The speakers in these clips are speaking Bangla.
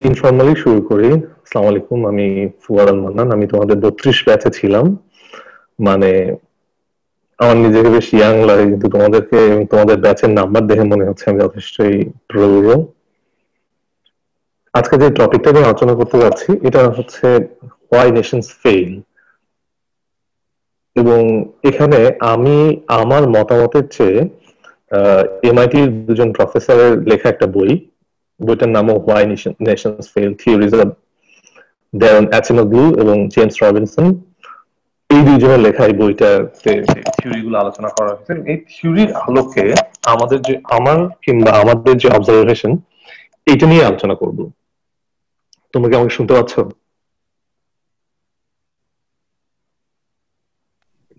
ইনফরমালি শুরু করি। আসসালামু আলাইকুম, আমি ফুয়াদ আল মান্নান। আমি তোমাদের 32 ব্যাচে ছিলাম। মানে আমার নিজেকে বেশ ইয়াং লাগে, কিন্তু তোমাদেরকে এবং তোমাদের ব্যাচের নাম্বার দেখে মনে হচ্ছে আমি যথেষ্টই প্রৌঢ়। আজকে যে টপিকটা নিয়ে আলোচনা করতে যাচ্ছি এটা হচ্ছে হোয়াই নেশনস ফেইল। এবং এখানে আমি আমার মতামতের চেয়ে এমআইটির দুজন প্রফেসরের লেখা একটা বইটার নামও why nations fail, theories of Daron Acemoglu এবং জেমস রবিনসন। এই দুইজনের লেখা এই বইটাতে যে থিওরি গুলো আলোচনা করা হয়েছে, এই থিওরির আলোকে আমাদের যে অবজারভেশন এটা নিয়ে আলোচনা করব। তোমরা কি আমাকে শুনতে পাচ্ছ?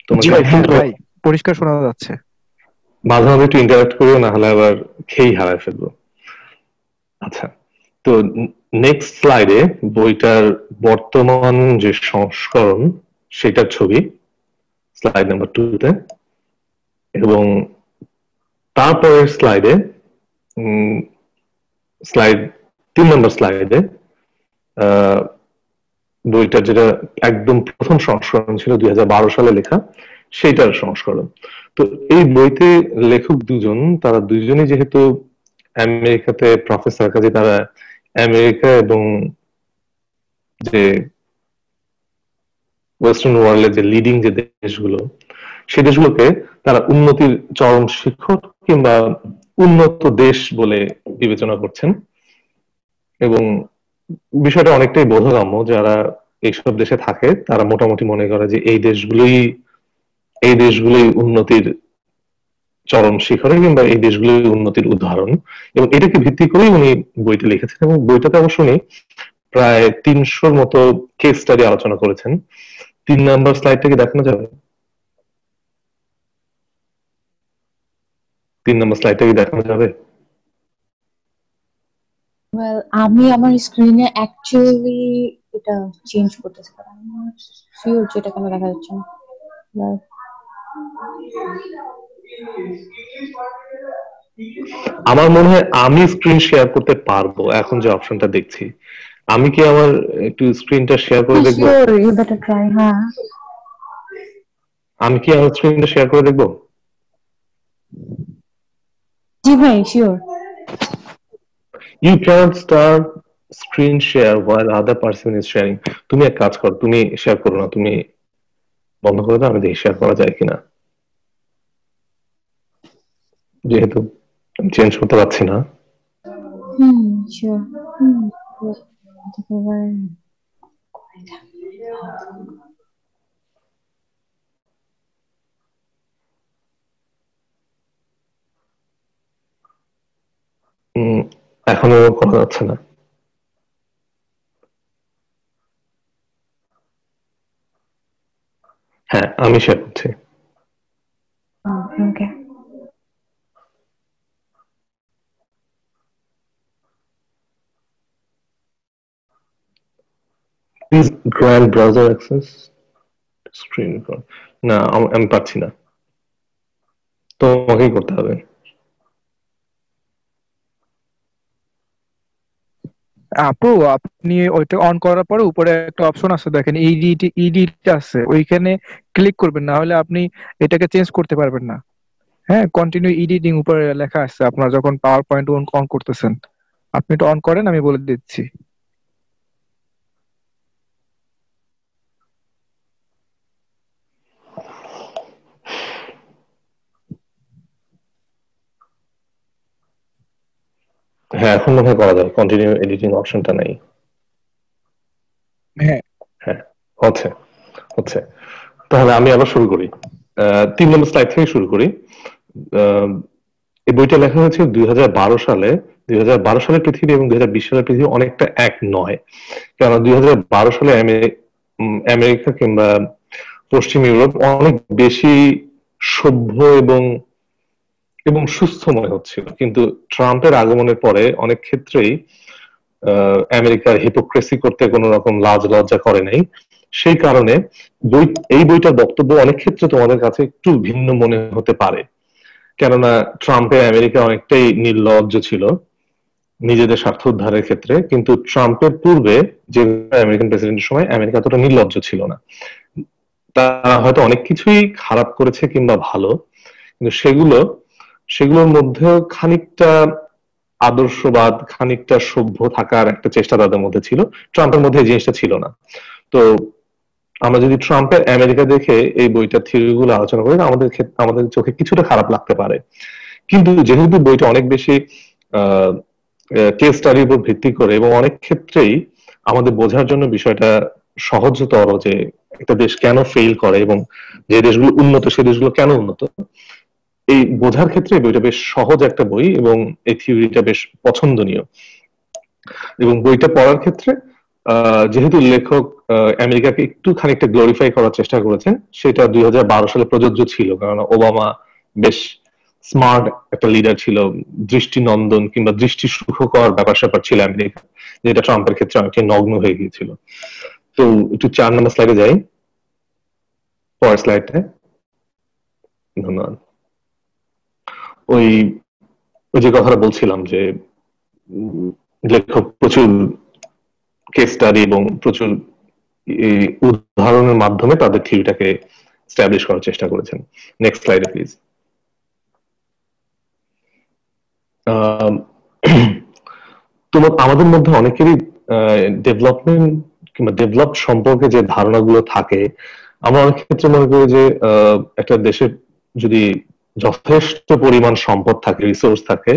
তোমরা জি কি ভাই, আমাকে হ্যাঁ শুনতে ভাই, পরিষ্কার শোনা যাচ্ছে। মাঝে মাঝে একটু ইন্টারাক্ট করিও, না হলে আবার খেই হারায় ফেলবো। আচ্ছা, তো নেক্সট স্লাইডে বইটার বর্তমান যে সংস্করণ সেটার ছবি, স্লাইড নাম্বার 2-তে। এবং তারপরের স্লাইডে, স্লাইড 3 নম্বর স্লাইডে, বইটা যেটা একদম প্রথম সংস্করণ ছিল 2012 সালে লেখা, সেইটার সংস্করণ। তো এই বইতে লেখক দুজন, তারা দুজনই যেহেতু আমেরিকাতে প্রফেসর, কাজে তারা আমেরিকা এবং যে ওয়েস্টার্ন ওয়ার্ল্ডের যে লিডিং যে দেশগুলো, সেই দেশগুলোকে তারা উন্নতির চরম শিখর কিংবা উন্নত দেশ বলে বিবেচনা করছেন। এবং বিষয়টা অনেকটাই বোধগম্য, যারা এইসব দেশে থাকে তারা মোটামুটি মনে করে যে এই দেশগুলোই উন্নতির চরম শিখরে কিংবা এই দেশগুলোই উন্নতির উদাহরণ। এবং এটাকে ভিত্তি করেই উনি বইটি লিখেছেন, এবং বইটাতে অবশ্য উনি প্রায় 300-র মতো কেস স্টাডি আলোচনা করেছেন। 3 নম্বর স্লাইডটা কি দেখানো যাবে? 3 নম্বর স্লাইডটা কি দেখানো যাবে? আমি আমার স্ক্রিনে অ্যাকচুয়ালি এটা চেঞ্জ করতেছি, কারণ আমি শিওর যে এটা কেন দেখা যাচ্ছে না। আমার মনে হয় আমি স্ক্রিন শেয়ার করতে পারবো। এখন যে অপশনটা দেখছি, আমি কি আমার একটু স্ক্রিনটা শেয়ার করে দেখবো? Sure, you better try. হ্যাঁ, আমি কি আমার স্ক্রিনটা শেয়ার করে দেখবো? জি ভাই, sure. You cannot start screen share while other person is sharing. তুমি এক কাজ করো, তুমি শেয়ার করো না, তুমি বন্ধ করে দাও, আমি দেখি শেয়ার করা যায় কিনা। যেহেতু চেঞ্জ করতে পারছি না। শিওর। এখনো করা যাচ্ছে না। হ্যাঁ, আমি শেয়ার করছি। Okay. Please grant browser access screen record. না, আমি পাচ্ছি না, তোমাকেই করতে হবে। আপু, আপনি ওইটা অন করার পরে উপরে একটা অপশন আছে, দেখেন ইডিট ইডিট আছে, ওইখানে ক্লিক করবেন, না হলে আপনি এটাকে চেঞ্জ করতে পারবেন না। হ্যাঁ, কন্টিনিউ এডিটিং উপরে লেখা আছে আপনার যখন পাওয়ার পয়েন্ট অন করতেছেন। আপনি এটা অন করেন, আমি বলে দিচ্ছি। হ্যাঁ, এখন মনে হয় করা যায়, কন্টিনিউ এডিটিং অপশনটা নাই। হ্যাঁ হ্যাঁ, হচ্ছে হচ্ছে। তাহলে আমি আবার শুরু করি, 3 নম্বর স্লাইড থেকে শুরু করি। এই বইটা লেখা হয়েছে 2012 সালে। 2012 সালের পৃথিবী এবং 2020 সালের পৃথিবী অনেকটা এক নয়। কেন 2012 সালে আমেরিকা কিংবা পশ্চিম ইউরোপ অনেক বেশি সভ্য এবং এবং সুস্থ মনে হচ্ছিল, কিন্তু ট্রাম্পের আগমনের পরে অনেক ক্ষেত্রেই আমেরিকার হিপোক্রেসি করতে কোনো রকম লাজ লজ্জা করে নাই। সেই কারণে এই বইটার বক্তব্য অনেক ক্ষেত্রে তোমাদের কাছে একটু ভিন্ন মনে হতে পারে, কেননা ট্রাম্পে আমেরিকা অনেকটাই নির্লজ্জ ছিল। নিজেদের স্বার্থ উদ্ধারের ক্ষেত্রে, কিন্তু ট্রাম্পের পূর্বে যে আমেরিকান প্রেসিডেন্টের সময় আমেরিকা এতটা নির্লজ্জ ছিল না। তারা হয়তো অনেক কিছুই খারাপ করেছে কিংবা ভালো, কিন্তু সেগুলোর মধ্যেও খানিকটা আদর্শবাদ, খানিকটা সভ্য থাকার একটা চেষ্টা তাদের মধ্যে ছিল। ট্রাম্পের মধ্যে এই জিনিসটা ছিল না। তো আমরা যদি ট্রাম্পের আমেরিকা দেখে এই বইটার থিওরিগুলো আলোচনা করি, আমাদের চোখে কিছুটা খারাপ লাগতে পারে। কিন্তু যেহেতু বইটা অনেক বেশি কেস স্টাডির উপর ভিত্তি করে এবং অনেক ক্ষেত্রেই আমাদের বোঝার জন্য বিষয়টা সহজতর, যে একটা দেশ কেন ফেল করে এবং যে দেশগুলো উন্নত সেই দেশগুলো কেন উন্নত, এই বোঝার ক্ষেত্রে বইটা বেশ সহজ একটা বই এবং এই থিওরিটা বেশ পছন্দনীয়। এবং বইটা পড়ার ক্ষেত্রে যেহেতু লেখক আমেরিকাকে একটু খানিকটা গ্লোরিফাই করার চেষ্টা করেছেন, সেটা 2012 সালে প্রযোজ্য ছিল, কারণ ওবামা বেশ স্মার্ট একটা লিডার ছিল, দৃষ্টিনন্দন কিংবা দৃষ্টি সুখকর ব্যাপার স্যাপার ছিল আমেরিকা, যেটা ট্রাম্পের ক্ষেত্রে অনেকটা নগ্ন হয়ে গিয়েছিল। তো একটু 4 নম্বর স্লাইডে যাই, পরের স্লাইডে। ধন্যবাদ। ওই যে কথাটা বলছিলাম যে লেখক প্রচুর কেস স্টাডি এবং প্রচুর উদাহরণের মাধ্যমে তাদের থিওরিটাকে এস্টাবলিশ করার চেষ্টা করেছেন। নেক্সট স্লাইডে প্লিজ। আমাদের মধ্যে অনেকেরই ডেভেলপমেন্ট কিংবা ডেভেলপ সম্পর্কে যে ধারণাগুলো থাকে, আমরা অনেক ক্ষেত্রে মনে করি যে একটা দেশে যদি যথেষ্ট পরিমাণ সম্পদ থাকে, রিসোর্স থাকে,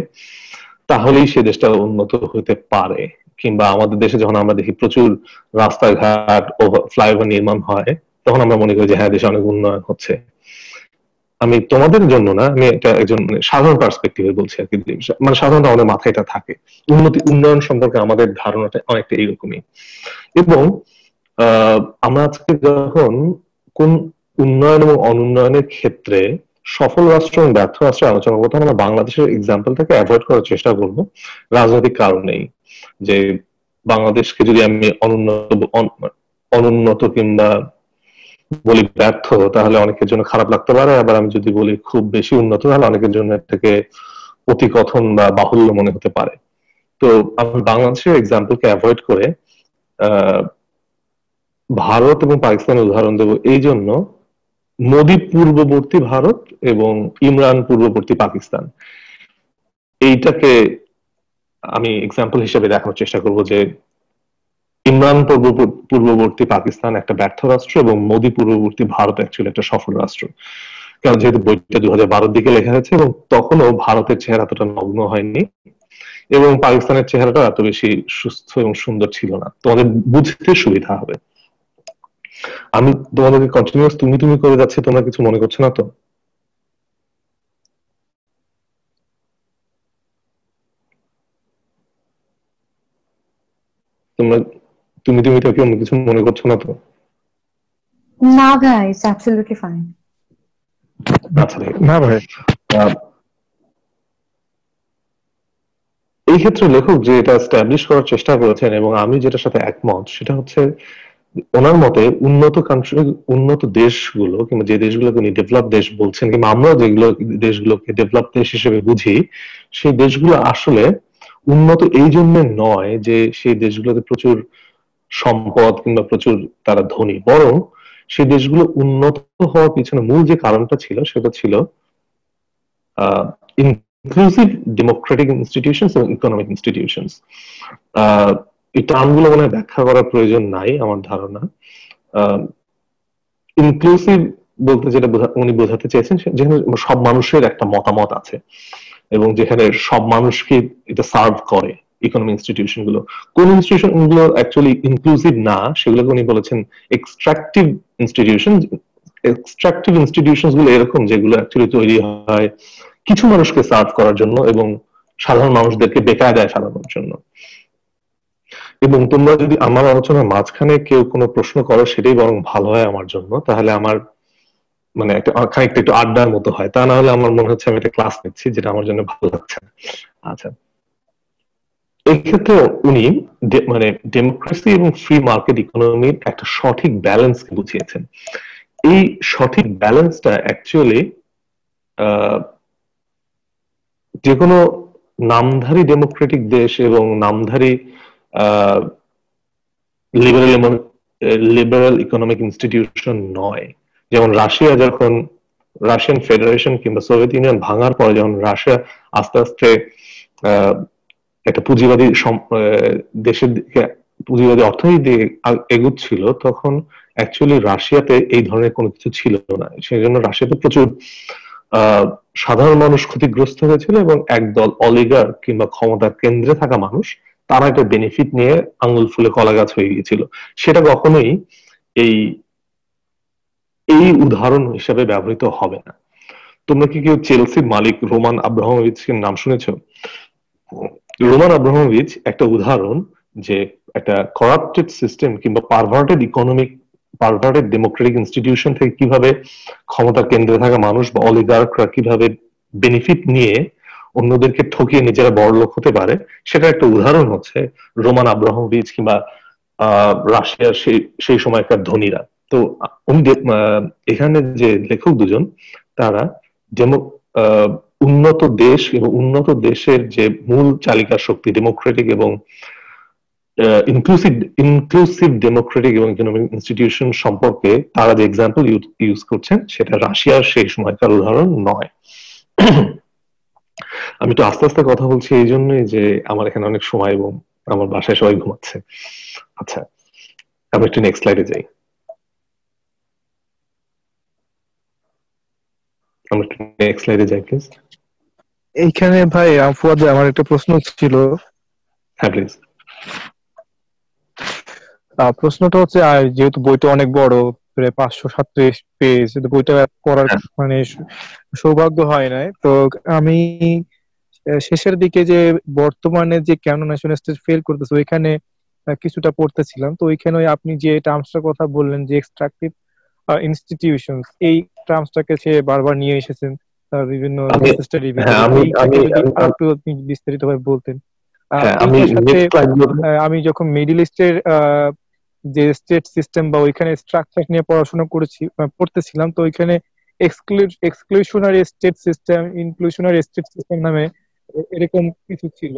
তাহলেই সে দেশটা উন্নত হতে পারে। কিংবা আমাদের দেশে যখন আমরা দেখি প্রচুর রাস্তাঘাট, ফ্লাইওভার নির্মাণ হয়, তখন আমরা মনে করি যে হ্যাঁ, দেশে অনেক উন্নয়ন হচ্ছে। আমি তোমাদের জন্য না, আমি এটা একজন সাধারণ পার্সপেক্টিভে বলছি আর কি, মানে সাধারণত আমাদের মাথায় এটা থাকে, উন্নয়ন সম্পর্কে আমাদের ধারণাটা অনেকটা এইরকমই। এবং আমরা আজকে যখন কোন উন্নয়ন এবং অনুন্নয়নের ক্ষেত্রে সফল রাষ্ট্র এবং ব্যর্থ রাষ্ট্রের আলোচনা করতে, আমরা বাংলাদেশের এক্সাম্পলটাকে অ্যাভয়েড করার চেষ্টা করব রাজনৈতিক কারণেই। যে বাংলাদেশকে যদি আমি অনুন্নত কিংবা বলি ব্যর্থ, তাহলে অনেকের জন্য খারাপ লাগতে পারে, আবার আমি যদি বলি খুব বেশি উন্নত, তাহলে অনেকের জন্য থেকে অতিকথন বা বাহুল্য মনে হতে পারে। তো আমি বাংলাদেশের এক্সাম্পলকে অ্যাভয়েড করে ভারত এবং পাকিস্তানের উদাহরণ দেব, এই জন্য মোদী পূর্ববর্তী ভারত এবং ইমরান পূর্ববর্তী পাকিস্তান, এইটাকে আমি এক্সাম্পল হিসেবে দেখানোর চেষ্টা করব যে ইমরান পূর্ববর্তী পাকিস্তান একটা ব্যর্থ রাষ্ট্র এবং মোদী পূর্ববর্তী ভারত অ্যাকচুয়ালি একটা সফল রাষ্ট্র। কারণ যেহেতু বইটা 2012 দিকে লেখা হয়েছে এবং তখনও ভারতের চেহারা এতটা নগ্ন হয়নি এবং পাকিস্তানের চেহারাটা এত বেশি সুস্থ এবং সুন্দর ছিল না, তোমাদের বুঝতে সুবিধা হবে। আমি তোমাদেরকে কন্টিনিউয়াস তুমি করে যাচ্ছি, তোমরা কিছু মনে করছো না তো? তোমরা তুমিটা কি অন্য কিছু মনে করছো না তো? না ভাই, ইটস অ্যাবসলিউটলি ফাইন। আচ্ছা, না ভাই, এই ক্ষেত্রে লেখক যে এটা এস্টাবলিশ করার চেষ্টা করেছেন এবং আমি যেটার সাথে একমত, সেটা হচ্ছে ওনার মতে উন্নত কান্ট্রি, উন্নত দেশগুলো কিংবা যে দেশগুলোকে উনি ডেভেলপ দেশ বলছেন, কিংবা আমরা যেগুলো দেশগুলোকে ডেভেলপ দেশ হিসেবে বুঝি, সেই দেশগুলো আসলে উন্নত এই জন্য নয় যে সেই দেশগুলোতে প্রচুর সম্পদ কিংবা প্রচুর তারা ধনী, বরং সেই দেশগুলো উন্নত হওয়ার পিছনে মূল যে কারণটা ছিল সেটা ছিল ইনক্লুসিভ ডেমোক্রেটিক ইনস্টিটিউশনস এবং ইকোনমিক ইনস্টিটিউশনস। এই টার্মগুলো মনে হয় ব্যাখ্যা করার প্রয়োজন নাই আমার ধারণা। ইনক্লুসিভ বলতে যেটা উনি বোঝাতে চেয়েছেন, যেখানে সব মানুষের একটা মতামত আছে এবং যেখানে সব মানুষকে এটা সার্ভ করে। ইকোনমিক ইনস্টিটিউশন গুলো, কোন ইনস্টিটিউশন গুলো অ্যাকচুয়ালি ইনক্লুসিভ না, সেগুলোকে উনি বলেছেন এক্সট্রাকটিভ ইনস্টিটিউশন। এক্সট্রাকটিভ ইনস্টিটিউশন গুলো এরকম যেগুলো অ্যাকচুয়ালি তৈরি হয় কিছু মানুষকে সার্ভ করার জন্য এবং সাধারণ মানুষদেরকে বেকায়দায় ফেলানোর জন্য। এবং তোমরা যদি আমার আলোচনার মাঝখানে কেউ কোনো প্রশ্ন করো, সেটাই বরং ভালো হয় আমার জন্য, তাহলে আমার মানে একটা খানিকটা একটু আড্ডার মতো হয়, তা না হলে আমার মনে হচ্ছে আমি একটা ক্লাস নিচ্ছি, যেটা আমার জন্য ভালো লাগছে না। আচ্ছা, এই ক্ষেত্রে উনি মানে ডেমোক্রেসি এবং ফ্রি মার্কেট ইকোনমির একটা সঠিক ব্যালেন্স বুঝিয়েছেন। এই সঠিক ব্যালেন্সটা অ্যাকচুয়ালি যে কোনো নামধারী ডেমোক্রেটিক দেশ এবং নামধারী লিবারেল লিবারেল ইকোনমিক ইনস্টিটিউশন নয়। যেমন রাশিয়া যখন রাশিয়ান ফেডারেশন কিংবা সোভিয়েত ইউনিয়ন ভাঙার পরে যখন রাশিয়া আস্তে আস্তে একটা পুঁজিবাদী দেশের দিকে পুঁজিবাদী অর্থনীতি দিকে এগুচ্ছিল, তখন অ্যাকচুয়ালি রাশিয়াতে এই ধরনের কোনো কিছু ছিল না। সেই জন্য রাশিয়াতে প্রচুর সাধারণ মানুষ ক্ষতিগ্রস্ত হয়েছিল এবং একদল অলিগার কিংবা ক্ষমতার কেন্দ্রে থাকা মানুষ তারা একটা বেনিফিট নিয়ে আঙুল ফুলে কলা গাছ হয়ে গিয়েছিল। সেটা কখনোই এই এই উদাহরণ হিসেবে ব্যবহৃত হবে না। তোমরা কি কেউ চেলসির মালিক রোমান আব্রামোভিচের নাম শুনেছ? রোমান আব্রামোভিচ একটা উদাহরণ যে একটা করাপ্টেড সিস্টেম কিংবা পারভার্টেড ডেমোক্রেটিক ইনস্টিটিউশন থেকে কিভাবে ক্ষমতার কেন্দ্রে থাকা মানুষ বা অলিগার্করা কিভাবে বেনিফিট নিয়ে অন্যদেরকে ঠকিয়ে নিজেরা বড়লোক হতে পারে, সেটা একটা উদাহরণ হচ্ছে রোমান আব্রামোভিচ কিংবা রাশিয়ার সেই সময়কার ধনীরা। তো উনি এখানে যে লেখক দুজন তারা উন্নত দেশ এবং উন্নত দেশের যে মূল চালিকা শক্তি ডেমোক্রেটিক এবং ইনক্লুসিভ ডেমোক্রেটিক এবং ইকোনমিক ইনস্টিটিউশন সম্পর্কে তারা যে এক্সাম্পল ইউজ করছেন সেটা রাশিয়ার সেই সময়কার উদাহরণ নয়। আমি একটু আস্তে আস্তে কথা বলছি এই জন্যই যে আমার এখানে অনেক সময় এবং আমার বাসায় সবাই ঘুমাচ্ছে। আচ্ছা, আমি একটু নেক্সট স্লাইডে যাই। আমরা একটু নেক্সট স্লাইডে যাই প্লিজ। এইখানে ভাই ফুয়াদ ভাই, আমার একটা প্রশ্ন ছিল। হ্যাঁ প্লিজ। প্রশ্নটা হচ্ছে, যেহেতু বইটা অনেক বড়, প্রায় 537 পেজ, বইটা পড়ার মানে সৌভাগ্য হয় নাই। তো আমি শেষের দিকে যে বর্তমানে যে কেন ন্যাশনাল স্টেজ ফেল করতেছে ওইখানে কিছুটা পড়তেছিলাম। তো ওইখানে আপনি যে টার্মসটার কথা বললেন যে এক্সট্রাকটিভ ইনস্টিটিউশনস, এই টার্মসটাকে সে বারবার নিয়ে এসেছেন বিভিন্ন স্টাডি। আরেকটু আপনি বিস্তারিতভাবে বলতেন। আমি যখন মিডল ইস্টের যে স্টেট সিস্টেম বা ওইখানে স্ট্রাকচার নিয়ে পড়াশোনা পড়তেছিলাম, তো ওইখানে এক্সক্লুশনারি স্টেট সিস্টেম, ইনক্লুশনারি স্টেট সিস্টেম নামে এরকম কিছু ছিল।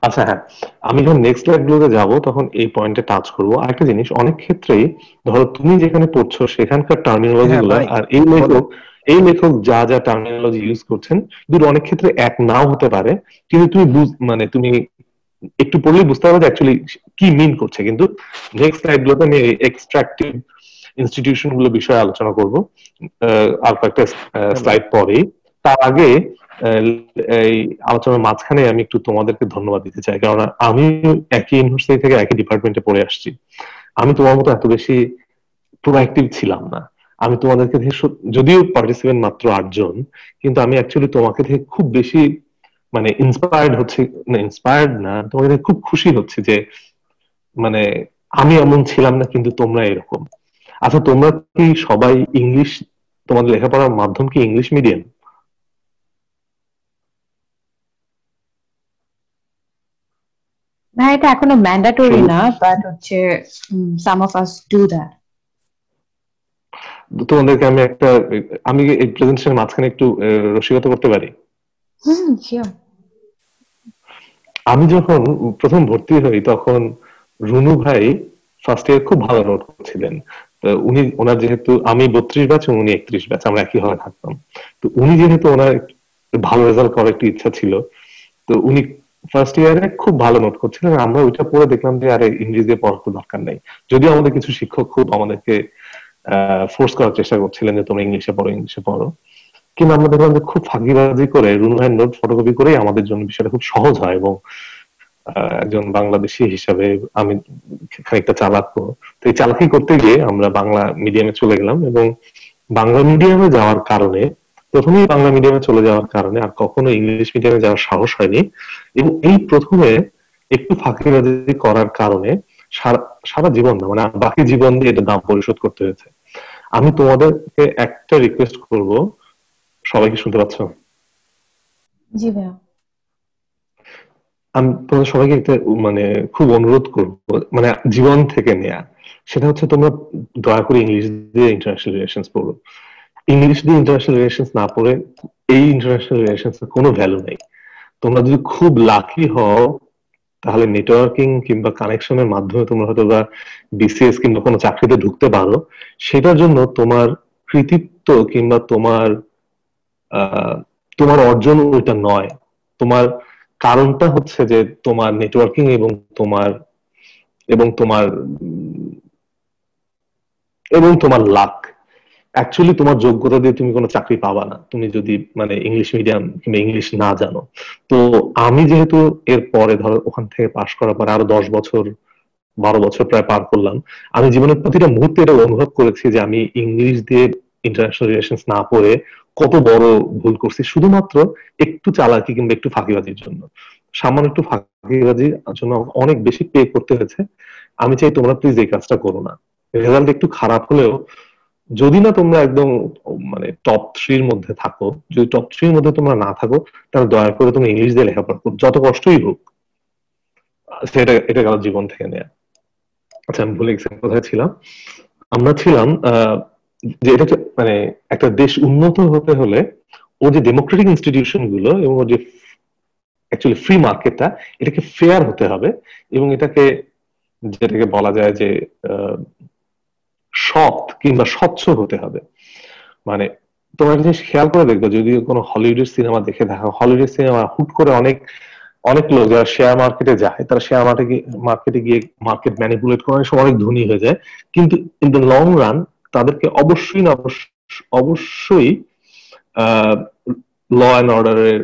আচ্ছা হ্যাঁ, আমি যখন নেক্সট স্লাইড গুলোতে যাবো তখন এই পয়েন্টে টাচ করবো। আরেকটা জিনিস, অনেক ক্ষেত্রেই ধরো তুমি যেখানে পড়ছো সেখানকার টার্মিনোলজি গুলো আর এই লেখক যা যা টার্মিনোলজি ইউজ করছেন দুটো অনেক ক্ষেত্রে এক নাও হতে পারে, কিন্তু তুমি মানে তুমি একটু পড়লেই বুঝতে পারবে অ্যাকচুয়ালি কি মিন করছে। কিন্তু নেক্সট স্লাইড গুলোতে আমি এক্সট্রাকটিভ ইনস্টিটিউশন গুলো বিষয়ে আলোচনা করবো আর কয়েকটা স্লাইড পরেই। তার আগে এই আলোচনার মাঝখানে আমি একটু তোমাদেরকে ধন্যবাদ দিতে চাই, কারণ আমি একই ইউনিভার্সিটি থেকে একই ডিপার্টমেন্টে পড়ে আসছি। আমি তোমার মতো এত বেশি প্রোঅ্যাক্টিভ ছিলাম না। আমি তোমাদেরকে থেকে, যদিও পার্টিসিপেন্ট মাত্র 8 জন, কিন্তু আমি অ্যাকচুয়ালি তোমাকে থেকে খুব বেশি মানে ইন্সপায়ার্ড হচ্ছে, না ইন্সপায়ার্ড না, তোমাকে খুব খুশি হচ্ছে যে মানে আমি এমন ছিলাম না কিন্তু তোমরা এরকম। আচ্ছা, তোমরা কি সবাই ইংলিশ, তোমাদের লেখাপড়ার মাধ্যম কি ইংলিশ মিডিয়াম? না, এটা এখনো ম্যান্ডেটরি না, বাট হচ্ছে সাম অফ আস ডু দ্যাট। তোমাদেরকে আমি এই প্রেজেন্টেশনের মাঝখানে একটু রসিকতা করতে পারি? আমি যখন প্রথম ভর্তি হই তখন রুনু ভাই ফার্স্ট ইয়ার খুব ভালো নোট করছিলেন। ওনার যেহেতু আমি 32 ব্যাচ এবং উনি 31 ব্যাচ, আমরা একই হলে থাকতাম। তো উনি যেহেতু ওনার ভালো রেজাল্ট করার একটু ইচ্ছা ছিল, তো উনি ফার্স্ট ইয়ারে খুব ভালো নোট করছিলেন। আমরা ওইটা পড়ে দেখলাম যে আরে ইংরেজি পড়ার তো দরকার নেই। যদিও আমাদের কিছু শিক্ষক খুব আমাদেরকে ফোর্স করার চেষ্টা করছিলেন যে তোমরা ইংলিশে পড়ো, কিন্তু আমরা দেখলাম যে খুব ফাঁকিবাজি করে রুনু ভাইয়ের নোট ফটোকপি করেই আমাদের জন্য বিষয়টা খুব সহজ হয়। এবং একজন বাংলাদেশি হিসাবে আমি খানিকটা চালাক, তো এই চালাকি করতে গিয়ে আমরা বাংলা মিডিয়ামে চলে গেলাম। এবং বাংলা মিডিয়ামে যাওয়ার কারণে, প্রথমেই বাংলা মিডিয়ামে চলে যাওয়ার কারণে আর কখনো ইংলিশ মিডিয়ামে যাওয়ার সাহস হয়নি। এবং এই প্রথমে একটু ফাঁকিবাজি করার কারণে সারা জীবন না, মানে বাকি জীবন দিয়ে এটা দাম পরিশোধ করতে হয়েছে। আমি তোমাদেরকে একটা রিকোয়েস্ট করব, সবাই কি শুনতে পাচ্ছ? জি ভাইয়া। আমি তোমাদের সবাইকে একটা মানে খুব অনুরোধ করবো, মানে জীবন থেকে নেয়া, সেটা হচ্ছে তোমরা দয়া করে ইংলিশ দিয়ে ইন্টারন্যাশনাল রিলেশনস পড়ো। ইংলিশ দিয়ে ইন্টারন্যাশনাল রিলেশনস না পড়ে এই ইন্টারন্যাশনাল রিলেশনস এর কোনো ভ্যালু নেই। তোমরা যদি খুব লাকি হও তাহলে নেটওয়ার্কিং কিংবা কানেকশনের মাধ্যমে তোমরা হয়তো বা বিসিএস কিংবা কোনো চাকরিতে ঢুকতে পারো, সেটার জন্য তোমার কৃতিত্ব কিংবা তোমার অর্জন ওইটা নয়। তোমার কারণটা হচ্ছে যে তোমার নেটওয়ার্কিং তোমার এবং তোমার এবং তোমার লাক। অ্যাকচুয়ালি তোমার যোগ্যতা দিয়ে তুমি কোনো চাকরি পাবা না তুমি যদি মানে ইংলিশ মিডিয়াম কিংবা ইংলিশ না জানো। তো আমি যেহেতু এর পরে ধরো ওখান থেকে পাশ করার পরে আরো 10 বছর 12 বছর প্রায় পার করলাম, আমি জীবনের প্রতিটা মুহূর্তে এটা অনুভব করেছি যে আমি ইংলিশ দিয়ে ইন্টারন্যাশনাল রিলেশনস না পড়ে কত বড় ভুল করছি, শুধুমাত্র একটু চালাকি কিংবা একটু ফাঁকিবাজির জন্য। সামান্য একটু ফাঁকিবাজির জন্য অনেক বেশি পে করতে হয়েছে। আমি চাই তোমরা প্লিজ এই কাজটা করো না। রেজাল্ট একটু খারাপ হলেও, যদি না তোমরা একদম মানে টপ 3 মধ্যে থাকো, যদি টপ 3 মধ্যে তোমরা না থাকো, তাহলে দয়া করে তুমি ইংলিশ দিয়ে লেখাপড়া করো, যত কষ্টই হোক। সেটা এটা গেল জীবন থেকে নেয়া। আচ্ছা, আমি ভুলে গেছি কোথায় ছিলাম। আমরা ছিলাম যে এটা মানে একটা দেশ উন্নত হতে হলে ও যে ডেমোক্রেটিক ইনস্টিটিউশন গুলো এবং ও যে অ্যাকচুয়ালি ফ্রি মার্কেটটা, এটাকে ফেয়ার হতে হবে এবং যেটাকে বলা যায় যে সৎ কিংবা স্বচ্ছ হতে হবে। মানে তোমরা একটা জিনিস খেয়াল করে দেখবে, যদি কোনো হলিউডের সিনেমা দেখে দেখো, হলিউডের সিনেমা হুট করে অনেক অনেক লোক যারা শেয়ার মার্কেটে যায়, তারা শেয়ার মার্কেটে গিয়ে মার্কেট ম্যানিপুলেট করে অনেক সময় অনেক ধনী হয়ে যায়, কিন্তু ইন দ্য লং রান তাদেরকে অবশ্যই না অবশ্যই ল অ্যান্ড অর্ডারের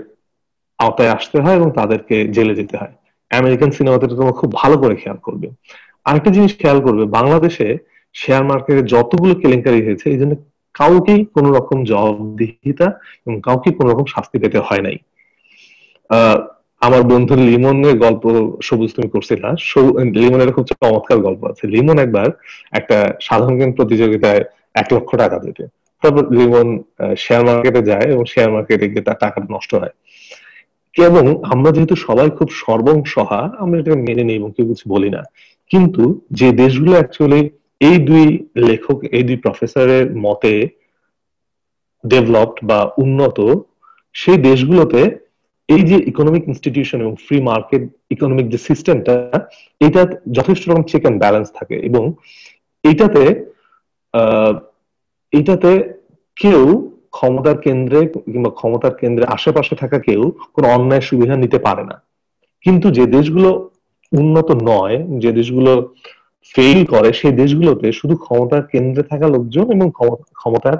আওতায় আসতে হয় এবং তাদেরকে জেলে যেতে হয়। আমেরিকান সিনেমাতে তোমরা খুব ভালো করে খেয়াল করবে। আরেকটা জিনিস খেয়াল করবে, বাংলাদেশে শেয়ার মার্কেটে যতগুলো কেলেঙ্কারি হয়েছে, এই জন্য কাউকেই কোন রকম জবাবদিহিতা এবং কাউকে কোন রকম শাস্তি পেতে হয় নাই। আমার বন্ধু লিমনের গল্প সবুজ তুমি করছিল, লিমনের খুব চমৎকার গল্প আছে। লিমন একবার একটা সাধারণ জ্ঞান প্রতিযোগিতায় 1 লক্ষ টাকা দিতে, তারপর লিমন শেয়ার মার্কেটে যায় এবং শেয়ার মার্কেটে গিয়ে তার টাকাটা নষ্ট হয়। এবং আমরা যেহেতু সবাই খুব সর্বংসহা, আমরা এটা মেনে নিই এবং কেউ কিছু বলি না। কিন্তু যে দেশগুলো অ্যাকচুয়ালি এই দুই এই দুই প্রফেসরের মতে ডেভেলপড বা উন্নত, সেই দেশগুলোতে এই যে ইকোনমিক ইনস্টিটিউশন এবং ফ্রি মার্কেট ইকোনমিক যে সিস্টেমটা, এটা যথেষ্ট রকম চেক অ্যান্ড ব্যালেন্স থাকে এবং এইটাতে এইটাতে কেউ ক্ষমতার কেন্দ্রে কিংবা ক্ষমতার কেন্দ্রে আশেপাশে থাকা কেউ কোনো অন্যায় সুবিধা নিতে পারে না। কিন্তু যে দেশগুলো উন্নত নয়, যে দেশগুলো ফেইল করে, সেই দেশগুলোতে শুধু ক্ষমতার কেন্দ্রে থাকা লোকজন এবং ক্ষমতার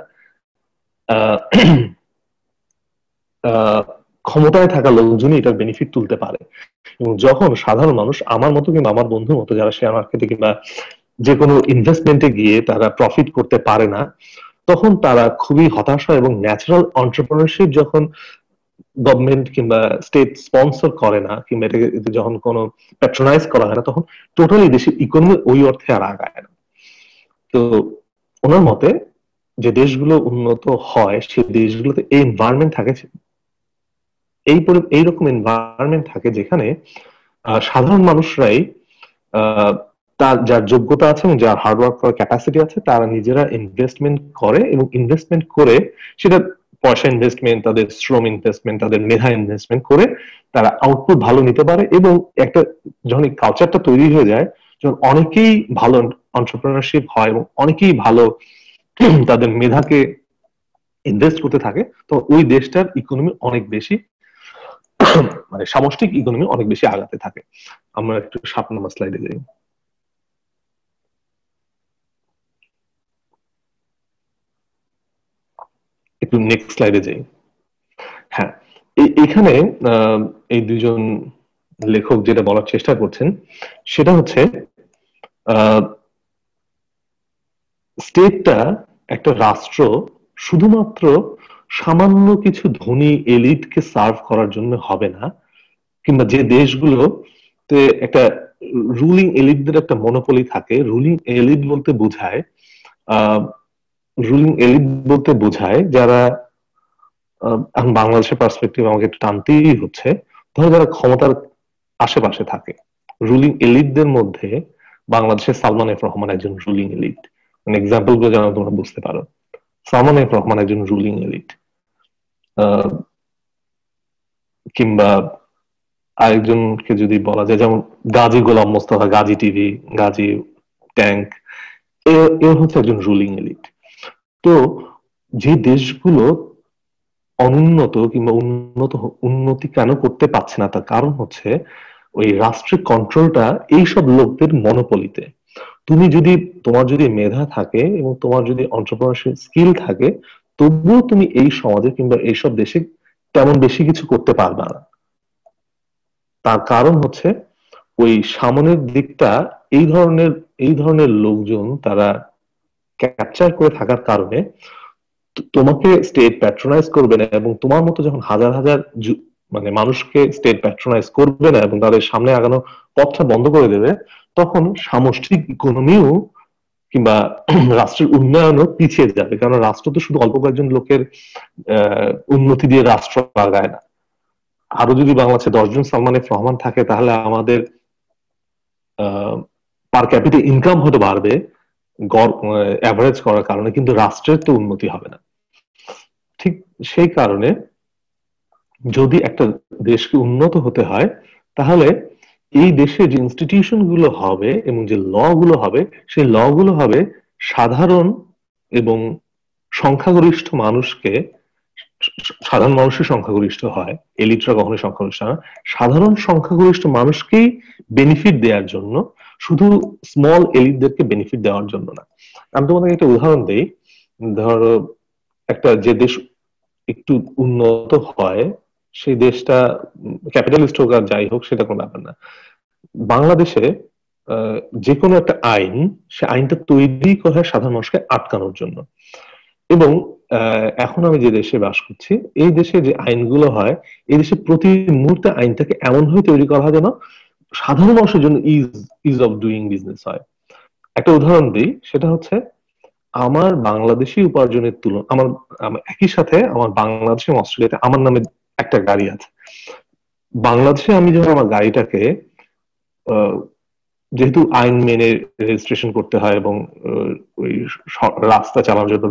ক্ষমতায় থাকা লোকজনই এটার বেনিফিট তুলতে পারে। এবং যখন সাধারণ মানুষ আমার মতো কিংবা আমার বন্ধুর মতো যারা শেয়ার মার্কেটে কিংবা যে কোনো ইনভেস্টমেন্টে গিয়ে তারা প্রফিট করতে পারে না, তখন তারা খুবই হতাশ হয় এবং ন্যাচারাল এন্টারপ্রেনারশিপ যখন গভর্নমেন্ট কিংবা স্টেট স্পন্সর করে না কিংবা এটাকে যখন কোনো প্যাট্রোনাইজ করা হয় না, তখন টোটালি দেশের ইকোনমি ওই অর্থে আর আগায় না। তো ওনার মতে যে দেশগুলো উন্নত হয় সেই দেশগুলোতে এই এনভায়রনমেন্ট থাকে, এইরকম এনভায়রনমেন্ট থাকে যেখানে সাধারণ মানুষরাই তার যার যোগ্যতা আছে এবং যার হার্ডওয়ার্ক করার ক্যাপাসিটি আছে, তারা নিজেরা ইনভেস্টমেন্ট করে এবং ইনভেস্টমেন্ট করে সেটা পয়সা ইনভেস্টমেন্ট, তাদের শ্রম ইনভেস্টমেন্ট, তাদের মেধা ইনভেস্টমেন্ট করে তারা আউটপুট ভালো নিতে পারে। এবং একটা যখন এই কালচারটা তৈরি হয়ে যায়, যখন অনেকেই ভালো এন্টারপ্রেনারশিপ হয় এবং অনেকেই ভালো তাদের মেধাকে ইনভেস্ট করতে থাকে, তো ওই দেশটার ইকোনমি অনেক বেশি মানে সামষ্টিক ইকোনমি অনেক বেশি আগাতে থাকে। আমরা একটু 7 নম্বর স্লাইডে যাই। একটু নেক্সট স্লাইডে যাই। হ্যাঁ, এখানে এই দুজন লেখক যেটা বলার চেষ্টা করছেন সেটা হচ্ছে স্টেটটা, একটা রাষ্ট্র শুধুমাত্র সামান্য কিছু ধনী এলিটকে সার্ভ করার জন্য হবে না, কিংবা যে দেশগুলোতে একটা রুলিং এলিটদের একটা মনোপলি থাকে। রুলিং এলিট বলতে বোঝায় যারা এখন বাংলাদেশের পার্সপেক্টিভ আমাকে একটু টানতেই হচ্ছে, ধরো যারা ক্ষমতার আশেপাশে থাকে। রুলিং এলিটদের মধ্যে বাংলাদেশের সালমান এফ রহমান একজন রুলিং এলিট, মানে এক্সাম্পল গুলো যেন তোমরা বুঝতে পারো। সালমান এফ রহমান একজন রুলিং এলিট। কিংবা আরেকজনকে যদি বলা যায়, যেমন গাজী গোলাম মোস্তফা, গাজী টিভি, গাজী ট্যাঙ্ক, এ হচ্ছে একজন রুলিং এলিট। তো যে দেশগুলো অনুন্নত কিংবা উন্নতি কেন করতে পারছে না, তার কারণ হচ্ছে ওই রাষ্ট্রের কন্ট্রোলটা এইসব লোকদের মনোপলিতে। তুমি যদি, তোমার যদি মেধা থাকে এবং তোমার যদি এন্টারপ্রেনারশিপ স্কিল থাকে, তবুও তুমি এই সমাজে কিংবা এইসব দেশে তেমন বেশি কিছু করতে পারবে না। তার কারণ হচ্ছে ওই সামনের দিকটা এই ধরনের লোকজন তারা ক্যাপচার করে থাকার কারণে তোমাকে স্টেট প্যাট্রোনাইজ করবে না, এবং তোমার মতো যখন হাজার হাজার মানে মানুষকে স্টেট প্যাট্রোনাইজ করবে না এবং তাদের সামনে আগানো পথটা বন্ধ করে দেবে, তখন সামষ্টিক ইকোনমিও কিংবা রাষ্ট্রের উন্নয়নও পিছিয়ে যাবে। কারণ রাষ্ট্র তো শুধু অল্প কয়েকজন লোকের উন্নতি দিয়ে রাষ্ট্র আগায় না। আরো যদি বাংলাদেশে 10 জন সালমান এফ রহমান থাকে, তাহলে আমাদের পার ক্যাপিটা ইনকাম হয়তো বাড়বে অ্যাভারেজ করার কারণে, কিন্তু রাষ্ট্রের তো উন্নতি হবে না। ঠিক সেই কারণে যদি একটা দেশকে উন্নত হতে হয়, তাহলে এই দেশে যে ইনস্টিটিউশন গুলো হবে এবং যে ল গুলো হবে, সেই ল গুলো হবে সাধারণ এবং সংখ্যাগরিষ্ঠ মানুষকে, সাধারণ মানুষের সংখ্যাগরিষ্ঠ হয়, এলিটরা কখনোই সংখ্যাগরিষ্ঠ না, সাধারণ সংখ্যাগরিষ্ঠ মানুষকেই বেনিফিট দেওয়ার জন্য, শুধু স্মল এলিটদেরকে বেনিফিট দেওয়ার জন্য না। আমি তোমাদের একটা উদাহরণ দেই। ধরো একটা যে দেশ একটু উন্নত হয়, সেই দেশটা ক্যাপিটালিস্ট হোক আর যাই হোক, সেটা কোনো ব্যাপার না। বাংলাদেশে যে কোনো একটা আইন, সে আইনটা তৈরি করা হয় সাধারণ মানুষকে আটকানোর জন্য। এবং এখন আমি যে দেশে বাস করছি, এই দেশে যে আইনগুলো হয়, এই দেশে প্রতি মুহূর্তে আইনটাকে এমন ভাবে তৈরি করা হয় যেন সাধারণ মানুষের জন্য ইজ অফ ডুইং বিজনেস হয়। একটা উদাহরণ দিই, সেটা হচ্ছে আমার বাংলাদেশি উপার্জনের তুলনা, আমার একই সাথে আমার বাংলাদেশ এবং অস্ট্রেলিয়াতে আমার নামে একটা গাড়ি আছে। বাংলাদেশে আমি যখন আমার গাড়িটাকে যেহেতু আইন মেনে রেজিস্ট্রেশন করতে হয় এবং ওই রাস্তা চালানোর জন্য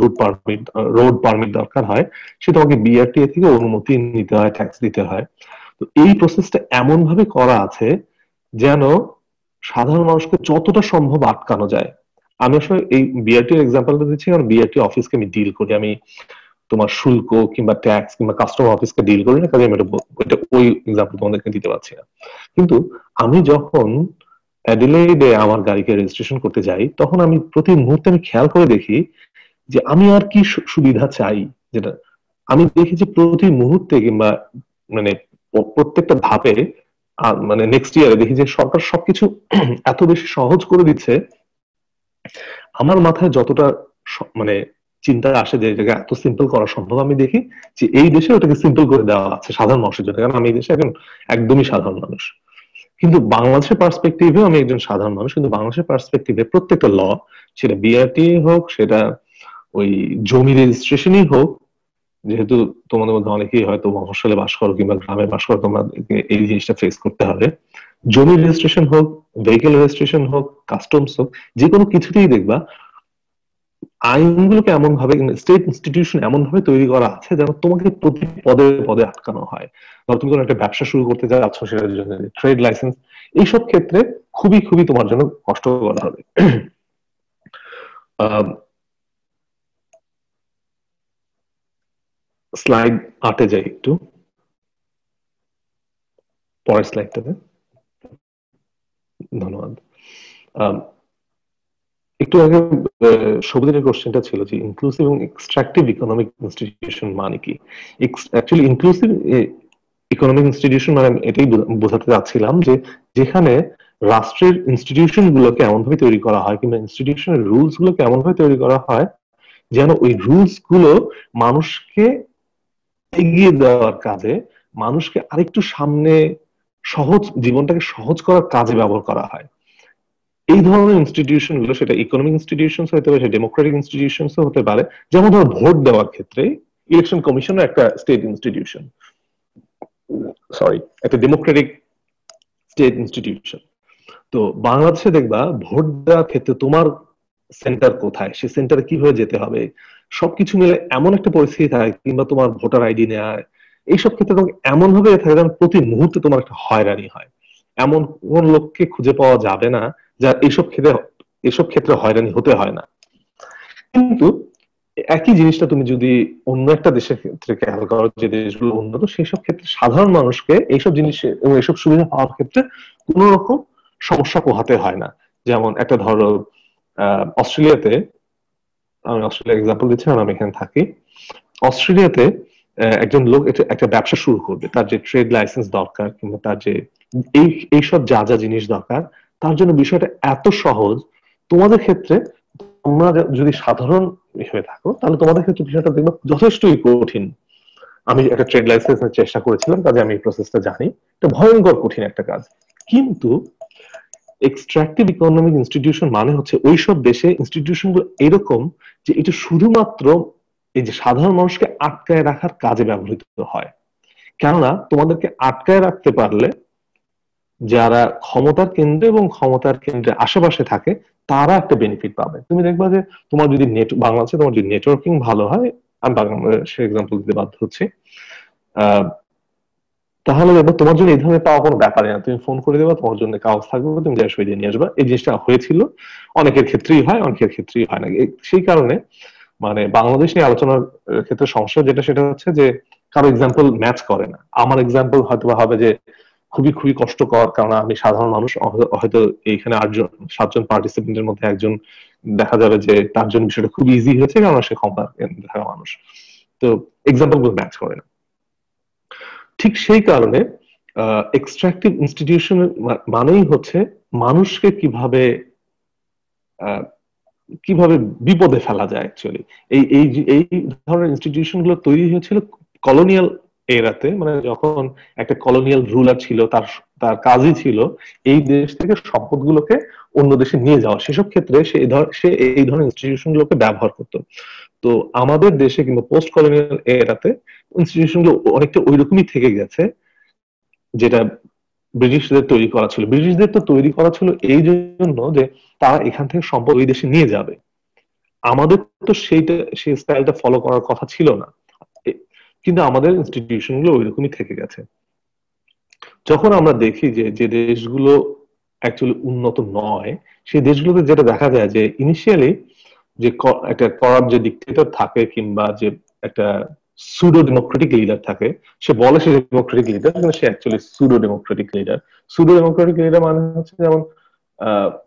রোড পারমিট দরকার হয়, সে তোমাকে বিআরটিএ থেকে অনুমতি নিতে হয়, ট্যাক্স দিতে হয়। তো এই প্রসেসটা এমন ভাবে করা আছে যেন সাধারণ মানুষকে যতটা সম্ভব আটকানো যায়। আমি আসলে এই বিআরটি এর এক্সাম্পলটা দিচ্ছি কারণ বিআরটি অফিসকে আমি ডিল করি, আমি তোমার শুল্ক কিংবা ট্যাক্স কিংবা কাস্টমার অফিসকে ডিল করি না, কাজে আমি ওই এক্সাম্পল তোমাদেরকে দিতে পারছি না। কিন্তু আমি যখন অ্যাডিলেইডে আমার গাড়িকে রেজিস্ট্রেশন করতে যাই, তখন আমি প্রতি মুহূর্তে আমি খেয়াল করে দেখি যে আমি আর কি সুবিধা চাই। যেটা আমি দেখি যে প্রতি মুহূর্তে কিংবা মানে প্রত্যেকটা ধাপে, মানে নেক্সট ইয়ারে দেখি যে সরকার সবকিছু এত বেশি সহজ করে দিচ্ছে, আমার মাথায় যতটা মানে চিন্তা আসে যে এটাকে এত সিম্পল করা সম্ভব, আমি দেখি যে এই দেশে ওটাকে সিম্পল করে দেওয়া আছে সাধারণ মানুষের জন্য, কারণ আমি এই দেশে একদমই সাধারণ মানুষ। কিন্তু বাংলাদেশের পার্সপেক্টিভে আমি একজন সাধারণ মানুষ, কিন্তু বাংলাদেশের পার্সপেক্টিভে প্রত্যেকটা ল, সেটা বিআরটি হোক, সেটা ওই জমি রেজিস্ট্রেশনই হোক, যেহেতু তোমাদের মধ্যে অনেকেই হয়তো মফস্বলে বাস করো কিংবা গ্রামে বাস করো, তোমাদেরকে এই জিনিসটা ফেস করতে হবে। জমি রেজিস্ট্রেশন হোক, ভেহিকেল রেজিস্ট্রেশন হোক, কাস্টমস হোক, যে কোনো কিছুতেই দেখবা আইনগুলোকে এমন ভাবে, স্টেট ইনস্টিটিউশন এমন ভাবে তৈরি করা আছে যেন তোমাকে প্রতি পদে পদে আটকানো হয়। ধর তুমি কোনো একটা ব্যবসা শুরু করতে যাচ্ছ, সেটার জন্য ট্রেড লাইসেন্স, এইসব ক্ষেত্রে খুবই খুবই তোমার জন্য কষ্টকর হবে। স্লাইড 8-এ যাই একটু, পরের স্লাইডটাতে। ধন্যবাদ। একটু আগে সবুজের কোশ্চেনটা ছিল যে ইনক্লুসিভ এবং এক্সট্রাকটিভ ইকোনমিক ইনস্টিটিউশন মানে কি। অ্যাকচুয়ালি ইনক্লুসিভ ইকোনমিক ইনস্টিটিউশন মানে এটাই বোঝাতে চাচ্ছিলাম যে যেখানে রাষ্ট্রের ইনস্টিটিউশন গুলোকে এমন ভাবে তৈরি করা হয় কিংবা ইনস্টিটিউশনের রুলস গুলোকে এমন ভাবে তৈরি করা হয় যেন ওই রুলস গুলো মানুষকে এগিয়ে দেওয়ার কাজে, মানুষকে আরেকটু সামনে, জীবনটাকে সহজ করার কাজে ব্যবহার করা হয়। এই ধরনের ইনস্টিটিউশন গুলো, সেটা ইকোনমিক ইনস্টিটিউশন হতে পারে, সেটা ডেমোক্রেটিক ইনস্টিটিউশন হতে পারে। যেমন ধরো ভোট দেওয়ার ক্ষেত্রে ইলেকশন কমিশনও একটা স্টেট ইনস্টিটিউশন, একটা ডেমোক্রেটিক স্টেট ইনস্টিটিউশন। তো বাংলাদেশে দেখবা ভোট দেওয়ার ক্ষেত্রে তোমার সেন্টার কোথায়, সে সেন্টারে কিভাবে যেতে হবে, সবকিছু মিলে এমন একটা পরিস্থিতি থাকে, কিংবা তোমার ভোটার আইডি নেওয়া, এইসব ক্ষেত্রে তোমাকে এমন ভাবে থাকে যেন প্রতি মুহূর্তে তোমার একটা হয়রানি হয়। এমন কোন লোককে খুঁজে পাওয়া যাবে না যার এইসব ক্ষেত্রে হয়রানি হতে হয় না। কিন্তু একই জিনিসটা তুমি যদি অন্য একটা দেশের ক্ষেত্রে খেয়াল করো, যে দেশগুলো উন্নত, সেই সব ক্ষেত্রে সাধারণ মানুষকে এইসব জিনিস এবং এইসব সুবিধা পাওয়ার ক্ষেত্রে কোন রকম সমস্যা পোহাতে হয় না। যেমন একটা ধরো অস্ট্রেলিয়াতে, আমি অস্ট্রেলিয়া এক্সাম্পল দিচ্ছি, কারণ আমি এখানে থাকি। অস্ট্রেলিয়াতে একজন লোক একটা ব্যবসা শুরু করবে, তার যে ট্রেড লাইসেন্স দরকার, কিংবা তার যে এইসব যা যা জিনিস দরকার, তার জন্য বিষয়টা এত সহজ। তোমাদের ক্ষেত্রে, তোমরা যদি সাধারণ হয়ে থাকো, তাহলে তোমাদের ক্ষেত্রে বিষয়টা দেখবে যথেষ্টই কঠিন। আমি একটা ট্রেড লাইসেন্সের চেষ্টা করেছিলাম, কাজে আমি এই প্রসেসটা জানি। এটা ভয়ঙ্কর কঠিন একটা কাজ। কিন্তু এক্সট্রাকটিভ ইকোনমিক ইনস্টিটিউশন মানে হচ্ছে ওইসব দেশে ইনস্টিটিউশন গুলো এরকম যে এটা শুধুমাত্র এই যে সাধারণ মানুষকে আটকায় রাখার কাজে ব্যবহৃত হয়। কেননা তোমাদেরকে আটকায় রাখতে পারলে যারা ক্ষমতার কেন্দ্রে এবং ক্ষমতার কেন্দ্রে আশেপাশে থাকে, তারা একটা বেনিফিট পাবে। তুমি দেখবা যে তোমার যদি বাংলাদেশে তোমার যদি নেটওয়ার্কিং ভালো হয়, আমি বাংলাদেশের এক্সাম্পল দিতে বাধ্য হচ্ছি, তাহলে দেখবো তোমার জন্য এই ধরনের পাওয়া কোনো ব্যাপারই না। তুমি ফোন করে দেবা, তোমার জন্য কাগজ থাকবে, তুমি যা সই দিয়ে নিয়ে আসবা। এই জিনিসটা হয়েছিল, অনেকের ক্ষেত্রেই হয়, অনেকের ক্ষেত্রেই হয় না। সেই কারণে মানে বাংলাদেশ নিয়ে আলোচনার ক্ষেত্রে সমস্যা যেটা, সেটা হচ্ছে যে কারো এক্সাম্পল ম্যাচ করে না। আমার এক্সাম্পল হয়তো হবে যে খুবই খুবই কষ্টকর, কারণ আমি সাধারণ মানুষ, হয়তো এইখানে 7জন পার্টিসিপেন্টের মধ্যে একজন দেখা যাবে যে তার জন্য বিষয়টা খুব ইজি হয়েছে, কারণ সে ক্ষমতা থাকা মানুষ। তো এক্সাম্পল গুলো ম্যাচ করে না। ঠিক সেই কারণে এক্সট্রাকটিভ ইনস্টিটিউশন মানেই হচ্ছে মানুষকে কিভাবে কিভাবে বিপদে ফেলা যায়। অ্যাকচুয়ালি এই এই এই ধরনের ইনস্টিটিউশন গুলো তৈরি হয়েছিল কলোনিয়াল এরাতে, মানে যখন একটা কলোনিয়াল রুলার ছিল, তার তার কাজই ছিল এই দেশ থেকে সম্পদগুলোকে অন্য দেশে নিয়ে যাওয়া। সেসব ক্ষেত্রে সে এই ধরনের ইনস্টিটিউশন গুলোকে ব্যবহার করতো। তো আমাদের দেশে কিন্তু পোস্ট কলোনিয়াল এরাতে ইনস্টিটিউশন গুলো অনেকটা ওইরকমই থেকে গেছে, যেটা ব্রিটিশদের তৈরি করা ছিল। ব্রিটিশদের তো তৈরি করা ছিল এই জন্য যে তারা এখান থেকে সম্পদ ওই দেশে নিয়ে যাবে। আমাদের তো সেই স্টাইলটা ফলো করার কথা ছিল না, কিন্তু আমাদের ইনস্টিটিউশন গুলো ওইরকমই থেকে গেছে। যখন আমরা দেখি যে যে দেশগুলো অ্যাকচুয়ালি উন্নত নয়, সেই দেশগুলোতে যেটা দেখা যায় যে ইনিশিয়ালি যে একটা করাপ্ট যে ডিক্টেটর থাকে, কিংবা যে একটা সুডো ডেমোক্রেটিক লিডার থাকে, সে বলে সে ডেমোক্রেটিক লিডার, কিন্তু সে actually pseudo democratic leader. Pseudo democratic leader মানে হচ্ছে যেমন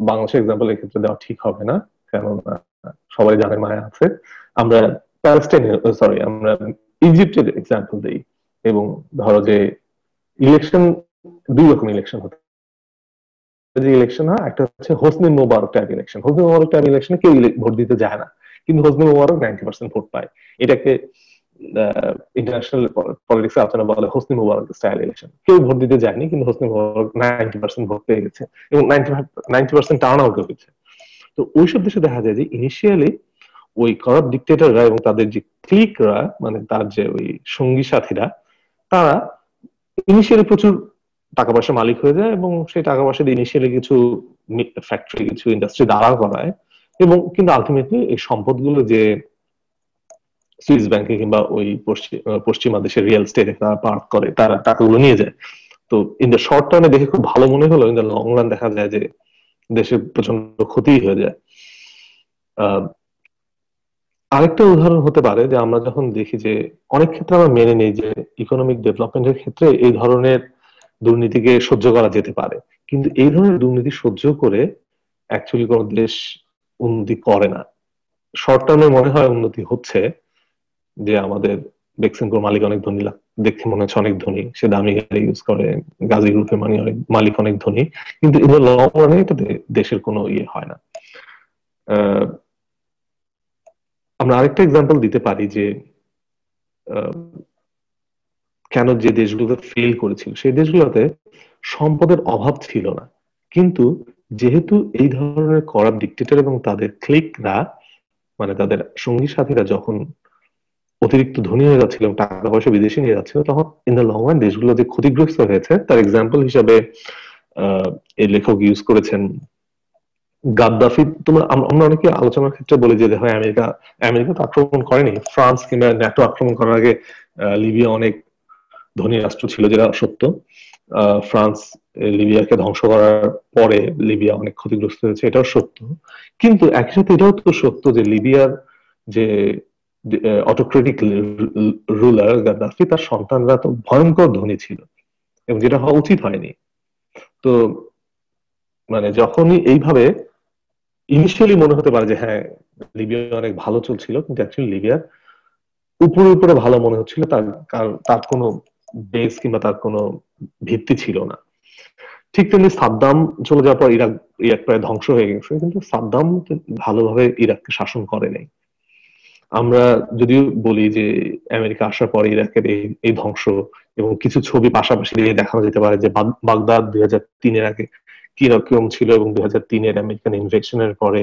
বাংলাদেশের এক্সাম্পল এক্ষেত্রে দেওয়া ঠিক হবে না, কারণ সবাই জানে মায়া আছে। আমরা আমরা ইজিপ্টের এক্সাম্পল দিই, এবং ধরো যে ইলেকশন, দুই রকম ইলেকশন হতে, যে ইলেকশন হয়, একটা হচ্ছে হোসনি মোবারক টাইপ ইলেকশন। হোসনি মোবারক টাইপ ইলেকশনে কেউ ভোট দিতে যায় না, কিন্তু হোসনি মোবারক 90% ভোট পায়। এটাকে ইন্টারন্যাশনাল পলিটিক্স আলোচনা বলে হোসনি মোবারক স্টাইল ইলেকশন। কেউ ভোট দিতে যায়নি, কিন্তু হোসনি মোবারক 90% ভোট পেয়ে গেছে, এবং 90% টার্ন আউট হয়েছে। তো ওইসব দেশে দেখা যায় যে ইনিশিয়ালি ওই করাপ্ট ডিক্টেটররা এবং তাদের যে ক্লিকরা, মানে তার যে ওই সঙ্গী সাথীরা, তারা ইনিশিয়ালি প্রচুর টাকা পয়সা মালিক হয়ে যায়, এবং সেই টাকা পয়সা দিয়ে ইনিশিয়ালি কিছু ফ্যাক্টরি, কিছু ইন্ডাস্ট্রি দাঁড়া করায়, এবং কিন্তু আলটিমেটলি এই সম্পদগুলো যে সুইস ব্যাংকে কিংবা ওই পশ্চিমা দেশের রিয়েল স্টেটে তারা পার্ক করে, তারা টাকাগুলো নিয়ে যায়। তো ইন দ্য শর্ট টার্মে দেখে খুব ভালো মনে হলো, ইন দ্য লং রান দেখা যায় যে দেশের প্রচন্ড ক্ষতি হয়ে যায়। আরেকটা উদাহরণ হতে পারে যে আমরা যখন দেখি যে অনেক ক্ষেত্রে আমরা মেনে নেই যে ইকোনমিক ডেভেলপমেন্টের ক্ষেত্রে এই ধরনের দুর্নীতিকে সহ্য করা যেতে পারে, কিন্তু এই ধরনের দুর্নীতি সহ্য করে অ্যাকচুয়ালি কোনো দেশ উন্নতি করে না। শর্ট টার্মে মনে হয় উন্নতি হচ্ছে, যে আমাদের বেক্সিমকোর মালিক অনেক ধনী, দেখে মনে হচ্ছে অনেক ধনী, সে দামি গাড়ি ইউজ করে, গাজী গ্রুপের মালিক অনেক ধনী, কিন্তু ইন দ্য লং রানে এটা দেশের কোনো ইয়ে হয় না। আমরা আরেকটা এক্সাম্পল দিতে পারি যে কেন যে দেশগুলোতে ফেল করেছিল, সেই দেশগুলোতে সম্পদের অভাব ছিল না, কিন্তু যেহেতু এই ধরনের করাপ্ট ডিক্টেটর এবং তাদের ক্লিকরা, মানে তাদের সঙ্গী সাথীরা যখন অতিরিক্ত ধনী হয়ে যাচ্ছিল, টাকা পয়সা বিদেশে নিয়ে যাচ্ছিল, তখন ইন দ্য লং রান দেশগুলো যে ক্ষতিগ্রস্ত হয়েছে, তার এক্সাম্পল হিসাবে এই লেখক ইউজ করেছেন গাদ্দাফি, আমরা অনেকে আলোচনার ক্ষেত্রে বলি যে হয় আমেরিকা আমেরিকা তো আক্রমণ করেনি, ফ্রান্স কিংবা ন্যাটো আক্রমণ করার আগে লিবিয়া অনেক ধনী রাষ্ট্র ছিল, যেটা সত্য। ফ্রান্স লিবিয়াকে ধ্বংস করার পরে লিবিয়া অনেক ক্ষতিগ্রস্ত হয়েছে, এটাও সত্য। কিন্তু একই সাথে এটাও তো সত্য যে লিবিয়ার যে অটোক্রেটিক রুলার গাদ্দাফি, তার সন্তানরা তো ভয়ঙ্কর ধনী ছিল, এবং যেটা হওয়া উচিত হয়নি। তো মানে যখনই এইভাবে ইনিশিয়ালি মনে হতে পারে যে হ্যাঁ লিবিয়া অনেক ভালো চলছিল, কিন্তু অ্যাকচুয়ালি লিবিয়ার উপরে উপরে ভালো মনে হচ্ছিল, তার কোনো বেস কিংবা তার কোনো ভিত্তি ছিল না। ঠিক তেমনি সাদ্দাম চলে যাওয়ার পর ইরাক প্রায় ধ্বংস হয়ে গেছে, কিন্তু সাদ্দাম ভালোভাবে ইরাককে শাসন করে নাই। আমরা যদিও বলি যে আমেরিকা আসার পরে ইরাকের এই ধ্বংস, এবং কিছু ছবি পাশাপাশি দিয়ে দেখানো যেতে পারে যে বাগদাদ 2003-এর আগে কিরকম ছিল, এবং 2003-এর আমেরিকান ইনভেশনের পরে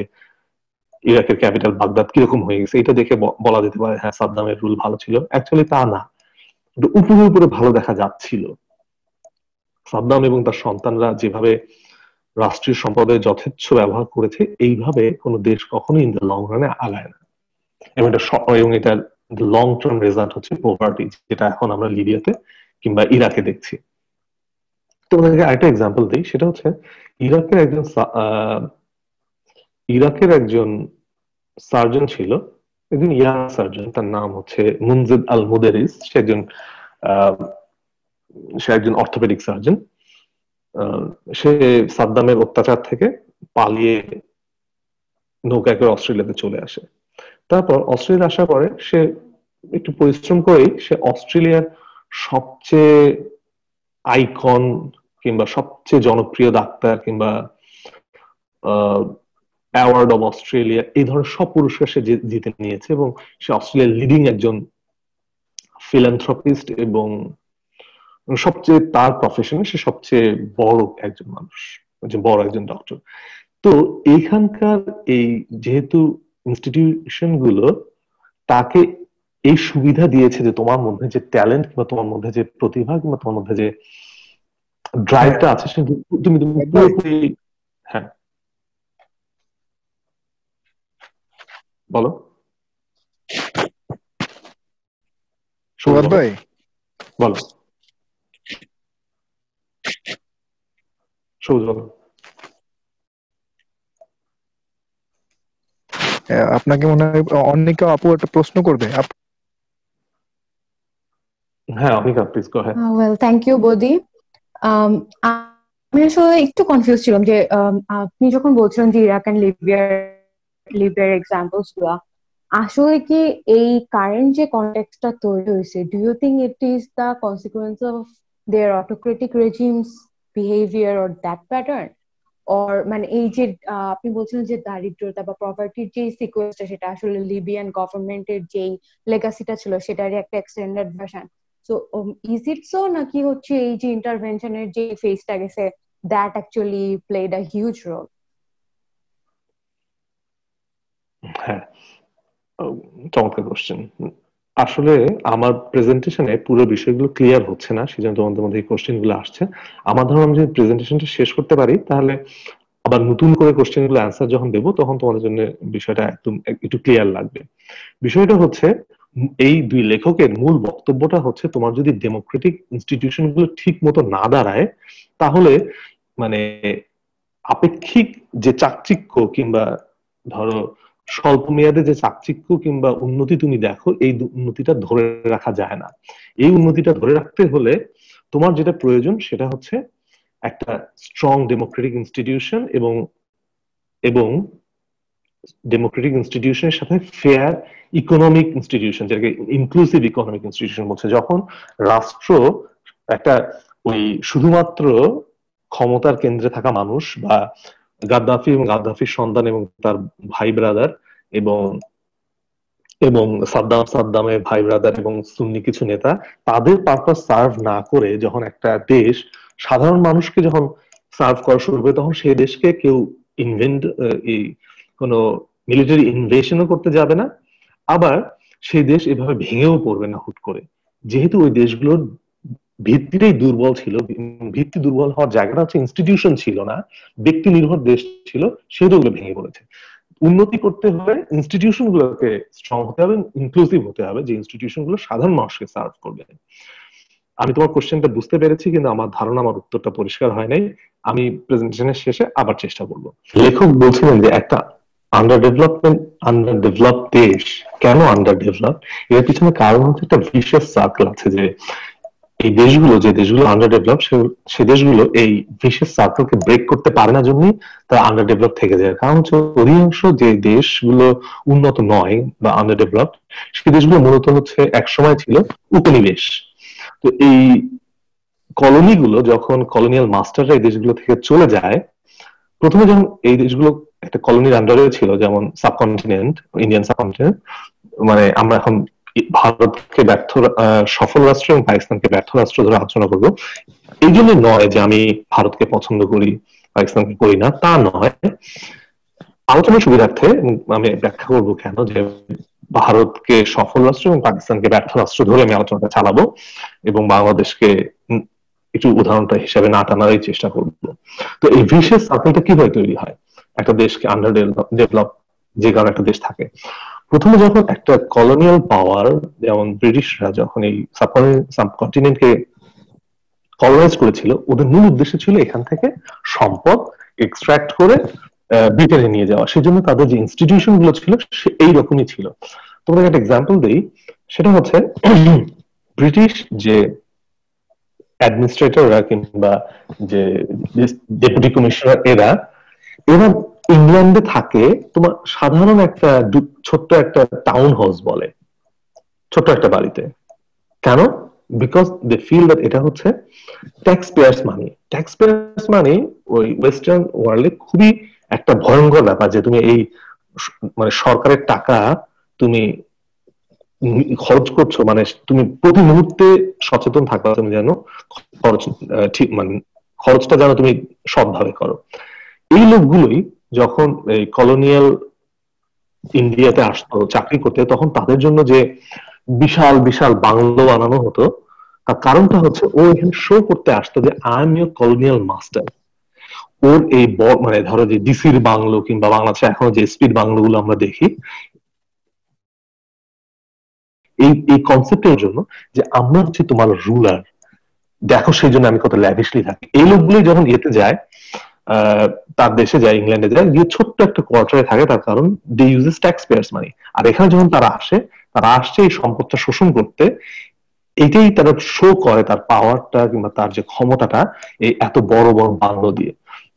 ইরাকের ক্যাপিটাল বাগদাদ কিরকম হয়ে গেছে, এটা দেখে বলা যেতে পারে হ্যাঁ সাদ্দামের রুল ভালো ছিল। অ্যাকচুয়ালি তা না, উপরে উপরে ভালো দেখা যাচ্ছিল। সাদ্দাম এবং তার সন্তানরা যেভাবে রাষ্ট্রীয় সম্পদের যথেচ্ছ ব্যবহার করেছে, এইভাবে কোনো দেশ কখনোই ইন দ্য লং রানে আগায় না, এবং এটার লং টার্ম রেজাল্ট হচ্ছে পোভার্টি, যেটা এখন আমরা লিবিয়াতে কিংবা ইরাকে দেখছি। তোমাদেরকে আরেকটা এক্সাম্পল দিই, সেটা হচ্ছে ইরাকের একজন সার্জন ছিল, একজন ইয়াং সার্জন, তার নাম হচ্ছে মুনজিদ আল মুদেরিস। সে একজন অর্থোপেডিক সার্জন। সে সাদ্দামের অত্যাচার থেকে পালিয়ে নৌকায় করে অস্ট্রেলিয়াতে চলে আসে। তারপর অস্ট্রেলিয়া আসার পরে সে একটু পরিশ্রম করেই সে অস্ট্রেলিয়ার সবচেয়ে আইকন কিংবা সবচেয়ে জনপ্রিয় ডাক্তার কিংবা অ্যাওয়ার্ড অব অস্ট্রেলিয়া, এই ধরনের সব পুরস্কার সে জিতে নিয়েছে, এবং সে অস্ট্রেলিয়ার লিডিং একজন ফিলান্থ্রপিস্ট, এবং সবচেয়ে তার প্রফেশনে সে সবচেয়ে বড় একজন মানুষ, বড় একজন ডক্টর। তো এইখানকার এই যেহেতু ইনস্টিটিউশন গুলো তাকে এই সুবিধা দিয়েছে যে তোমার মধ্যে যে ট্যালেন্ট কিংবা তোমার মধ্যে যে প্রতিভা কিংবা তোমার মধ্যে যে ড্রাইভটা আছে, তুমি পুরোপুরি। হ্যাঁ বলো সুবাদ ভাই, বলো সবুজ বলো। আপনাকে মনে হয় অনেকে আপু একটা প্রশ্ন করবে। হ্যাঁ Anika, please go ahead. Well thank you buddy. আমি আসলে একটু কনফিউজ ছিলাম যে আপনি যখন বলছিলেন যে ইরাক এন্ড লিবিয়ার এক্সাম্পলস গুলা, আসলে কি এই কারেন্ট যে কনটেক্সটটা তৈরি হয়েছে, do you think it is the consequence of their autocratic regimes behaviour or that pattern? Or মানে এই যে আপনি বলছিলেন যে দারিদ্রতা বা প্রপার্টির যে সিকোয়েন্সটা, সেটা আসলে লিবিয়ান গভর্নমেন্টের যেই লেগাসিটা ছিল সেটারই একটা extended version. So is it so, নাকি হচ্ছে এই যে ইন্টারভেনশনের যে ফেজটা গেছে that actually played a huge role? হ্যাঁ, চমৎকার কোশ্চেন। আসলে আমার প্রেজেন্টেশনে পুরো বিষয়গুলো ক্লিয়ার হচ্ছে না, সেজন্য তোমাদের মধ্যে এই কোশ্চেন গুলো আসছে। আমার ধারণা আমি যদি প্রেজেন্টেশনটা শেষ করতে পারি, তাহলে আবার নতুন করে কোশ্চেন গুলো অ্যান্সার যখন দেবো, তখন তোমাদের জন্য বিষয়টা একদম একটু ক্লিয়ার লাগবে। বিষয়টা হচ্ছে এই দুই লেখকের মূল বক্তব্যটা হচ্ছে, তোমার যদি ডেমোক্রেটিক ইনস্টিটিউশন গুলো ঠিক মতো না দাঁড়ায়, তাহলে মানে আপেক্ষিক যে চাকচিক্য কিংবা ধরো স্বল্প মেয়াদে যে চাকচিক্য কিংবা উন্নতি তুমি দেখো, এই উন্নতিটা ধরে রাখা যায় না। এই উন্নতিটা ধরে রাখতে হলে তোমার যেটা প্রয়োজন সেটা হচ্ছে একটা স্ট্রং ডেমোক্রেটিক ইনস্টিটিউশন, এবং এবং ডেমোক্রেটিক ইনস্টিটিউশনের সাথে ফেয়ার ইকোনমিক ইনস্টিটিউশন, যেটাকে ইনক্লুসিভ ইকোনমিক ইনস্টিটিউশন বলছে। যখন রাষ্ট্র একটা ওই শুধুমাত্র ক্ষমতার কেন্দ্রে থাকা মানুষ বা গাদ্দাফি এবং গাদ্দাফির সন্তান এবং তার ভাই ব্রাদার, এবং এবং সাদ্দামের ভাই ব্রাদার এবং সুন্নি কিছু নেতা, তাদের পারপাস সার্ভ না করে যখন একটা দেশ সাধারণ মানুষকে যখন সার্ভ করা শুরু করে, তখন সেই দেশকে কেউ ইনভেন্ট এই কোনো মিলিটারি ইনভেশনও করতে যাবে না, আবার সেই দেশ এভাবে ভেঙেও পড়বে না হুট করে, যেহেতু ওই দেশগুলোর ভিত্তিটাই দুর্বল ছিল। ভিত্তি দুর্বল হওয়ার জায়গাটা হচ্ছে ইনস্টিটিউশন ছিল না, ব্যক্তি নির্ভর দেশ ছিল, সেহেতু ওগুলো ভেঙে পড়েছে। উন্নতি করতে হলে ইনস্টিটিউশন গুলোকে স্ট্রং হতে হবে, ইনক্লুসিভ হতে হবে, যে ইনস্টিটিউশন গুলো সাধারণ মানুষকে সার্ভ করবে। আমি তোমার কোশ্চেনটা বুঝতে পেরেছি, কিন্তু আমার ধারণা, আমার উত্তরটা পরিষ্কার হয় নাই। আমি প্রেজেন্টেশনের শেষে আবার চেষ্টা করব। লেখক বলছিলেন যে একটা আন্ডার ডেভেলপ দেশ কেন আন্ডার ডেভেলপ, এর পিছনে কারণ হচ্ছে একটা ভিশিয়াস সার্কেল আছে, যে এই দেশগুলো, যে দেশগুলো আন্ডার ডেভেলপ, সে দেশগুলো এই ভিশিয়াস সার্কেলকে ব্রেক করতে পারে না, জন্যই তারা আন্ডার ডেভেলপ থেকে যায়। কারণ হচ্ছে অধিকাংশ যে দেশগুলো উন্নত নয় বা আন্ডার ডেভেলপ, সেই দেশগুলো মূলত হচ্ছে একসময় ছিল উপনিবেশ। তো এই কলোনিগুলো, যখন কলোনিয়াল মাস্টাররা এই দেশগুলো থেকে চলে যায়, প্রথমে যখন এই দেশগুলো একটা কলোনির আন্ডারে ছিল, যেমন সাবকন্টিনেন্ট, ইন্ডিয়ান সাবকন্টিনেন্ট, মানে আমরা এখন ভারতকে ব্যর্থ সফল রাষ্ট্র এবং পাকিস্তানকে ব্যর্থ রাষ্ট্র ধরে আলোচনা করবো। এই জন্য নয় যে আমি ভারতকে পছন্দ করি, পাকিস্তানকে করি না, তা নয়। আলোচনার সুবিধার্থে আমি ব্যাখ্যা করবো কেন যে ভারতকে সফল রাষ্ট্র এবং পাকিস্তানকে ব্যর্থ রাষ্ট্র ধরে আমি আলোচনাটা চালাবো, এবং বাংলাদেশকে একটু উদাহরণটা হিসাবে না টানারই চেষ্টা করবো। তো এই ভিশিয়াস সার্কেলটা কিভাবে তৈরি হয় একটা দেশকে আন্ডার ডেভেলপ যে কারণে একটা দেশ থাকে? প্রথমে যখন একটা কলোনিয়াল পাওয়ার, যেমন ব্রিটিশরা যখন এই সাবকন্টিনেন্টকে কলোনাইজ করেছিল, ওদের মূল উদ্দেশ্য ছিল এখান থেকে সম্পদ এক্সট্রাক্ট করে ব্রিটেনে নিয়ে যাওয়া। সেজন্য তাদের যে ইনস্টিটিউশন গুলো ছিল এইরকমই ছিল। তোমাকে একটা এক্সাম্পল দিই, সেটা হচ্ছে ব্রিটিশ যে অ্যাডমিনিস্ট্রেটররা কিংবা যে ডেপুটি কমিশনার, এরা ইংল্যান্ডে থাকে তোমার সাধারণ একটা ছোট্ট একটা টাউন হাউস বলে, ছোট্ট একটা বাড়িতে। কেন? বিকজ দে ফিল দ্যাট এটা হচ্ছে ট্যাক্স পেয়ার্স মানি। ট্যাক্স পেয়ার্স মানি ওই ওয়েস্টার্ন ওয়ার্ল্ডে খুবই একটা ভয়ঙ্কর ব্যাপার, যে তুমি এই মানে সরকারের টাকা তুমি খরচ করছো, মানে তুমি প্রতি মুহূর্তে সচেতন থাকবা তুমি যেন খরচ ঠিক, মানে খরচটা যেন তুমি সৎভাবে করো। এই লোকগুলোই যখন এই কলোনিয়াল ইন্ডিয়াতে আসতো চাকরি করতে, তখন তাদের জন্য যে বিশাল বিশাল বাংলো বানানো হতো, তার কারণটা হচ্ছে ও এখানে শো করতে আসতো যে I am your colonial master. ওর এই মানে ধরো যে ডিসির বাংলো কিংবা বাংলাদেশে এখন যে স্পিড বাংলো গুলো আমরা দেখি, এই কনসেপ্টের জন্য যে আমরা হচ্ছে তোমার রুলার, দেখো সেই জন্য আমি কত ল্যাভিশলি থাকি। এই লোকগুলোই যখন ইয়েতে যায়, তার দেশে যায়, ইংল্যান্ডে যায়, গিয়ে ছোট্ট একটা কোয়ার্টারে থাকে, তার কারণ দে ইউজেস ট্যাক্স পেয়ার্স মানি। আর এখানে যখন তারা আসছে এই সম্পদটা শোষণ করতে। এটাই তারা শো করে তার পাওয়ারটা কিংবা তার যে ক্ষমতাটা এই এত বড় বড় বাংলো দিয়ে।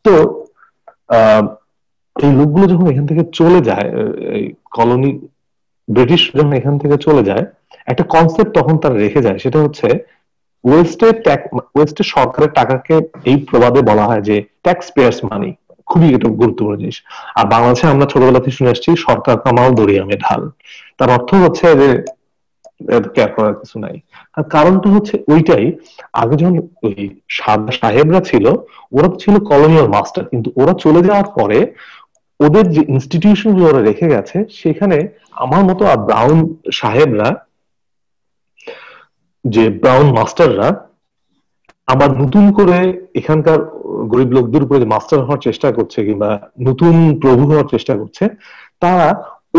তো এই লোকগুলো যখন এখান থেকে চলে যায়, এই কলোনি ব্রিটিশ যখন এখান থেকে চলে যায়, একটা কনসেপ্ট তখন তারা রেখে যায়, সেটা হচ্ছে ওয়েস্টের সরকারের টাকাকে এই প্রবাদে বলা হয় যে ট্যাক্স পেয়ার্স মানি। খুবই এটা গুরুত্বপূর্ণ জিনিস। আর বাংলাদেশে আমরা ছোটবেলা থেকে শুনে আসছি সরকার কামাও দরিয়ামে ঢাল। তার অর্থ হচ্ছে যে কেয়ার করার কিছু নাই। আর কারণটা হচ্ছে ওইটাই, আগে যখন ওই সাদা সাহেবরা ছিল, ওরা ছিল কলোনিয়াল মাস্টার, কিন্তু ওরা চলে যাওয়ার পরে ওদের যে ইনস্টিটিউশন গুলো ওরা রেখে গেছে, সেখানে আমার মতো আর ব্রাউন সাহেবরা, যে ব্রাউন মাস্টাররা আবার নতুন করে এখানকার গরিব লোকদের উপরে মাস্টার হওয়ার চেষ্টা করছে কিংবা নতুন প্রভু হওয়ার চেষ্টা করছে, তারা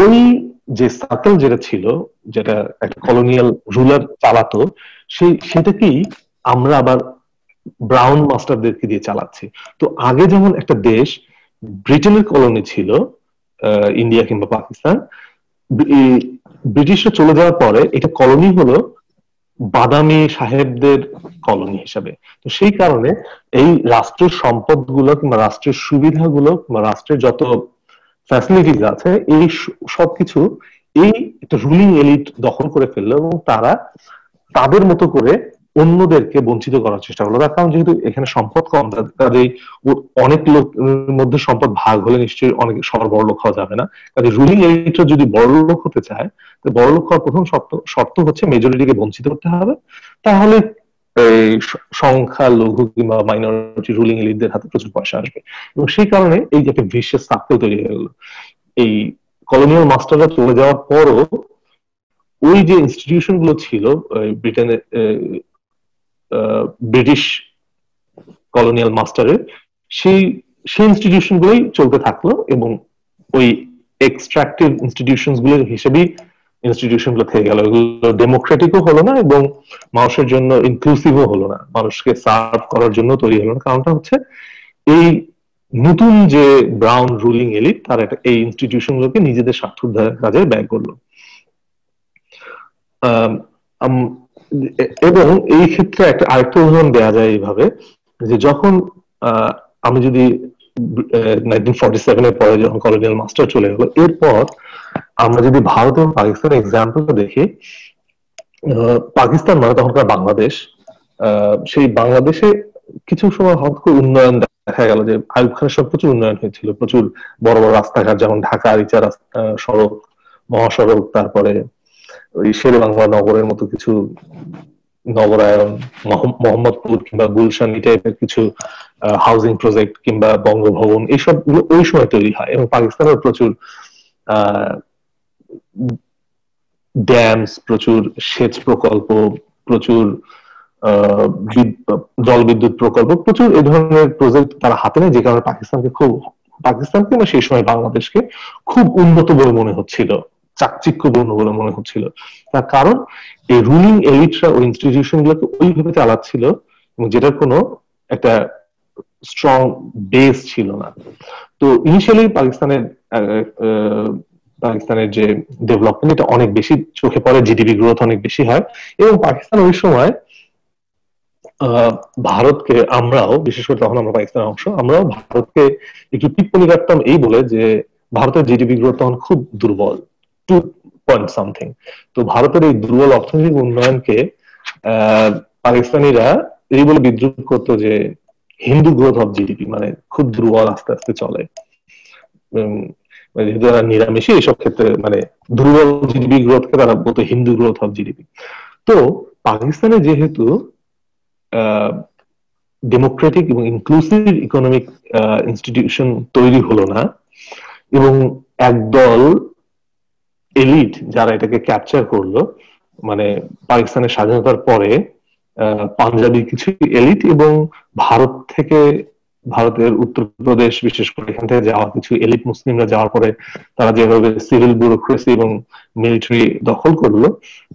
ওই যে সার্কেল যেটা ছিল, যেটা একটা কলোনিয়াল রুলার চালাতো, সেটাকেই আমরা আবার ব্রাউন মাস্টারদেরকে দিয়ে চালাচ্ছি। তো আগে যেমন একটা দেশ ব্রিটেনের কলোনি ছিল, ইন্ডিয়া কিংবা পাকিস্তান, ব্রিটিশরা চলে যাওয়ার পরে এটা কলোনি হলো বাদামি সাহেবদের কলোনি হিসাবে। তো সেই কারণে এই রাষ্ট্রের সম্পদগুলো কিংবা রাষ্ট্রের সুবিধাগুলো কিংবা রাষ্ট্রের যত ফ্যাসিলিটিস আছে, এই সবকিছু এই একটা রুলিং এলিট দখল করে ফেললো, এবং তারা তাদের মতো করে অন্যদেরকে বঞ্চিত করার চেষ্টা করলো। তার কারণ যেহেতু এখানে সম্পদ কম, কাজেই অনেক লোকের মধ্যে সম্পদ ভাগ হলে নিশ্চয়ই অনেক সবার বড় লোক হওয়া যাবে না। কাজে রুলিং এলিটরা যদি বড় লোক হতে চায়, তো বড় লোক হওয়ার প্রথম শর্ত হচ্ছে মেজরিটিকে বঞ্চিত করতে হবে। তাহলে এই সংখ্যালঘু কিংবা মাইনরিটি রুলিং এলিটদের হাতে প্রচুর পয়সা আসবে, এবং সেই কারণে এই যে একটা ভিশিয়াস সার্কেল তৈরি হয়ে গেল। এই কলোনিয়াল মাস্টাররা চলে যাওয়ার পরও ওই যে ইনস্টিটিউশন গুলো ছিল ব্রিটেনের ব্রিটিশ কলোনিয়াল মাস্টারের সেই সেই ইনস্টিটিউশন গুলোই চলতে থাকলো এবং ওই এক্সট্রাকটিভ ইনস্টিটিউশন গুলোর হিসেবেই ইনস্টিটিউশন গুলো থেকে গেল। এগুলো ডেমোক্রেটিকও হলো না এবং মানুষের জন্য ইনক্লুসিভও হলো না, মানুষকে সার্ভ করার জন্য তৈরি হলো না। কারণটা হচ্ছে এই নতুন যে ব্রাউন রুলিং এলিট তারা এই ইনস্টিটিউশন গুলোকে নিজেদের স্বার্থ উদ্ধারের কাজে ব্যয় করলো। এবং এই ক্ষেত্রে একটা আরেকটা উদাহরণ দেওয়া যায় এইভাবে যে যখন আমি যদি 1947 এর পরে যখন কলোনিয়াল মাস্টার চলে গেল, এরপর আমরা যদি ভারত এবং পাকিস্তানের এক্সাম্পলটা দেখি, পাকিস্তান মানে তখনকার বাংলাদেশ, সেই বাংলাদেশে কিছু সময় হঠাৎ করে উন্নয়ন দেখা গেল যে আইয়ুব খানের সব প্রচুর উন্নয়ন হয়েছিল, প্রচুর বড় বড় রাস্তাঘাট যেমন ঢাকা আরিচা সড়ক, মহাসড়ক, তারপরে ওই শেরে বাংলা নগরের মতো কিছু নগরায়ন, মোহাম্মদপুর কিংবা গুলশান এই টাইপের কিছু হাউজিং প্রজেক্ট কিংবা বঙ্গভবন, এইসব ওই সময় তৈরি হয়। এবং পাকিস্তানের প্রচুর ড্যামস, প্রচুর সেচ প্রকল্প, প্রচুর জলবিদ্যুৎ প্রকল্প, প্রচুর এই ধরনের প্রজেক্ট তারা হাতে নেয়, যে কারণে পাকিস্তানকে না সেই সময় বাংলাদেশকে খুব উন্নত বলে মনে হচ্ছিল, চাকচিক্যপূর্ণ বলে মনে হচ্ছিল। তার কারণ এই রুলিং এলিটরা ওই ইনস্টিটিউশন গুলোকে ওইভাবে চালাচ্ছিল এবং যেটার কোনো একটা স্ট্রং বেস ছিল না। তো ইনিশিয়ালি পাকিস্তানের যে ডেভেলপমেন্ট এটা অনেক বেশি চোখে পড়ে, জিডিপি গ্রোথ অনেক বেশি হয় এবং পাকিস্তান ওই সময় ভারতকে, আমরাও বিশেষ করে তখন আমরা পাকিস্তানের অংশ, আমরাও ভারতকে একটু টিপ্পনি কাটতাম এই বলে যে ভারতের জিডিপি গ্রোথ তখন খুব দুর্বল, 2 পয়েন্ট সামথিং। তো ভারতের এই দুর্বল অর্থনৈতিক উন্নয়নকে পাকিস্তানিরা এই বলে বিদ্রুপ করতো যে হিন্দু গ্রোথ অফ জিডিপি, মানে খুব দুর্বল, আস্তে আস্তে চলে, যেহেতু তারা নিরামিষী এইসব ক্ষেত্রে মানে দুর্বল জিডিপি গ্রোথকে তারা বলতো হিন্দু গ্রোথ অফ জিডিপি। তো পাকিস্তানে যেহেতু ডেমোক্রেটিক এবং ইনক্লুসিভ ইকোনমিক ইনস্টিটিউশন তৈরি হলো না এবং একদল এলিট যারা এটাকে ক্যাপচার করলো, মানে পাকিস্তানের স্বাধীনতার পরে পাঞ্জাবি কিছু এলিট এবং ভারতের উত্তরপ্রদেশ বিশেষ করে এখান থেকে যাওয়া কিছু এলিট মুসলিমরা যাওয়ার পরে তারা যেভাবে সিভিল ব্যুরোক্রেসি এবং মিলিটারি দখল করলো,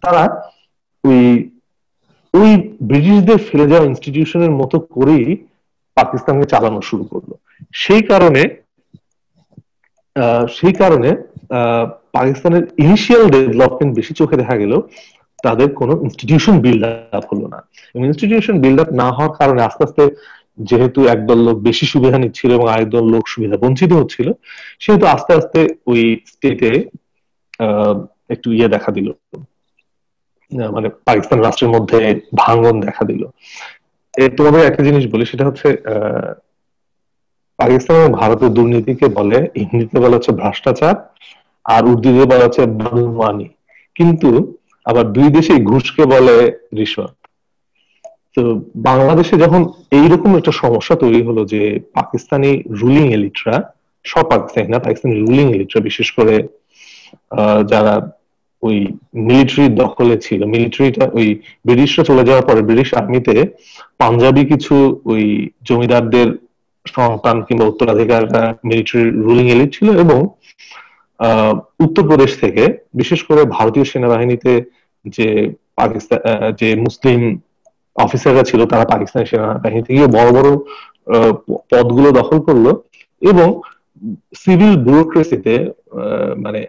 তারা ওই ব্রিটিশদের ফেলে যাওয়া ইনস্টিটিউশনের মতো করেই পাকিস্তানকে চালানো শুরু করলো। সেই কারণে পাকিস্তানের ইনিশিয়াল ডেভেলপমেন্ট বেশি চোখে দেখা গেল, তাদের কোনো ইনস্টিটিউশন বিল্ড আপ হলো না। এবং ইনস্টিটিউশন বিল্ড আপ না হওয়ার কারণে আস্তে আস্তে যেহেতু একদল লোক বেশি সুবিধা নিচ্ছিল এবং আরেকদল লোক সুবিধা বঞ্চিত হচ্ছিল, সেহেতু আস্তে আস্তে ওই স্টেটে একটু দেখা দিল, মানে পাকিস্তান রাষ্ট্রের মধ্যে ভাঙন দেখা দিল। তোমাদের একটা জিনিস বলি, সেটা হচ্ছে পাকিস্তান এবং ভারতের দুর্নীতিকে বলে, হিন্দিতে বলা হচ্ছে ভ্রষ্টাচার আর উর্দুতে বলা হচ্ছে বাদুমানি, কিন্তু আবার দুই দেশে ঘুষকে বলে রিশওয়াত। তো বাংলাদেশে যখন এইরকম একটা সমস্যা তৈরি হলো যে পাকিস্তানি রুলিং এলিটরা, সব পাকিস্তানি না, পাকিস্তানি রুলিং এলিটরা বিশেষ করে যারা ওই মিলিটারি দখলে ছিল, মিলিটারিটা ওই ব্রিটিশরা চলে যাওয়ার পরে ব্রিটিশ আর্মিতে পাঞ্জাবি কিছু ওই জমিদারদের সন্তান কিংবা উত্তরাধিকাররা মিলিটারি রুলিং এলিট ছিল এবং উত্তরপ্রদেশ থেকে বিশেষ করে ভারতীয় সেনাবাহিনীতে যে মুসলিম অফিসাররা ছিল তারা পাকিস্তানি সেনাবাহিনীতে গিয়ে বড় বড় পদগুলো দখল করলো এবং সিভিল ব্যুরোক্রেসিতে মানে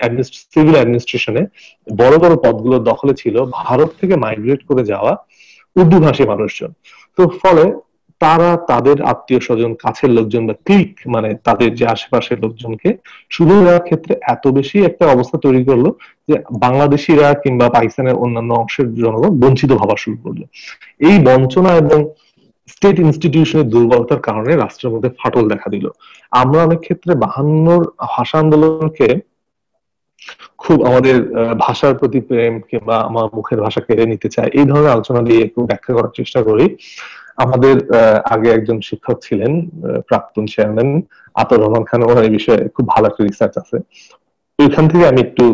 সিভিল অ্যাডমিনিস্ট্রেশনে বড় বড় পদগুলো দখলে ছিল ভারত থেকে মাইগ্রেট করে যাওয়া উর্দু ভাষী মানুষজন। তো ফলে তারা তাদের আত্মীয় স্বজন, কাছের লোকজন বা ক্লিক, মানে তাদের যে আশেপাশের লোকজনকে সুবিধা দেওয়ার ক্ষেত্রে এত বেশি একটা অবস্থা তৈরি করলো যে বাংলাদেশিরা কিংবা পাকিস্তানের অন্যান্য অংশের জনগণ বঞ্চিত হওয়া শুরু করলো। এই বঞ্চনা এবং স্টেট ইনস্টিটিউশনের দুর্বলতার কারণে রাষ্ট্রের মধ্যে ফাটল দেখা দিল। আমরা অনেক ক্ষেত্রে 52 ভাষা আন্দোলনকে খুব আমাদের ভাষার প্রতি প্রেম কিংবা আমার মুখের ভাষা কেড়ে নিতে চাই এই ধরনের আলোচনা দিয়ে একটু ব্যাখ্যা করার চেষ্টা করি। আমাদের আগে একজন শিক্ষক ছিলেন, প্রাক্তন চেয়ারম্যান আতর রহমান খান, ওনার এই বিষয়ে খুব ভালো একটা রিসার্চ আছে, ওইখান থেকে আমি একটু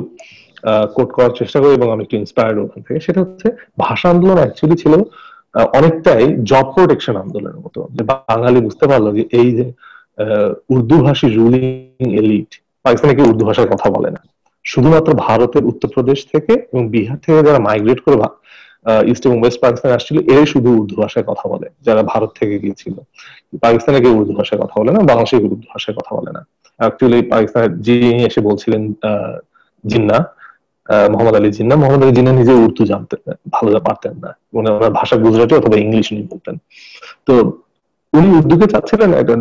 কোট করার চেষ্টা করি এবং আমি একটু ইন্সপায়ার্ড ওখান থেকে। সেটা হচ্ছে ভাষা আন্দোলন অ্যাকচুয়ালি ছিল অনেকটাই জব প্রোটেকশন আন্দোলনের মতো, যে বাঙালি বুঝতে পারলো যে এই যে উর্দু ভাষী রুলিং এলিট পাকিস্তানে কেউ উর্দু ভাষায় কথা বলে না, শুধুমাত্র ভারতের উত্তরপ্রদেশ থেকে এবং বিহার থেকে যারা মাইগ্রেট করে ইস্ট এবং ওয়েস্ট পাকিস্তানে আসছিল এরাই শুধু উর্দু ভাষায় কথা বলে, যারা ভারত থেকে গিয়েছিল। পাকিস্তানে কেউ উর্দু ভাষায় কথা বলে না, বাংলাদেশে কেউ উর্দু ভাষায় কথা বলে না। অ্যাকচুয়ালি পাকিস্তানের যিনি এসে বলছিলেন জিন্নাহ, মোহাম্মদ আলী জিন্নাহ, মোহাম্মদ আলী জিন্নাহ নিজে উর্দু জানতেন ভালো পারতেন না, ওনার ভাষা গুজরাটি অথবা ইংলিশ উনি বলতেন। তো উনি উর্দুকে চাচ্ছিলেন একটা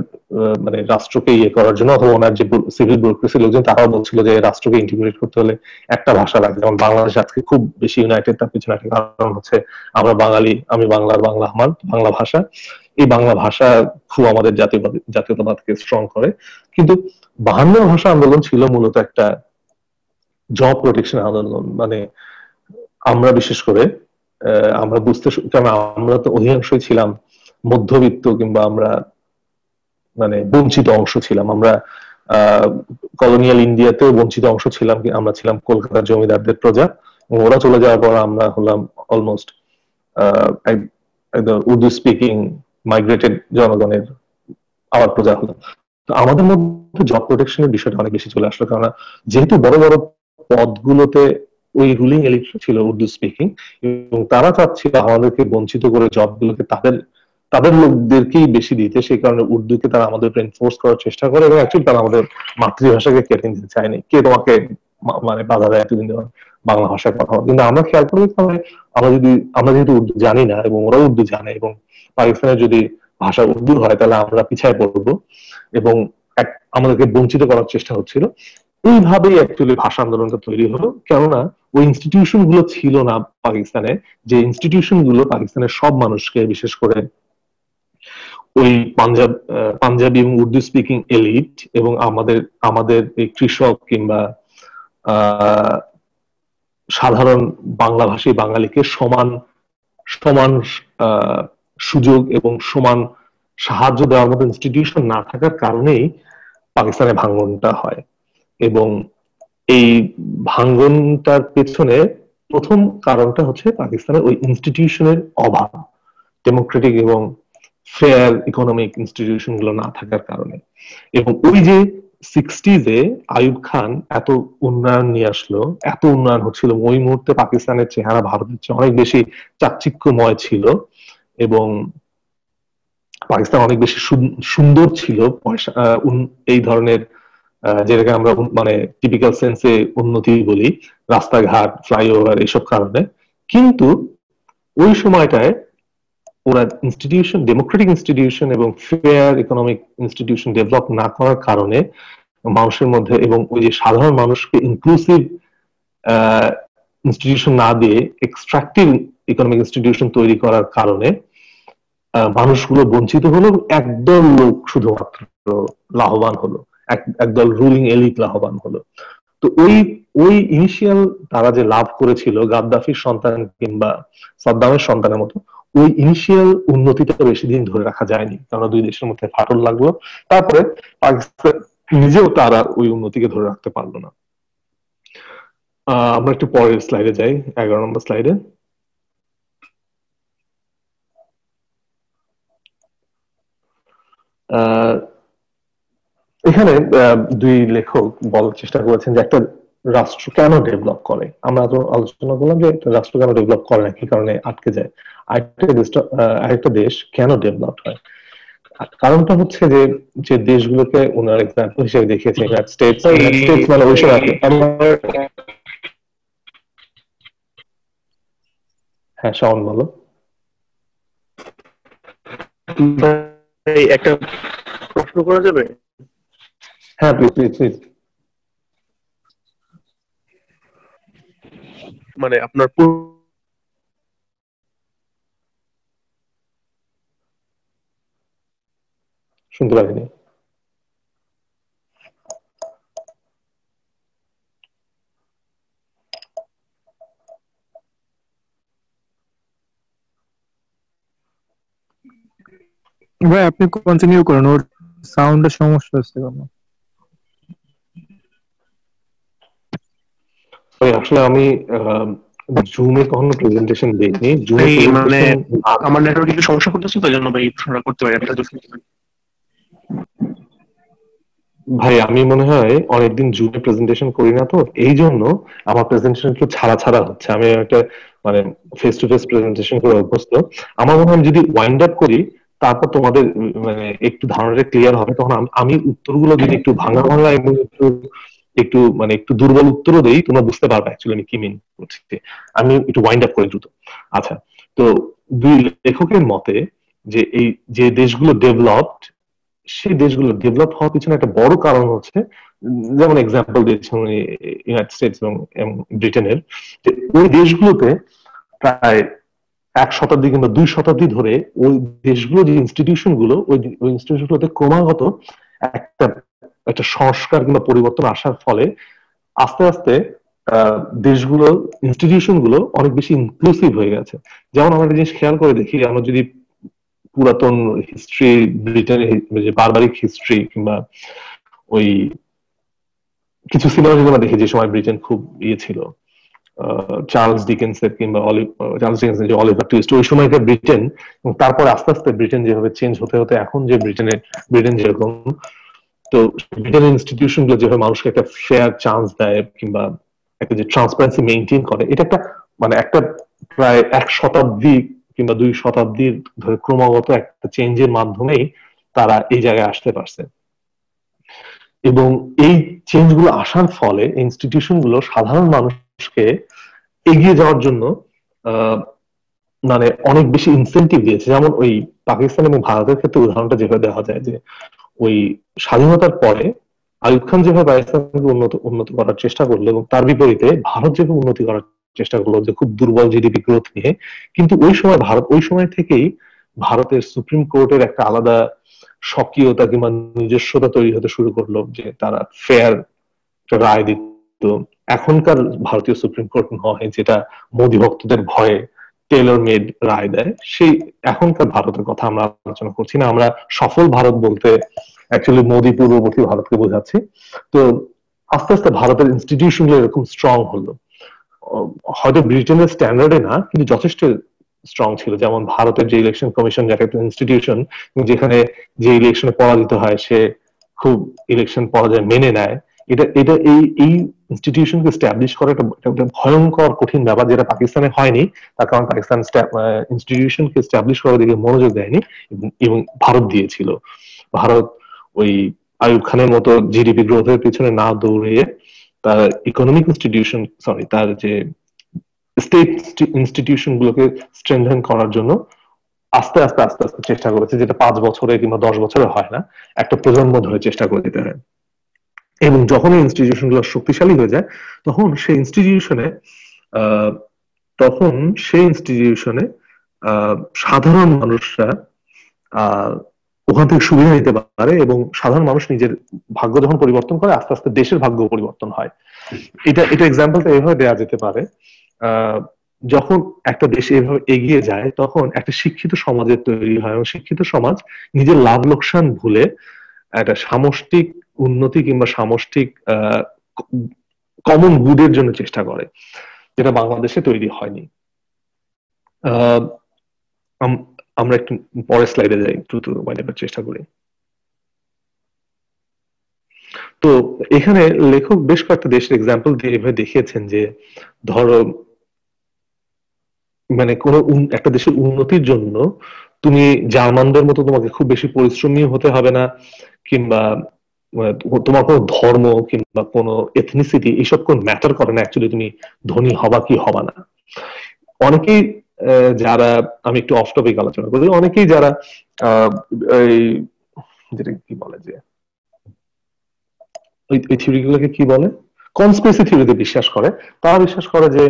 মানে রাষ্ট্রকে ইয়ে করার জন্য, অথবা ওনার যে সিভিল ব্যুরোক্রেসি লোকজন তারাও বলছিল যে রাষ্ট্রকে ইন্টিগ্রেট করতে হলে একটা ভাষা লাগবে। যেমন বাংলাদেশ আজকে খুব বেশি ইউনাইটেড, তার পিছনে একটা কারণ হচ্ছে আমরা বাঙালি, আমি বাংলার বাংলা আমার বাংলা ভাষা, এই বাংলা ভাষা খুব আমাদের জাতীয়তাবাদকে স্ট্রং করে। কিন্তু 52 ভাষা আন্দোলন ছিল মূলত একটা জব প্রোটেকশন আন্দোলন। মানে আমরা বিশেষ করে আমরা বুঝতে, কারণ আমরা তো অধিকাংশই ছিলাম মধ্যবিত্ত কিংবা আমরা মানে বঞ্চিত অংশ ছিলাম। আমরা কলোনিয়াল ইন্ডিয়াতেও বঞ্চিত অংশ ছিলাম, আমরা ছিলাম কলকাতার জমিদারদের প্রজা, ওরা চলে যাওয়ার পর আমরা হলাম অলমোস্ট একদম উর্দু স্পিকিং মাইগ্রেটেড জনগণের আবার প্রজা হলো। তো আমাদের মধ্যে জব প্রোটেকশনের বিষয়টা অনেক বেশি চলে আসলো, কারণ যেহেতু বড় বড় পদগুলোতে ওই রুলিং এলিট ছিল উর্দু স্পিকিং, এবং তারা চাচ্ছিল আমাদেরকে বঞ্চিত করে জবগুলোকে তাদের তাদের লোকদেরকেই বেশি দিতে, সেই কারণে উর্দুকে তারা আমাদের উপর এনফোর্স করার চেষ্টা করে, এবং অ্যাকচুয়ালি তারা আমাদের মাতৃভাষাকে কেটে নিতে চায়নি। কে তোমাকে মানে বাধা দেয় এতদিন বাংলা ভাষায় কথা বলে? কিন্তু আমরা খেয়াল করি আমরা যেহেতু উর্দু জানি না এবং ওরা উর্দু জানে, এবং পাকিস্তানের যদি ভাষা উর্দু হয় তাহলে আমরা পিছায় পড়বো, এবং আমাদেরকে বঞ্চিত করার চেষ্টা হচ্ছিল। এইভাবেই অ্যাকচুয়ালি ভাষা আন্দোলনটা তৈরি হলো, কেননা ওই ইনস্টিটিউশন গুলো ছিল না পাকিস্তানে, যে ইনস্টিটিউশন গুলো পাকিস্তানের সব মানুষকে, বিশেষ করে ওই পাঞ্জাবি এবং উর্দু স্পিকিং এলিট এবং আমাদের আমাদের এই কৃষক কিংবা সাধারণ বাংলাভাষী বাঙালিকে সমান সমান সুযোগ এবং সমান সাহায্য দেওয়ার মতো ইনস্টিটিউশন না থাকার কারণেই পাকিস্তানে ভাঙ্গনটা হয়। এবং এই ভাঙ্গনটার পেছনে প্রথম কারণটা হচ্ছে পাকিস্তানের ওই ইনস্টিটিউশনের অভাব, ডেমোক্রেটিক এবং ফেয়ার ইকোনমিক ইনস্টিটিউশন গুলো না থাকার কারণে। এবং ওই যে 60s-এ আইয়ুব খান এত উন্নয়ন নিয়ে আসলো, এত উন্নয়ন হচ্ছিল, ওই মুহূর্তে পাকিস্তানের চেহারা ভারতের চেয়ে অনেক বেশি চাকচিক্যময় ছিল, এবং পাকিস্তান অনেক বেশি সুন্দর ছিল এই ধরনের যেটাকে আমরা মানে টিপিক্যাল সেন্সে উন্নতি বলি, রাস্তাঘাট, ফ্লাইওভার, এইসব কারণে। কিন্তু ওই সময়টায় ওরা ইনস্টিটিউশন, ডেমোক্রেটিক ইনস্টিটিউশন এবং ফেয়ার ইকোনমিক ইনস্টিটিউশন ডেভেলপ না করার কারণে মানুষের মধ্যে, এবং ওই যে সাধারণ মানুষকে ইনক্লুসিভ ইনস্টিটিউশন না দিয়ে এক্সট্রাকটিভ ইকোনমিক ইনস্টিটিউশন তৈরি করার কারণে মানুষগুলো বঞ্চিত হলো, একদল লোক শুধুমাত্র লাভবান হলো, একদল রুলিং এলিট লাভবান হলো। তো ওই ইনিশিয়াল তারা যে লাভ করেছিল গাদ্দাফির সন্তান কিংবা সাদ্দামের সন্তানের মতো, ওই ইনিশিয়াল উন্নতিটা বেশি দিন ধরে রাখা যায়নি, কারণ দুই দেশের মধ্যে ফাটল লাগলো। তারপরে পাকিস্তান নিজেও তারা ওই উন্নতিকে ধরে রাখতে পারলো না। আমরা একটু পরের স্লাইডে যাই, 11 নম্বর স্লাইডে। এখানে দুই লেখক বলার চেষ্টা করেছেন যে একটা রাষ্ট্র কেন ডেভেলপ করে। আমরা তো আলোচনা করলাম যে একটা রাষ্ট্র কেন ডেভেলপ করে না, কি কারণে আটকে যায়। আরেকটা দেশ কেন ডেভেলপ হয়, কারণটা হচ্ছে যে যে দেশগুলোকে ওনার এক্সাম্পল হিসেবে দেখিয়েছেন ইউনাইটেড স্টেটস মানে ওই সময়। হ্যাঁ শাওন বলো। একটা প্রশ্ন করা যাবে? হ্যাঁ প্লিজ প্লিজ প্লিজ। মানে আপনার শুনতে পারিনি। ভাই আপনি কন্টিনিউ করুন, ওর সাউন্ডের সমস্যা হচ্ছে কোনো। আসলে আমি জুমে কখনো প্রেজেন্টেশন দেইনি, জুমে ভাই মানে প্রেজেন্টেশন। আমার নেটওয়ার্ক একটু সমস্যা করতেছে, তো এই জন্য ভাই প্রশ্নটা করতে পারি একটা যদি। ভাই আমি মনে হয় অনেকদিন জুমে প্রেজেন্টেশন করি না, তো এই জন্য আমার প্রেজেন্টেশন একটু ছাড়া ছাড়া হচ্ছে। আমি একটা মানে ফেস টু ফেস প্রেজেন্টেশন করে অভ্যস্ত। আমার মনে হয় আমি যদি ওয়াইন্ড আপ করি, তারপর তোমাদের মানে একটু ধারণাটা ক্লিয়ার হবে, তখন আমি উত্তরগুলো যদি একটু ভাঙা ভাঙা এবং একটু একটু মানে একটু দুর্বল উত্তরও দেই, তোমরা বুঝতে পারবে অ্যাকচুয়ালি আমি কি মিন করছি। আমি একটু ওয়াইন্ড আপ করি দ্রুত। আচ্ছা, তো দুই লেখকের মতে যে এই যে দেশগুলো ডেভেলপড, সেই দেশগুলো ডেভেলপ হওয়ার পিছনে একটা বড় কারণ হচ্ছে, যেমন এক্সাম্পল দিয়েছেন উনি ইউনাইটেড স্টেটস এবং ব্রিটেনের, যে ওই দেশগুলোতে প্রায় 1 শতাব্দী কিংবা 2 শতাব্দী ধরে ওই দেশগুলো যে ইনস্টিটিউশন গুলো, ওই ইনস্টিটিউশন গুলোতে ক্রমাগত একটা একটা সংস্কার কিংবা পরিবর্তন আসার ফলে আস্তে আস্তে দেশগুলো ইনস্টিটিউশন গুলো অনেক বেশি ইনক্লুসিভ হয়ে গেছে। যেমন আমরা একটা জিনিস খেয়াল করে দেখি, আমরা যদি পুরাতন হিস্ট্রি, ব্রিটেনের যে বারবারিক হিস্ট্রি কিংবা ওই কিছু সিনেমা যদি আমরা দেখি যে সময় ব্রিটেন খুব ইয়ে ছিল, চার্লস ডিকেন্সের কিংবা চার্লস ডিকেন্সের যে অলিভার টুইস্ট, ওই সময়কার ব্রিটেন, এবং তারপরে আস্তে আস্তে ব্রিটেন যেভাবে চেঞ্জ হতে হতে এখন যে ব্রিটেন যেরকম, তো ব্রিটেনের ইনস্টিটিউশন গুলো যেভাবে মানুষকে একটা ফেয়ার চান্স দেয় কিংবা একটা যে ট্রান্সপারেন্সি মেনটেন করে, এটা একটা মানে একটা প্রায় 1 শতাব্দী কিংবা 2 শতাব্দীর ধরে ক্রমাগত একটা চেঞ্জের মাধ্যমেই তারা এই জায়গায় আসতে পারছে। এবং এই চেঞ্জ গুলো আসার ফলে ইনস্টিটিউশন গুলো সাধারণ মানুষকে এগিয়ে যাওয়ার জন্য আহ, মানে অনেক বেশি ইনসেন্টিভ দিয়েছে। যেমন ওই পাকিস্তান এবং ভারতের ক্ষেত্রে উদাহরণটা যেভাবে দেওয়া যায়, যে ওই স্বাধীনতার পরে আইয়ুব খান যেভাবে পাকিস্তানকে উন্নত উন্নত করার চেষ্টা করলো, এবং তার বিপরীতে ভারত যেভাবে উন্নতি করার চেষ্টা করলো যে খুব দুর্বল জিডিপি গ্রোথ নিয়ে, কিন্তু ওই সময় থেকেই ভারতের সুপ্রিম কোর্টের একটা আলাদা স্বকীয়তা কিংবা নিজস্বতা তৈরি হতে শুরু করলো, যে তারা ফেয়ার রায় দিত। এখনকার ভারতীয় সুপ্রিম কোর্ট নয়, যেটা মোদি ভক্তদের ভয়ে টেলর মেড রায় দেয়, সেই এখনকার ভারতের কথা আমরা আলোচনা করছি না। আমরা সফল ভারত বলতে অ্যাকচুয়ালি মোদি পূর্ববর্তী ভারতকে বোঝাচ্ছি। তো আস্তে আস্তে ভারতের ইনস্টিটিউশন গুলো এরকম স্ট্রং হলো। হয়তো ব্রিটেনের স্ট্যান্ডার্ডে না, কিন্তু যথেষ্ট স্ট্রং ছিল। যেমন ভারতের যে ইলেকশন কমিশন, যাকে একটা ইনস্টিটিউশন, যেখানে যে ইলেকশনে পরাজিত হয় সে খুব ইলেকশন পরাজয় মেনে নেয়। এটা এটা এই ইনস্টিটিউশনকে স্ট্যাবলিশ করা একটা ভয়ঙ্কর কঠিন ব্যাপার, যেটা পাকিস্তানে হয়নি। তার কারণ পাকিস্তান ইনস্টিটিউশনকে স্ট্যাবলিশ করার দিকে মনোযোগ দেয়নি, এবং ভারত দিয়েছিল। ভারত ওই আইয়ুব খানের মতো জিডিপি গ্রোথের পিছনে না দৌড়িয়ে তার ইকোনমিক ইনস্টিটিউশন, সরি, তার যে স্টেট ইনস্টিটিউশন গুলোকে স্ট্রেংথেন করার জন্য আস্তে আস্তে আস্তে আস্তে চেষ্টা করেছে, যেটা 5 বছরে কিংবা 10 বছরে হয় না, একটা প্রজন্ম ধরে চেষ্টা করে যেতে হয়। এবং যখন এই ইনস্টিটিউশন গুলো শক্তিশালী হয়ে যায়, তখন সেই ইনস্টিটিউশনে আহ তখন সেই ইনস্টিটিউশনে সাধারণ মানুষরা আহ ওখান থেকে সুবিধা নিতে পারে, এবং সাধারণ মানুষ নিজের ভাগ্য যখন পরিবর্তন করে, আস্তে আস্তে দেশের ভাগ্য পরিবর্তন হয়। এটা এক্সাম্পলটা এভাবে দেওয়া যেতে পারে। আহ যখন একটা দেশ এভাবে এগিয়ে যায়, তখন একটা শিক্ষিত সমাজের তৈরি হয়, এবং শিক্ষিত সমাজ নিজের লাভ লোকসান ভুলে একটা সামষ্টিক উন্নতি কিংবা সামষ্টিক কমন গুডের জন্য চেষ্টা করে, যেটা বাংলাদেশে তৈরি হয়নি। আহ আমরা একটু পরের স্লাইডে যাই, দ্রুত বানাবার চেষ্টা করি। তো এখানে লেখক বেশ কয়েকটা দেশের এক্সাম্পল দিয়ে এভাবে দেখিয়েছেন যে, ধরো মানে কোন একটা দেশের উন্নতির জন্য তুমি জার্মানদের মতো তোমাকে খুব বেশি পরিশ্রমী হতে হবে না, কিংবা তোমার কোনো ধর্ম কিংবা কোনো এথনিসিটি এসব কোন ম্যাটার করে না অ্যাকচুয়ালি তুমি ধনী হবা কি হবা না। অনেকেই যারা, আমি একটু অফ টপিক আলোচনা করি, অনেকেই যারা এই যেটা কি বলে যে ওই থিওরি গুলোকে কি বলে, কনস্পিরেসি থিওরিতে বিশ্বাস করে। তারা বিশ্বাস করে যে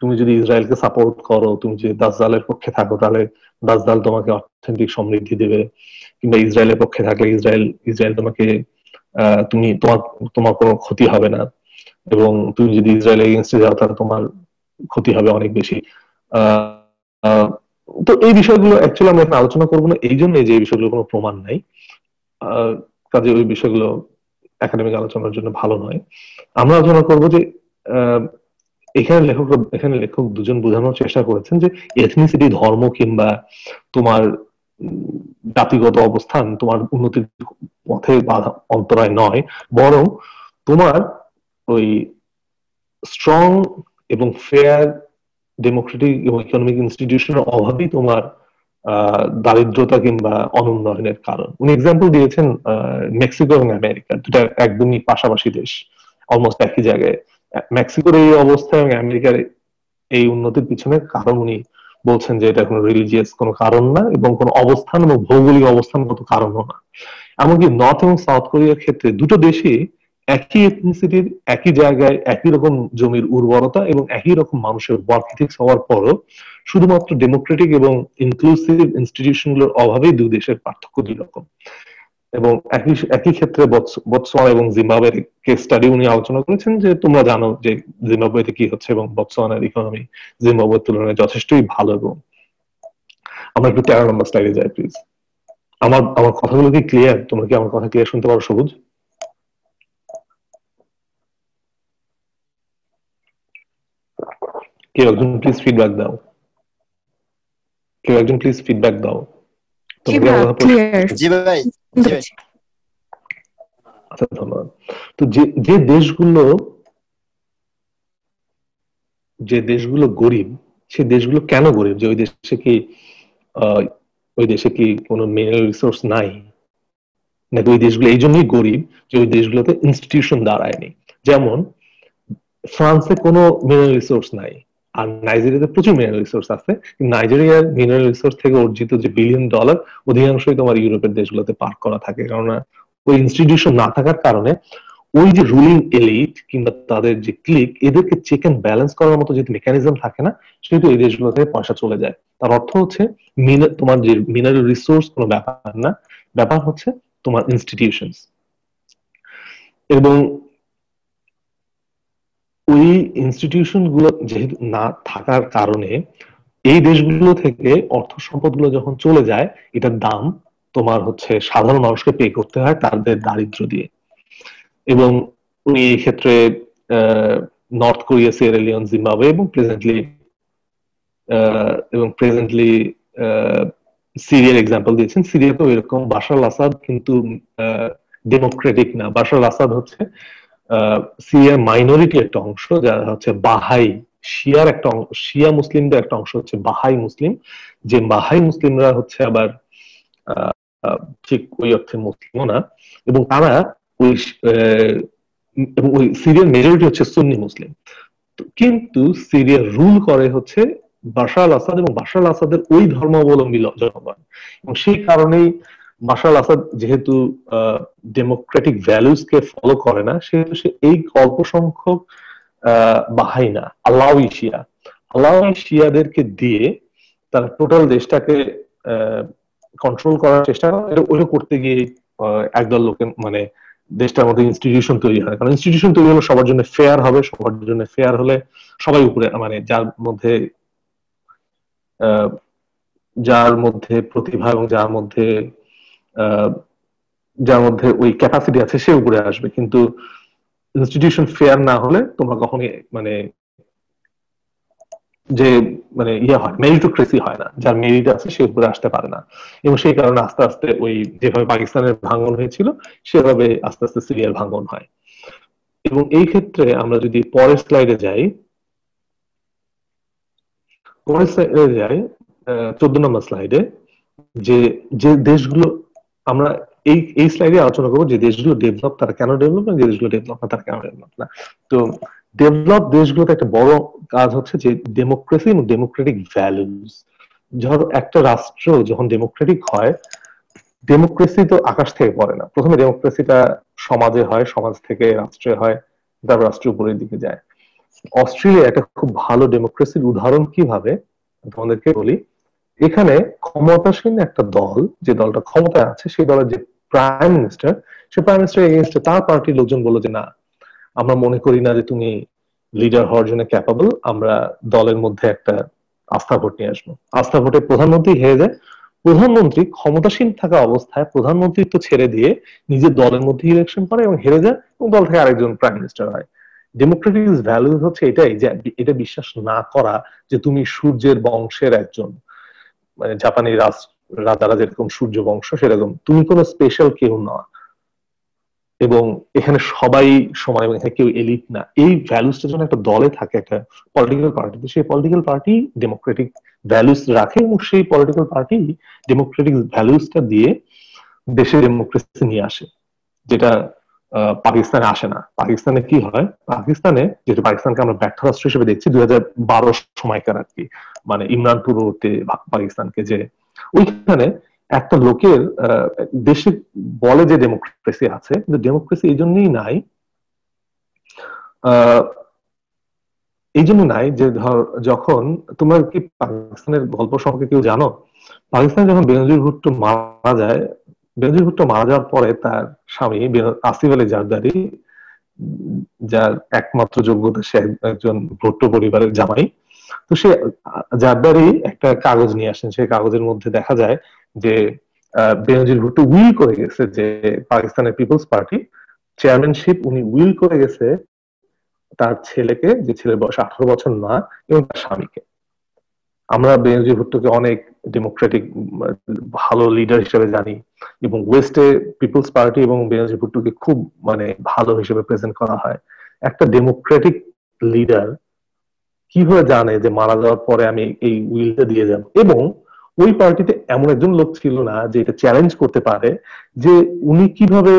তুমি যদি ইসরায়েলকে সাপোর্ট করো, তুমি যদি দাজ্জালের পক্ষে থাকো, তাহলে দাজ্জাল তোমাকে অর্থনৈতিক সমৃদ্ধি দেবে, কিংবা ইসরায়েলের পক্ষে থাকলে ইসরায়েল তোমাকে তুমি তোমার কোনো ক্ষতি হবে না, এবং তুমি যদি ইসরায়েলের এগেইনস্টে যাও তাহলে তোমার ক্ষতি হবে অনেক বেশি। আহ, তো এই বিষয়গুলো অ্যাকচুয়ালি আমরা এখন আলোচনা করবো না, এই জন্য যে এই বিষয়গুলো কোনো প্রমাণ নাই, কাজে ওই বিষয়গুলো একাডেমিক আলোচনার জন্য ভালো নয়। আমরা আলোচনা করবো যে এখানে লেখক দুজন বোঝানোর চেষ্টা করেছেন যে এথনিসিটি, ধর্ম কিংবা তোমার জাতিগত অবস্থান তোমার উন্নতির পথে বাধা অন্তরায় নয়, বরং তোমার ওই স্ট্রং এবং ফেয়ার ডেমোক্রেটিক এবং ইকোনমিক ইনস্টিটিউশনের অভাবই তোমার দারিদ্রতা কিংবা অনুন্নয়নের কারণ। উনি এক্সাম্পল দিয়েছেন মেক্সিকো এবং আমেরিকা, দুটা একদমই পাশাপাশি দেশ, অলমোস্ট একই জায়গায়। মেক্সিকোর এই অবস্থা এবং আমেরিকার এই উন্নতির পিছনে কারণ উনি বলছেন যে এটা কোনো রিলিজিয়াস কোনো কারণ না এবং কোনো অবস্থান এবং ভৌগোলিক অবস্থানগত কারণও না। এমনকি নর্থ এবং সাউথ কোরিয়ার ক্ষেত্রে দুটো দেশই একই এথনিসিটির, একই জায়গায়, একই রকম জমির উর্বরতা এবং একই রকম মানুষের ওয়ার্ক এথিক্স হওয়ার পরও শুধুমাত্র ডেমোক্রেটিক এবং ইনক্লুসিভ ইনস্টিটিউশনগুলোর অভাবেই দুই দেশের পার্থক্য দুই রকম। এবং একই ক্ষেত্রে বতসোয়ানা এবং জিম্বাবুয়ের কেস স্টাডি উনি আলোচনা করেছেন যে তোমরা জানো যে জিম্বাবুয়েতে কি হচ্ছে এবং বতসোয়ানার ইকোনমি জিম্বাবুয়ের তুলনায় যথেষ্টই ভালো। এবং আমরা একটু 13 নম্বর স্লাইডে যাই প্লিজ। আমার কথাগুলো কি ক্লিয়ার? তোমরা কি আমার কথা ক্লিয়ার শুনতে পারো? সবুজ, কেউ একজন প্লিজ ফিডব্যাক দাও, কেউ একজন প্লিজ ফিডব্যাক দাও। আচ্ছা, ধন্যবাদ। তো যে দেশগুলো গরিব, সেই দেশগুলো কেন গরিব? যে ওই দেশে কি কোনো মিনারেল রিসোর্স নাই, নাকি ওই দেশগুলো এই জন্যই গরিব যে ওই দেশগুলোতে ইনস্টিটিউশন দাঁড়ায়নি? যেমন ফ্রান্সে কোনো মিনারেল রিসোর্স নাই, আর নাইজেরিয়াতে প্রচুর মিনারেল রিসোর্স আছে। নাইজেরিয়ার মিনারেল রিসোর্স থেকে অর্জিত যে $বিলিয়ন অধিকাংশই তোমার ইউরোপের দেশগুলোতে পার্ক করা থাকে, কারণ ওই ইনস্টিটিউশন না থাকার কারণে ওই যে রুলিং এলিট কিংবা তাদের যে ক্লিক, এদেরকে চেক এন্ড ব্যালেন্স করার মতো যেহেতু মেকানিজম থাকে না, সেহেতু এই দেশগুলোতে পয়সা চলে যায়। তার অর্থ হচ্ছে তোমার যে মিনারেল রিসোর্স কোনো ব্যাপার না, ব্যাপার হচ্ছে তোমার ইনস্টিটিউশনস। এবং ওই ইনস্টিটিউশন গুলো যেহেতু না থাকার কারণে এই দেশগুলো থেকে অর্থ সম্পদ গুলো যখন চলে যায়, এটার দাম তোমার হচ্ছে সাধারণ মানুষকে পে করতে হয় তাদের দারিদ্র দিয়ে। এবং উনি এই ক্ষেত্রে North Korea, Sierra Leone, Zimbabwe এবং প্রেজেন্টলি সিরিয়ার এক্সাম্পল দিয়েছেন। সিরিয়াতেও এরকম। বাশার আল আসাদ কিন্তু ডেমোক্রেটিক না। বাশার আল আসাদ হচ্ছে সিরিয়ার মাইনরিটি একটা অংশ, যারা হচ্ছে বাহাই, শিয়া মুসলিমদের একটা অংশ হচ্ছে বাহাই মুসলিম, যে বাহাই মুসলিমরা হচ্ছে আবার ঠিক ওই অর্থে মুসলিমও না। এবং তারা ওই সিরিয়ার মেজরিটি হচ্ছে সুন্নি মুসলিম। কিন্তু সিরিয়া রুল করে হচ্ছে বাশার আল আসাদ এবং বাশার আল আসাদের ওই ধর্মাবলম্বী জনগণ। এবং সেই কারণেই বাশার আল আসাদ যেহেতু ডেমোক্রেটিক ভ্যালুস কে ফলো করে না, সেহেতু সে এই অল্প সংখ্যক বাহাই না, আল্লাহই শিয়াদেরকে দিয়ে তারা টোটাল দেশটাকে কন্ট্রোল করার চেষ্টা করে। ওটা করতে গিয়ে একদল লোকের মানে দেশটার মধ্যে ইনস্টিটিউশন তৈরি হয়। কারণ ইনস্টিটিউশন তৈরি হলে সবার জন্য ফেয়ার হবে, সবার জন্য ফেয়ার হলে সবাই উপরে, মানে যার মধ্যে প্রতিভা এবং যার মধ্যে ওই ক্যাপাসিটি আছে সে উপরে আসবে। কিন্তু ইনস্টিটিউশন ফেয়ার না হলে তোমরা কখনই হয় মেরিটোক্রেসি হয় না, যার মেরিট আছে সে উপরে আসতে পারে না। এবং সেই কারণে আস্তে আস্তে ওই যেভাবে পাকিস্তানের ভাঙন হয়েছিল সেভাবে আস্তে আস্তে সিরিয়ার ভাঙন হয়। এবং এই ক্ষেত্রে আমরা যদি পরের স্লাইডে যাই, 14 নম্বর স্লাইডে, যে দেশগুলো আমরা এই স্লাইডে আলোচনা করবো যে দেশগুলো ডেভেলপ তারা কেন ডেভেলপ, যে দেশগুলো ডেভেলপ না তারা কেন ডেভেলপ না। তো ডেভেলপ দেশগুলোতে একটা বড় কাজ হচ্ছে যে ডেমোক্রেসি এবং ডেমোক্রেটিক ভ্যালুস। ধরো একটা রাষ্ট্র যখন ডেমোক্রেটিক হয়, ডেমোক্রেসি তো আকাশ থেকে পড়ে না। প্রথমে ডেমোক্রেসিটা সমাজে হয়, সমাজ থেকে রাষ্ট্রে হয়, তারপর রাষ্ট্র উপরের দিকে যায়। অস্ট্রেলিয়া একটা খুব ভালো ডেমোক্রেসির উদাহরণ। কিভাবে তোমাদেরকে বলি, এখানে ক্ষমতাসীন একটা দল, যে দলটা ক্ষমতায় আছে, সেই দলের যে প্রাইম মিনিস্টার, সে প্রাইম মিনিস্টার এগেইনস্টে তার পার্টির লোকজন বললো যে না, আমরা মনে করি না যে তুমি লিডার হওয়ার জন্য ক্যাপাবল, আমরা দলের মধ্যে একটা আস্থা ভোট নিয়ে আসবো। আস্থা ভোটে প্রধানমন্ত্রী হেরে যায়। প্রধানমন্ত্রী ক্ষমতাসীন থাকা অবস্থায় প্রধানমন্ত্রিত্ব ছেড়ে দিয়ে নিজের দলের মধ্যে ইলেকশন করে এবং হেরে যায়, এবং দল থেকে আরেকজন প্রাইম মিনিস্টার হয়। ডেমোক্রেটিক ভ্যালু হচ্ছে এটাই যে এটা বিশ্বাস না করা যে তুমি সূর্যের বংশের একজন, মানে জাপানি রাজারা যেরকম সূর্য বংশ সেরকম তুমি কোনো স্পেশাল কেউ না, এবং এখানে সবাই সমান এবং এখানে কেউ এলিট না। এই ভ্যালুসটা যখন একটা দলে থাকে, একটা পলিটিক্যাল পার্টিতে, সেই পলিটিক্যাল পার্টি ডেমোক্রেটিক ভ্যালুস রাখে এবং সেই পলিটিক্যাল পার্টি ডেমোক্রেটিক ভ্যালুসটা দিয়ে দেশে ডেমোক্রেসি নিয়ে আসে, যেটা পাকিস্তানে আসে না। পাকিস্তানে কি হয়, পাকিস্তানে যেহেতু পাকিস্তানকে আমরা ব্যর্থ রাষ্ট্র হিসেবে দেখছি 2012 সময়কার আর কি, মানে ইমরান পূর্ববর্তী পাকিস্তানকে, যে ওইখানে একটা লোকের দেশে বলে যে ডেমোক্রেসি আছে, কিন্তু ডেমোক্রেসি এই জন্যই নাই, এই জন্য নাই যে ধর যখন তোমার কি পাকিস্তানের গল্প সম্পর্কে কেউ জানো? পাকিস্তানে যখন বেনজির ভুট্টো মারা যায়, বেনজির ভুট্টো মারা যাওয়ার পরে তার স্বামী আসিফ আলী জারদারি, যার একমাত্র যোগ্যতা সে একজন ভুট্টো পরিবারের জামাই, তো সে জারদারি একটা কাগজ নিয়ে আসেন। সেই কাগজের মধ্যে দেখা যায় যে বেনজির ভুট্টো উইল করে গেছে যে পাকিস্তানের পিপলস পার্টি চেয়ারম্যানশিপ উনি উইল করে গেছে তার ছেলেকে, যে ছেলের বয়স 18 বছর না, এবং তার স্বামীকে। আমরা বেনজির ভুট্টোকে অনেক ডেমোক্রেটিক ভালো লিডার হিসেবে জানি, এবং ওয়েস্টে পিপলস পার্টি এবং বেনজির ভুট্টোকে খুব মানে ভালো হিসেবে প্রেজেন্ট করা হয়। একটা ডেমোক্রেটিক লিডার কিভাবে জানে যে মারা যাওয়ার পরে আমি এই উইলটা দিয়ে যাব? এবং ওই পার্টিতে এমন একজন লোক ছিল না যে এটা চ্যালেঞ্জ করতে পারে যে উনি কিভাবে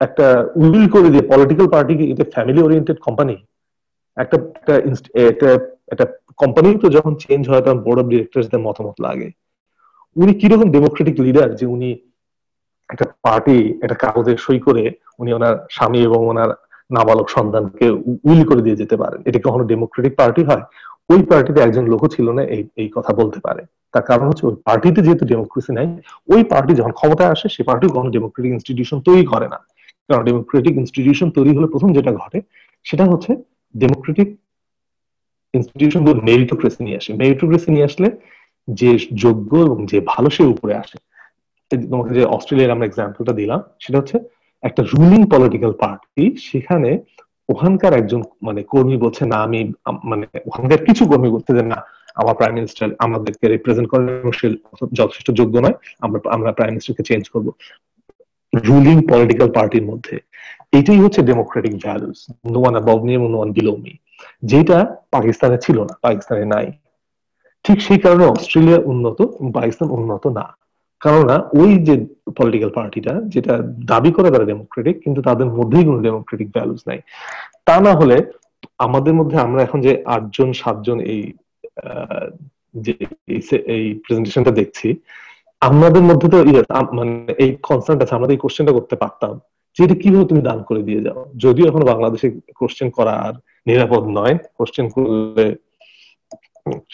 একটা উইল করে দিয়ে, পলিটিক্যাল পার্টি এটা ফ্যামিলি ওরিয়েন্টেড কোম্পানি, একটা একটা একটা কোম্পানি তো যখন চেঞ্জ হয় তখন বোর্ড অফ ডিরেক্টরসদের মতামত লাগে। উনি কিরকম ডেমোক্রেটিক লিডার যে উনি একটা পার্টি একটা কাগজে সই করে উনি ওনার স্বামী এবং ওনার নাবালক সন্তানকে উইল করে দিয়ে যেতে পারেন? এটা কখনো ডেমোক্রেটিক পার্টি হয়? ওই পার্টিতে একজন লোকও ছিল না এই কথা বলতে পারে। তার কারণ হচ্ছে ওই পার্টিতে যেহেতু ডেমোক্রেসি নাই, ওই পার্টি যখন ক্ষমতায় আসে সে পার্টি কখনো ডেমোক্রেটিক ইনস্টিটিউশন তৈরি করে না। কারণ ডেমোক্রেটিক ইনস্টিটিউশন তৈরি হলে প্রথম যেটা ঘটে সেটা হচ্ছে ডেমোক্রেটিক ইনস্টিটিউশন মেরিটোক্রেসি নিয়ে আসে। মেরিটোক্রেসি নিয়ে আসলে যে যোগ্য এবং যে ভালো সে উপরে আসে। তোমাকে যে অস্ট্রেলিয়ার আমরা এক্সাম্পলটা দিলাম সেটা হচ্ছে একটা রুলিং পলিটিক্যাল পার্টি, সেখানে ওখানকার একজন মানে কর্মী বলছে না আমি মানে ওখানকার কিছু কর্মী বলছে যে না আমার প্রাইম মিনিস্টার আমাদেরকে রিপ্রেজেন্ট করেন এবং সে যথেষ্ট যোগ্য নয়, আমরা প্রাইম মিনিস্টারকে চেঞ্জ করব। রুলিং পলিটিক্যাল পার্টির মধ্যে এটাই হচ্ছে democratic values, no one above me এবং নো ওয়ান বিলো মি, যেটা পাকিস্তানে ছিল না, পাকিস্তানে নাই। ঠিক সেই কারণে অস্ট্রেলিয়া উন্নত, পাকিস্তান উন্নত না। কেননা ওই যে পলিটিক্যাল পার্টিটা যেটা দাবি করে তারা ডেমোক্রেটিক, কিন্তু তাদের মধ্যেই কোনো ডেমোক্রেটিক ভ্যালুস নাই। তা না হলে আমাদের মধ্যে আমরা এখন যে 8-7 জন এই যে এই প্রেজেন্টেশনটা দেখছি, আমাদের মধ্যে তো মানে এই কনসার্ন আছে, আমরা এই কোশ্চেনটা করতে পারতাম যে এটা কিভাবে তুমি দান করে দিয়ে যাও। যদিও এখন বাংলাদেশে কোশ্চেন করা আর নিরাপদ নয়, কোশ্চেন করলে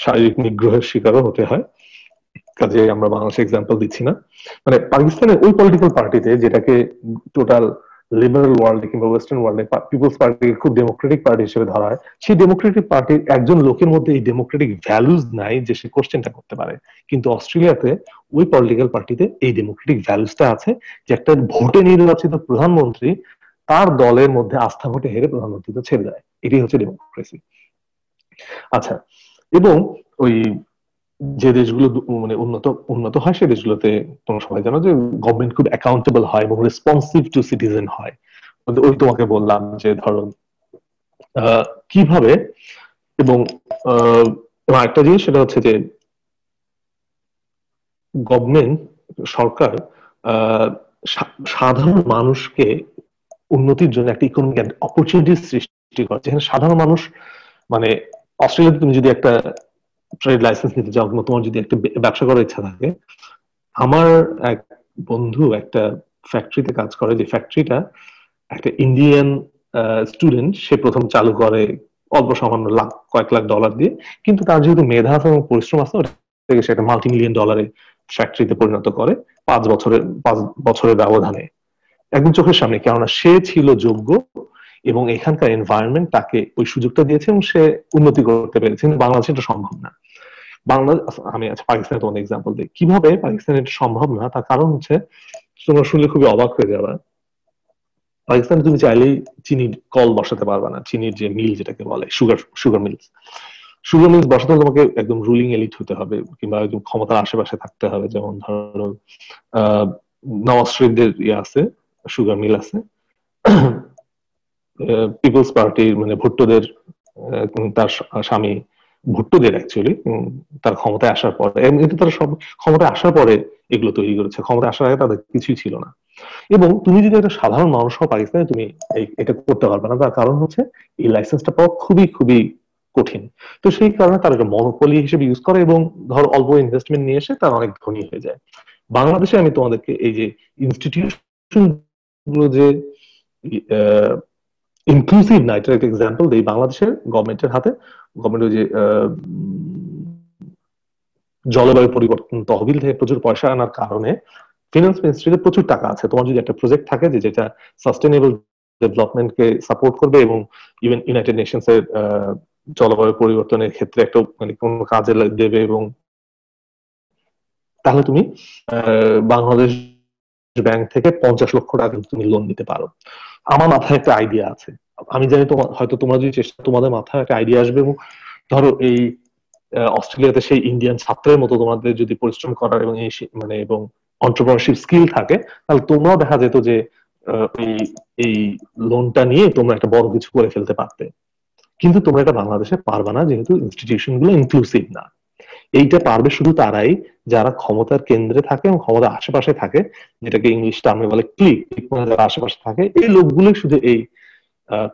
শারীরিক নিগ্রহের শিকারও হতে হয়, কাজে আমরা বাংলাদেশে এক্সাম্পল দিচ্ছি না। মানে পাকিস্তানের ওই পলিটিক্যাল পার্টিতে যেটাকে টোটাল লিবারেল ওয়ার্ল্ডে কিংবা ওয়েস্টার্ন ওয়ার্ল্ডে পিপলস পার্টিকে খুব ডেমোক্রেটিক পার্টি হিসেবে ধরা হয়, সেই ডেমোক্রেটিক পার্টির একজন লোকের মধ্যে এই ডেমোক্রেটিক ভ্যালুজ নাই যে সে কোশ্চেনটা করতে পারে। কিন্তু অস্ট্রেলিয়াতে ওই পলিটিক্যাল পার্টিতে এই ডেমোক্রেটিক ভ্যালুজটা আছে যে একটা ভোটে নির্বাচিত প্রধানমন্ত্রী তার দলের মধ্যে আস্থা ভোটে হেরে প্রধানমন্ত্রী ছেড়ে দেয়। এটাই হচ্ছে ডেমোক্রেসি। আচ্ছা, এবং ওই যে দেশগুলো মানে উন্নত উন্নত হয় সেই দেশগুলোতে তোমরা সবাই জানো যে গভর্নমেন্ট খুব অ্যাকাউন্টেবল হয় এবং রেসপন্সিভ টু সিটিজেন হয়। ওই তোমাকে বললাম যে ধরো কিভাবে, এবং একটা জিনিস সেটা হচ্ছে যে গভর্নমেন্ট সরকার সাধারণ মানুষকে উন্নতির জন্য একটা ইকোনমিক অপরচুনিটি সৃষ্টি করে, যেখানে সাধারণ মানুষ মানে অস্ট্রেলিয়াতে তুমি যদি একটা ট্রেড লাইসেন্স নিতে চাও, তোমার যদি একটা ব্যবসা করার ইচ্ছা থাকে, আমার এক বন্ধু একটা ফ্যাক্টরিতে কাজ করে, যে ফ্যাক্টরিটা একটা ইন্ডিয়ান স্টুডেন্ট সে প্রথম চালু করে অল্প সামান্য কয়েক লাখ ডলার দিয়ে, কিন্তু তার যেহেতু মেধা আছে এবং পরিশ্রম আছে ওটাকে সে একটা মাল্টি মিলিয়ন ডলারের ফ্যাক্টরিতে পরিণত করে 5 বছরের ব্যবধানে, একদম চোখের সামনে। কেননা সে ছিল যোগ্য এবং এখানকার এনভায়রনমেন্ট তাকে ওই সুযোগটা দিয়েছে এবং সে উন্নতি করতে পেরেছে। কিন্তু বাংলাদেশে এটা সম্ভব না। বাংলাদেশ, আমি আচ্ছা পাকিস্তানে তোমাদের এক্সাম্পল দিই কিভাবে পাকিস্তানে এটা সম্ভব না। তার কারণ হচ্ছে তোমরা শুনলে খুবই অবাক হয়ে যাবে, পাকিস্তানে তুমি চাইলেই চিনির কল বসাতে পারবে না, চিনির যে মিল যেটাকে বলে সুগার মিলস বসাতে হলে তোমাকে একদম রুলিং এলিট হতে হবে কিংবা একদম ক্ষমতার আশেপাশে থাকতে হবে। যেমন ধরো নওয়াজ শরীফদের ইয়ে আছে, সুগার মিল আছে। পিপলস পার্টির মানে ভুট্টোদের তার স্বামী ভুট্টোদের অ্যাকচুয়ালি তার ক্ষমতায় আসার পরে, এমনিতে তারা সব ক্ষমতায় আসার পরে এগুলো তৈরি করেছে, ক্ষমতায় আসার আগে তাদের কিছুই ছিল না। এবং তুমি যদি একটা সাধারণ মানুষ হও পাকিস্তানে, তুমি এটা করতে পারবে না। তার কারণ হচ্ছে এই লাইসেন্সটা পাওয়া খুবই খুবই কঠিন। তো সেই কারণে তারা এটা মনোপলি হিসেবে ইউজ করে এবং ধর অল্প ইনভেস্টমেন্ট নিয়ে এসে তারা অনেক ধনী হয়ে যায়। বাংলাদেশে আমি তোমাদেরকে এই যে ইনস্টিটিউশন গুলো যে ইনক্লুসিভ না, এটার একটা এক্সাম্পল দিই। বাংলাদেশের গভর্নমেন্টের হাতে, গভর্নমেন্ট যে জলবায়ু পরিবর্তন তহবিল থেকে প্রচুর পয়সা আনার কারণে ফিনান্স মিনিস্ট্রিতে প্রচুর টাকা আছে। তোমার যদি একটা প্রজেক্ট থাকে যে যেটা সাস্টেনেবল ডেভেলপমেন্টকে সাপোর্ট করবে এবং ইভেন ইউনাইটেড নেশনস এর জলবায়ু পরিবর্তনের ক্ষেত্রে একটা মানে কোন কাজে দেবে, এবং তাহলে তুমি বাংলাদেশ ব্যাংক থেকে 50 লক্ষ টাকা তুমি লোন নিতে পারো। আমার মাথায় একটা আইডিয়া আছে, আমি জানি তোমার হয়তো তোমরা যদি চেষ্টা, তোমাদের মাথায় একটা আইডিয়া আসবে এবং ধরো এই অস্ট্রেলিয়াতে সেই ইন্ডিয়ান ছাত্রের মতো তোমাদের যদি পরিশ্রম করার এবং মানে এবং এন্টারপ্রেনারশিপ স্কিল থাকে, তাহলে তোমরাও দেখা যেত যে এই লোনটা নিয়ে তোমরা একটা বড় কিছু করে ফেলতে পারতে। কিন্তু তোমরা এটা বাংলাদেশে পারবে না, যেহেতু ইনস্টিটিউশন গুলো ইনক্লুসিভ না। এইটা পারবে শুধু তারাই যারা ক্ষমতার কেন্দ্রে থাকে এবং ক্ষমতার আশেপাশে থাকে, যেটাকে ইংলিশ টার্মে বলে ক্লিক, যারা আশেপাশে থাকে এই লোকগুলো শুধু এই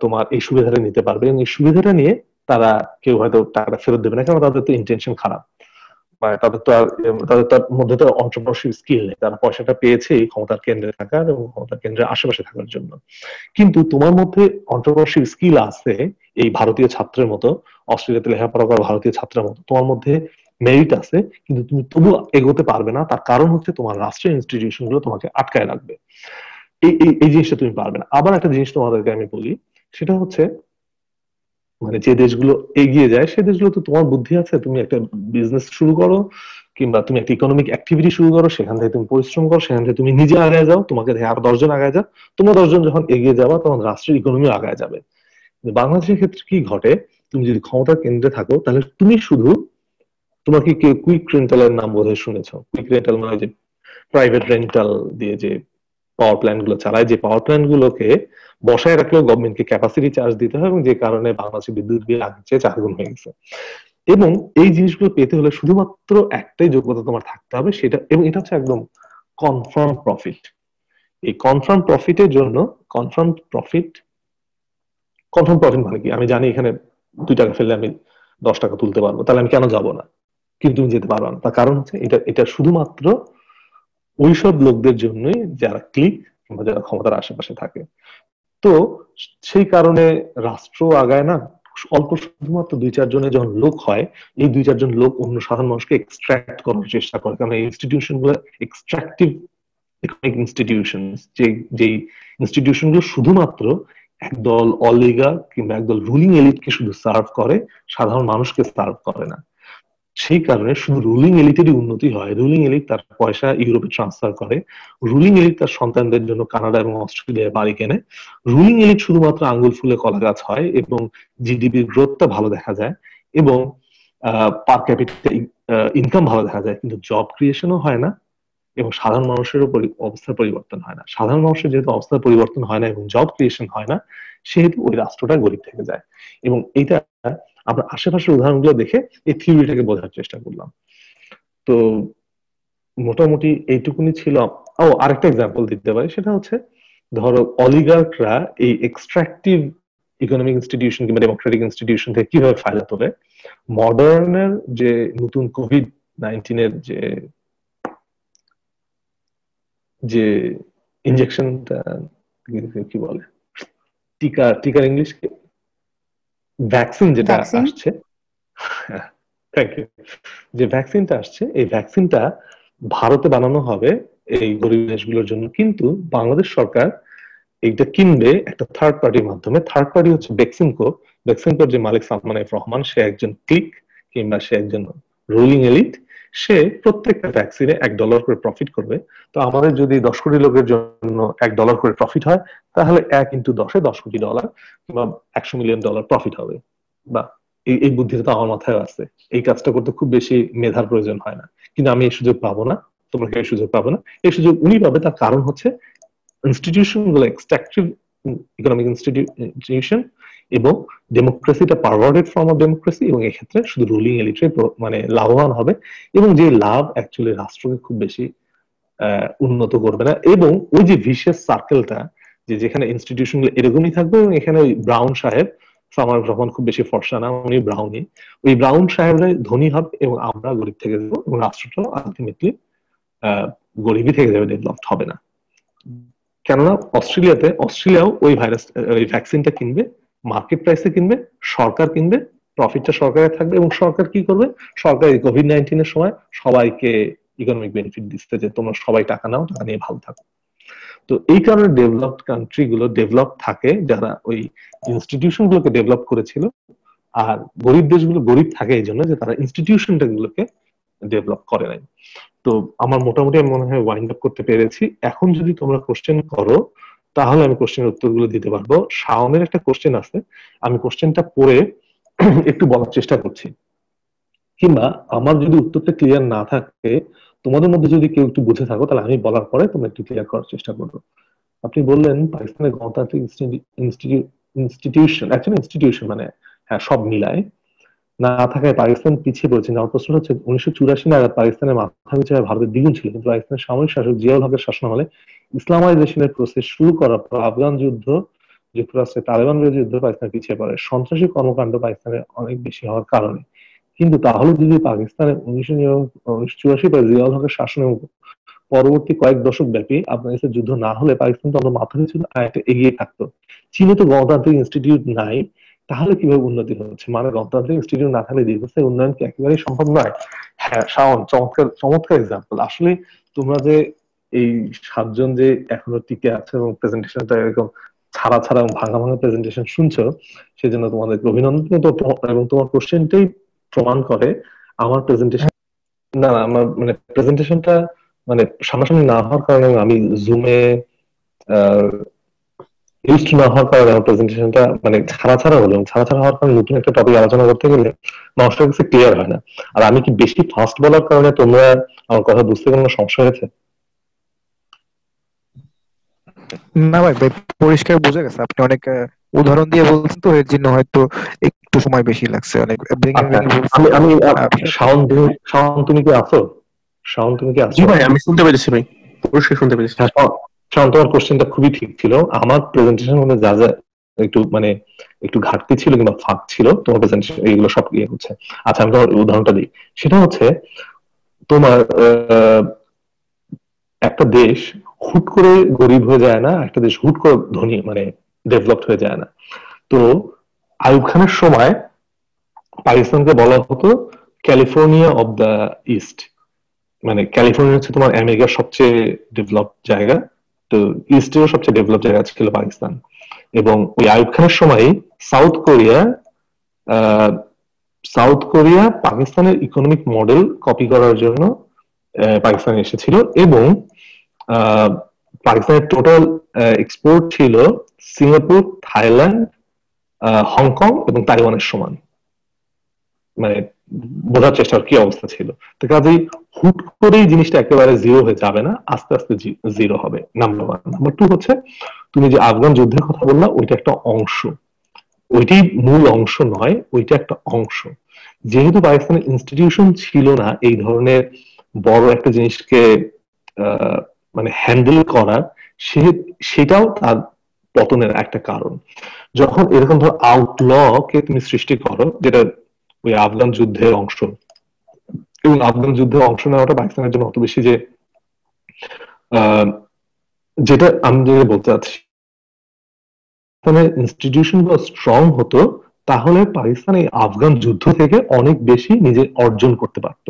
তোমার এই সুবিধাটা নিতে পারবে। এবং এই সুবিধাটা নিয়ে তারা কেউ হয়তো টাকাটা ফেরত দেবে না, কারণ তাদের তো ইন্টেনশন খারাপ, তাদের তো মধ্যে তো এন্টারপ্রেনারশিপ স্কিল নেই। তারা পয়সাটা পেয়েছে এই ক্ষমতার কেন্দ্রে থাকার এবং ক্ষমতার কেন্দ্রের আশেপাশে থাকার জন্য। কিন্তু তোমার মধ্যে এন্টারপ্রেনারশিপ স্কিল আছে এই ভারতীয় ছাত্রের মতো, অস্ট্রেলিয়াতে লেখাপড়া করা ভারতীয় ছাত্রের মতো তোমার মধ্যে মেরিট আছে, কিন্তু তুমি তবু এগোতে পারবে না। তার কারণ হচ্ছে তোমার রাষ্ট্রীয় ইনস্টিটিউশন গুলো তোমাকে আটকায় রাখবে। এই জিনিসটা তুমি পারবে না। আবার একটা জিনিস তোমাদেরকে আমি বলি, সেটা হচ্ছে মানে যে দেশগুলো এগিয়ে যায় সে দেশগুলো তো তোমার বুদ্ধি আছে, তুমি একটা বিজনেস শুরু করো কিংবা তুমি একটা ইকোনমিক অ্যাক্টিভিটি শুরু করো, সেখান থেকে তুমি পরিশ্রম করো, সেখান থেকে তুমি নিজে আগায় যাও, তোমাকে দেখে আর 10 জন আগায় যাও, তোমরা 10 জন যখন এগিয়ে যাবা তখন রাষ্ট্রের ইকোনমি আগায় যাবে। বাংলাদেশের ক্ষেত্রে কি ঘটে, তুমি যদি ক্ষমতার কেন্দ্রে থাকো তাহলে তুমি শুধু, তোমার কি কেউ কুইক রেন্টালের নাম বোধহয় শুনেছো? কুইক রেন্টাল মানে যে প্রাইভেট রেন্টাল দিয়ে যে পাওয়ার প্ল্যান্ট গুলো চালায়, যে পাওয়ার প্ল্যান্ট গুলোকে বসায় রাখলেও গভর্নমেন্টকে ক্যাপাসিটি চার্জ দিতে হয়, এবং যে কারণে বাংলাদেশের বিদ্যুৎ বিল আগের চেয়ে 4 গুণ হয়ে গেছে। এবং এই জিনিসগুলো পেতে হলে শুধুমাত্র একটাই যোগ্যতা তোমার থাকতে হবে, সেটা, এবং এটা হচ্ছে একদম কনফার্ম প্রফিট। এই কনফার্ম প্রফিটের জন্য, কনফার্ম প্রফিট মানে কি, আমি জানি এখানে 2 টাকা ফেললে আমি 10 টাকা তুলতে পারবো, তাহলে আমি কেন যাব না? কিন্তু তুমি যেতে পারবে না। তার কারণ হচ্ছে এটা শুধুমাত্র ওইসব লোকদের জন্যই যারা ক্লিক কিংবা যারা ক্ষমতার আশেপাশে থাকে। তো সেই কারণে রাষ্ট্র আগায় না, অল্প শুধুমাত্র 2-4 জনের যখন লোক হয়, এই 2-4 জন লোক অন্য সাধারণ মানুষকে এক্সট্রাক্ট করার চেষ্টা করে। কারণ এই ইনস্টিটিউশন গুলো এক্সট্রাকটিভ ইকোনমিক ইনস্টিটিউশন, যে ইনস্টিটিউশন গুলো শুধুমাত্র একদল অলিগা কিংবা একদল রুলিং এলিটকে শুধু সার্ভ করে, সাধারণ মানুষকে সার্ভ করে না। সেই কারণে শুধু রুলিং এলিটেরই উন্নতি হয়। রুলিং এলিট তার পয়সা ইউরোপে ট্রান্সফার করে, রুলিং এলিট তার সন্তানদের জন্য কানাডা এবং অস্ট্রেলিয়ায় বাড়ি কেনে, রুলিং এলিট শুধুমাত্র আঙ্গুল ফুলে কলা গাছ হয় এবং জিডিপির গ্রোথটা ভালো দেখা যায় এবং পার ক্যাপিটা ইনকাম ভালো দেখা যায়, কিন্তু জব ক্রিয়েশনও হয় না এবং সাধারণ মানুষের অবস্থার পরিবর্তন হয় না। সাধারণ মানুষের যেহেতু অবস্থার পরিবর্তন হয় না এবং জব ক্রিয়েশন হয় না, সেহেতু ওই রাষ্ট্রটা গরিব থেকে যায়। এবং এইটা আমরা আশেপাশের উদাহরণগুলো দেখে এই থিওরিটাকে বোঝার চেষ্টা করলাম। তো মোটামুটি এইটুকুনি ছিল। ও আরেকটা এক্সাম্পল দিতে পারি, সেটা হচ্ছে ধরো অলিগার্করা এই এক্সট্রাকটিভ ইকোনমিক ইনস্টিটিউশন কিংবা ডেমোক্রেটিক ইনস্টিটিউশন থেকে কিভাবে ফায়দা তোলে। মডার্নের যে নতুন COVID-19 এর যে ইনজেকশনটা কি বলে, টিকার ইংলিশ ভ্যাকসিন যেটা আসছে, থ্যাংক ইউ, যে ভ্যাকসিনটা আসছে, এই ভ্যাকসিনটা ভারতে বানানো হবে এই গরিব দেশগুলোর জন্য, কিন্তু বাংলাদেশ সরকার এইটা কিনবে একটা থার্ড পার্টির মাধ্যমে। থার্ড পার্টি হচ্ছে বেক্সিমকোর যে মালিক সালমান এফ রহমান, সে একজন ক্লিক কিংবা সে একজন রুলিং এলিট, সে প্রত্যেকটা ভ্যাকসিনে $1 করে প্রফিট করবে। তো আমাদের যদি 10 কোটি লোকের জন্য $1 করে প্রফিট হয়, তাহলে 1 × 10 10 কোটি ডলার বা $100 মিলিয়ন প্রফিট হবে। বা এই বুদ্ধিটা তো আমার মাথায় আছে। এই কাজটা করতে খুব বেশি মেধার প্রয়োজন হয় না, কিন্তু আমি এই সুযোগ পাবো না, তোমরা কেউ এই সুযোগ পাবো না। এই সুযোগ উনি পাবে, তার কারণ হচ্ছে ইনস্টিটিউশন গুলো এক্সট্রাকটিভ ইকোনমিক ইনস্টিটিউশন এবং ডেমোক্রেসিটা পারভার্টেড ফর্ম অফ ডেমোক্রেসি, এবং এক্ষেত্রে শুধু রুলিং এলিটে মানে লাভবান হবে, এবং যে লাভ অ্যাকচুয়ালি রাষ্ট্রকে খুব বেশি উন্নত করবে না। এবং ওই যে ভিশিয়াস সার্কেলটা, যেখানে ইনস্টিটিউশন গুলো এরকমই থাকবে, এবং এখানে ওই ব্রাউন সাহেব, আমার যখন খুব বেশি ফর্সা না, উনি ব্রাউনই, ওই ব্রাউন সাহেবরা ধনী হবে এবং আমরা গরিব থেকে যাবো, এবং রাষ্ট্রটা আলটিমেটলি গরিবই থেকে যাবে, ডেভেলপড হবে না। কেননা অস্ট্রেলিয়াও ওই ওই ভ্যাকসিনটা কিনবে, মার্কেট প্রাইসে কিনবে, সরকার কিনবে, প্রফিটটা সরকারের থাকবে, এবং সরকার কি করবে, সরকার কোভিড-19 এর সময় সবাইকে ইকোনমিক বেনিফিট দিচ্ছে যে তোমরা সবাই টাকা নাও, টাকা নিয়ে ভালো থাকো। তো এই কারণে ডেভেলপড কান্ট্রি গুলো ডেভেলপ থাকে, যারা ওই ইনস্টিটিউশন গুলোকে ডেভেলপ করেছিল, আর গরিব দেশগুলো গরিব থাকে এই জন্য যে তারা ইনস্টিটিউশনটা গুলোকে ডেভেলপ করে নাই। তো আমার মোটামুটি আমি মনে হয় ওয়াইন্ড আপ করতে পেরেছি। এখন যদি তোমরা কোশ্চেন করো, তাহলে আমি কোশ্চেনের উত্তরগুলো দিতে পারবো। শাওনের একটা কোশ্চেন আছে, আমি কোশ্চেনটা পড়ে একটু বলার চেষ্টা করছি, কিংবা আমার যদি উত্তরটা ক্লিয়ার না থাকে, তোমাদের মধ্যে যদি কেউ একটু বুঝে থাকো, তাহলে আমি বলার পরে তোমরা একটু ক্লিয়ার করার চেষ্টা করবো। আপনি বললেন পাকিস্তানের গণতান্ত্রিক ইনস্টিটিউশন, অ্যাকচুয়ালি ইনস্টিটিউশন মানে হ্যাঁ সব মিলায় না থাকায় পাকিস্তান পিছিয়ে পড়েছে। আমার প্রশ্ন হচ্ছে 1984 নাগাদ পাকিস্তানের মাথা পিছু ভারতের দ্বিগুণ ছিল, কিন্তু পাকিস্তানের সামরিক শাসক জিয়াউল হকের শাসনামলে ইসলামাইজেশনের প্রসেস শুরু করার পর আফগান যুদ্ধ, যুক্তরাষ্ট্রের তালেবান বিরোধী যুদ্ধ পাকিস্তান পিছিয়ে পড়ে সন্ত্রাসী কর্মকাণ্ড পাকিস্তানে অনেক বেশি হওয়ার কারণে। কিন্তু তাহলে যদি পাকিস্তানের 1984 পরে জিয়াউল হকের শাসনের পরবর্তী কয়েক দশক ব্যাপী আফগানিস্তান যুদ্ধ না হলে পাকিস্তান তো আমরা মাথা পিছু এগিয়ে থাকতো। চীনে তো গণতান্ত্রিক ইনস্টিটিউট নাই, তাহলে কিভাবে উন্নতি হচ্ছে? মানে গণতান্ত্রিক ইনস্টিটিউট না থাকলে দীর্ঘস্থায়ী উন্নয়ন কি একেবারেই সম্ভব নয়? হ্যাঁ শাওন, চমৎকার চমৎকার এক্সাম্পল। আসলে তোমরা যে এই 7 জন যে এখনো টিকে আছে এবং প্রেজেন্টেশনটা এরকম ছাড়া ছাড়া এবং ভাঙা ভাঙা প্রেজেন্টেশন শুনছো, সেজন্য তোমাদেরকে অভিনন্দন। এবং তোমার কোশ্চেনটাই প্রমাণ করে আমার প্রেজেন্টেশন না, আমার মানে প্রেজেন্টেশনটা মানে সামনাসামনি না হওয়ার কারণে, আমি জুমে ইউজ না হওয়ার কারণে আমার প্রেজেন্টেশনটা মানে ছাড়া ছাড়া হলো। ছাড়া ছাড়া হওয়ার কারণে নতুন একটা টপিক আলোচনা করতে গেলে মানুষের কাছে ক্লিয়ার হয় না। আর আমি কি বেশি ফাস্ট বলার কারণে তোমরা আমার কথা বুঝতে কোনো সমস্যা হয়েছে? না ভাই ভাই, পরিষ্কার বোঝা গেছে। আপনি অনেক উদাহরণ দিয়ে বলছেন, তো এর জন্য হয়তো একটু সময় বেশি লাগছে, অনেক ভেঙে ভেঙে বলছেন। আমি শাওন তুমি কি আছো? শাওন তুমি কি আছো? জি ভাই, আমি শুনতে পেরেছি ভাই, পরিষ্কার শুনতে পেরেছি। শাওন, তোমার কোশ্চেনটা খুবই ঠিক ছিল। আমার প্রেজেন্টেশন মধ্যে যা যা একটু মানে একটু ঘাটতি ছিল কিংবা ফাঁক ছিল, তোমার প্রেজেন্টেশন এইগুলো সব ইয়ে হচ্ছে। আচ্ছা, আমি তোমার উদাহরণটা দিই। সেটা হচ্ছে তোমার একটা দেশ হুট করে গরিব হয়ে যায় না, একটা দেশ হুট করে ধনী মানে ডেভেলপড হয়ে যায় না। তো আইয়ুব খানের সময় পাকিস্তানকে বলা হতো ক্যালিফোর্নিয়া অফ দ্য ইস্ট, মানে ক্যালিফোর্নিয়া হচ্ছে তোমার আমেরিকার সবচেয়ে ডেভেলপ জায়গা, তো ইস্টেরও সবচেয়ে ডেভেলপ জায়গা ছিল পাকিস্তান। এবং ওই আইয়ুব খানের সময় সাউথ কোরিয়া পাকিস্তানের ইকোনমিক মডেল কপি করার জন্য পাকিস্তানে এসেছিল, এবং পাকিস্তানের টোটাল এক্সপোর্ট ছিল সিঙ্গাপুর, থাইল্যান্ড, হংকং এবং তাইওয়ানের সমান। মানে বোঝার চেষ্টা কি অবস্থা ছিল। তো কাজেই হুট করেই জিনিসটা একেবারে জিরো হয়ে যাবে না, আস্তে আস্তে জিরো হবে। নাম্বার 1। নাম্বার 2 হচ্ছে তুমি যে আফগান যুদ্ধের কথা বললা, ওইটা একটা অংশ, ওইটি মূল অংশ নয়, ওইটা একটা অংশ। যেহেতু পাকিস্তানের ইনস্টিটিউশন ছিল না এই ধরনের বড় একটা জিনিসকে মানে হ্যান্ডেল করার, সেটাও তার পতনের একটা কারণ। যখন এরকম ধর আউটল কে তুমি সৃষ্টি করো, যেটা ওই আফগান যুদ্ধের অংশ, এবং আফগান যুদ্ধে অংশ নেওয়াটা পাকিস্তানের জন্য অত বেশি যে যেটা আমি যেটা বলতে চাচ্ছি, ইনস্টিটিউশন গুলো স্ট্রং হতো, তাহলে পাকিস্তান এই আফগান যুদ্ধ থেকে অনেক বেশি নিজে অর্জন করতে পারত।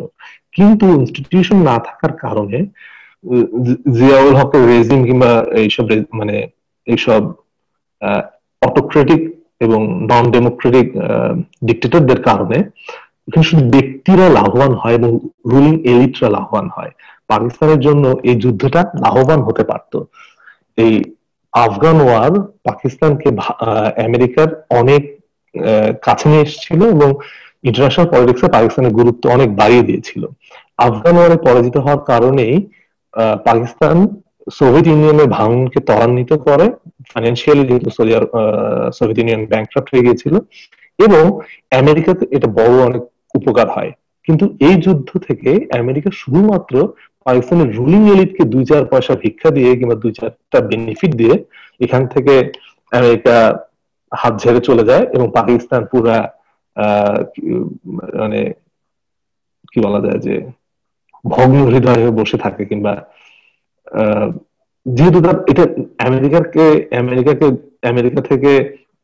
কিন্তু ইনস্টিটিউশন না থাকার কারণে জিয়াউল হকের রেজিম কিংবা এইসব মানে এইসব অটোক্রেটিক এবং নন ডেমোক্রেটিক ডিক্টেটরদের কারণে এখানে শুধু ব্যক্তিরা লাভবান হয় এবং রুলিং এলিটরা লাভবান হয়। পাকিস্তানের জন্য এই যুদ্ধটা লাভবান হতে পারত। এই আফগান ওয়ার পাকিস্তানকে আমেরিকার অনেক কাছে নিয়ে এসেছিল এবং ইন্টারন্যাশনাল পলিটিক্সে পাকিস্তানের গুরুত্ব অনেক বাড়িয়ে দিয়েছিল। আফগান ওয়ারে পরাজিত হওয়ার কারণেই পাকিস্তান সোভিয়েত ইউনিয়নের ভাঙনকে ত্বরান্বিত করে, ফাইন্যান্সিয়ালি যেহেতু সোভিয়েত ইউনিয়ন ব্যাংকরাপ্ট হয়ে গিয়েছিল, এবং আমেরিকাতে এটা বড় অনেক উপকার হয়। কিন্তু এই যুদ্ধ থেকে আমেরিকা শুধুমাত্র পাকিস্তানের রুলিং এলিটকে 2-4 পয়সা ভিক্ষা দিয়ে কিংবা 2-4টা বেনিফিট দিয়ে এখান থেকে আমেরিকা হাত ঝেড়ে চলে যায় এবং পাকিস্তান পুরা মানে কি বলা যায় যে ভগ্ন হৃদয় হয়ে বসে থাকে, কিংবা যেহেতু এটা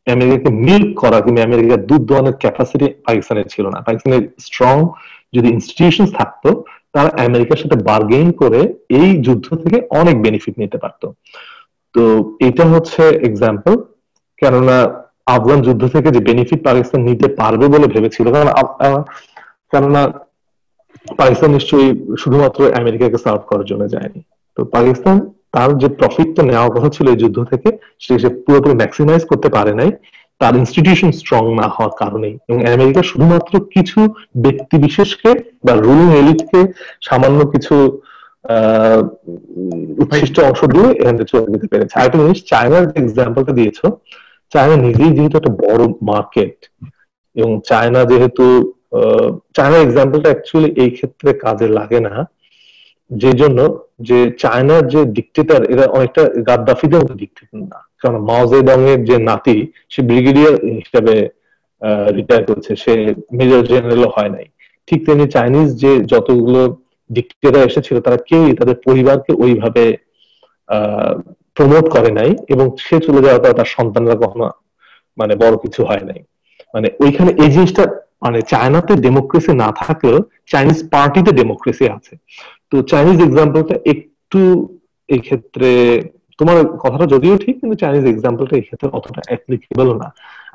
আমেরিকাকে মিল্ক করা কিংবা আমেরিকার দুধ দোয়ানোর ক্যাপাসিটি পাকিস্তানের ছিল না। পাকিস্তানের স্ট্রং যদি ইনস্টিটিউশন থাকতো তারা আমেরিকার সাথে বার্গেইন করে এই যুদ্ধ থেকে অনেক বেনিফিট নিতে পারতো। তো এটা হচ্ছে এক্সাম্পল, কেননা আফগান যুদ্ধ থেকে যে বেনিফিট পাকিস্তান নিতে পারবে বলে ভেবেছিল, কেননা পাকিস্তান নিশ্চয়ই শুধুমাত্র আমেরিকাকে সার্ভ করার জন্য যায়নি। তো পাকিস্তান তার যে প্রফিটটা নেওয়ার কথা ছিল এই যুদ্ধ থেকে সে পুরোপুরি ম্যাক্সিমাইজ করতে পারে নাই, তার ইনস্টিটিউশন স্ট্রং না হওয়ার কারণেই। এবং আমেরিকা শুধুমাত্র কিছু ব্যক্তি বিশেষকে বা রুলিং এলিটকে সামান্য কিছু উচ্ছিষ্ট অংশ দিয়ে এখান থেকে চলে যেতে পেরেছে। আরেকটা জিনিস, চায়নার যে এক্সাম্পলটা দিয়েছো, চায়না নিজেই যেহেতু একটা বড় মার্কেট এবং চায়না যেহেতু চায়নার এক্সাম্পলটা অ্যাকচুয়ালি এই ক্ষেত্রে কাজে লাগে না, যে জন্য যে চায়নার যে ডিক্টেটর এরা অনেকটা গাদ্দাফিদের মতো ডিক্টেটর না, কারণ মাও জেডং এর যে নাতি সে ব্রিগেডিয়ার হিসেবে রিটায়ার করেছে, সে মেজর জেনারেলও হয় নাই। ঠিক তেমনি চাইনিজ যে যতগুলো ডিক্টেটর এসেছিল তারা কেউই তাদের পরিবারকে ওইভাবে প্রমোট করে নাই, এবং সে চলে যাওয়ার পর তার সন্তানরা কখনো মানে বড় কিছু হয় নাই। মানে ওইখানে এই জিনিসটা, মানে চায়নাতে ডেমোক্রেসি না থাকলেও চাইনিজ পার্টিতে ডেমোক্রেসি আছে। তো চাইনিজ এক্সাম্পলটা একটু এই ক্ষেত্রে, তোমার কথাটা যদিও ঠিক, কিন্তু চাইনিজ এক্সাম্পলটা এই ক্ষেত্রে অতটা অ্যাপ্লিকেবল না।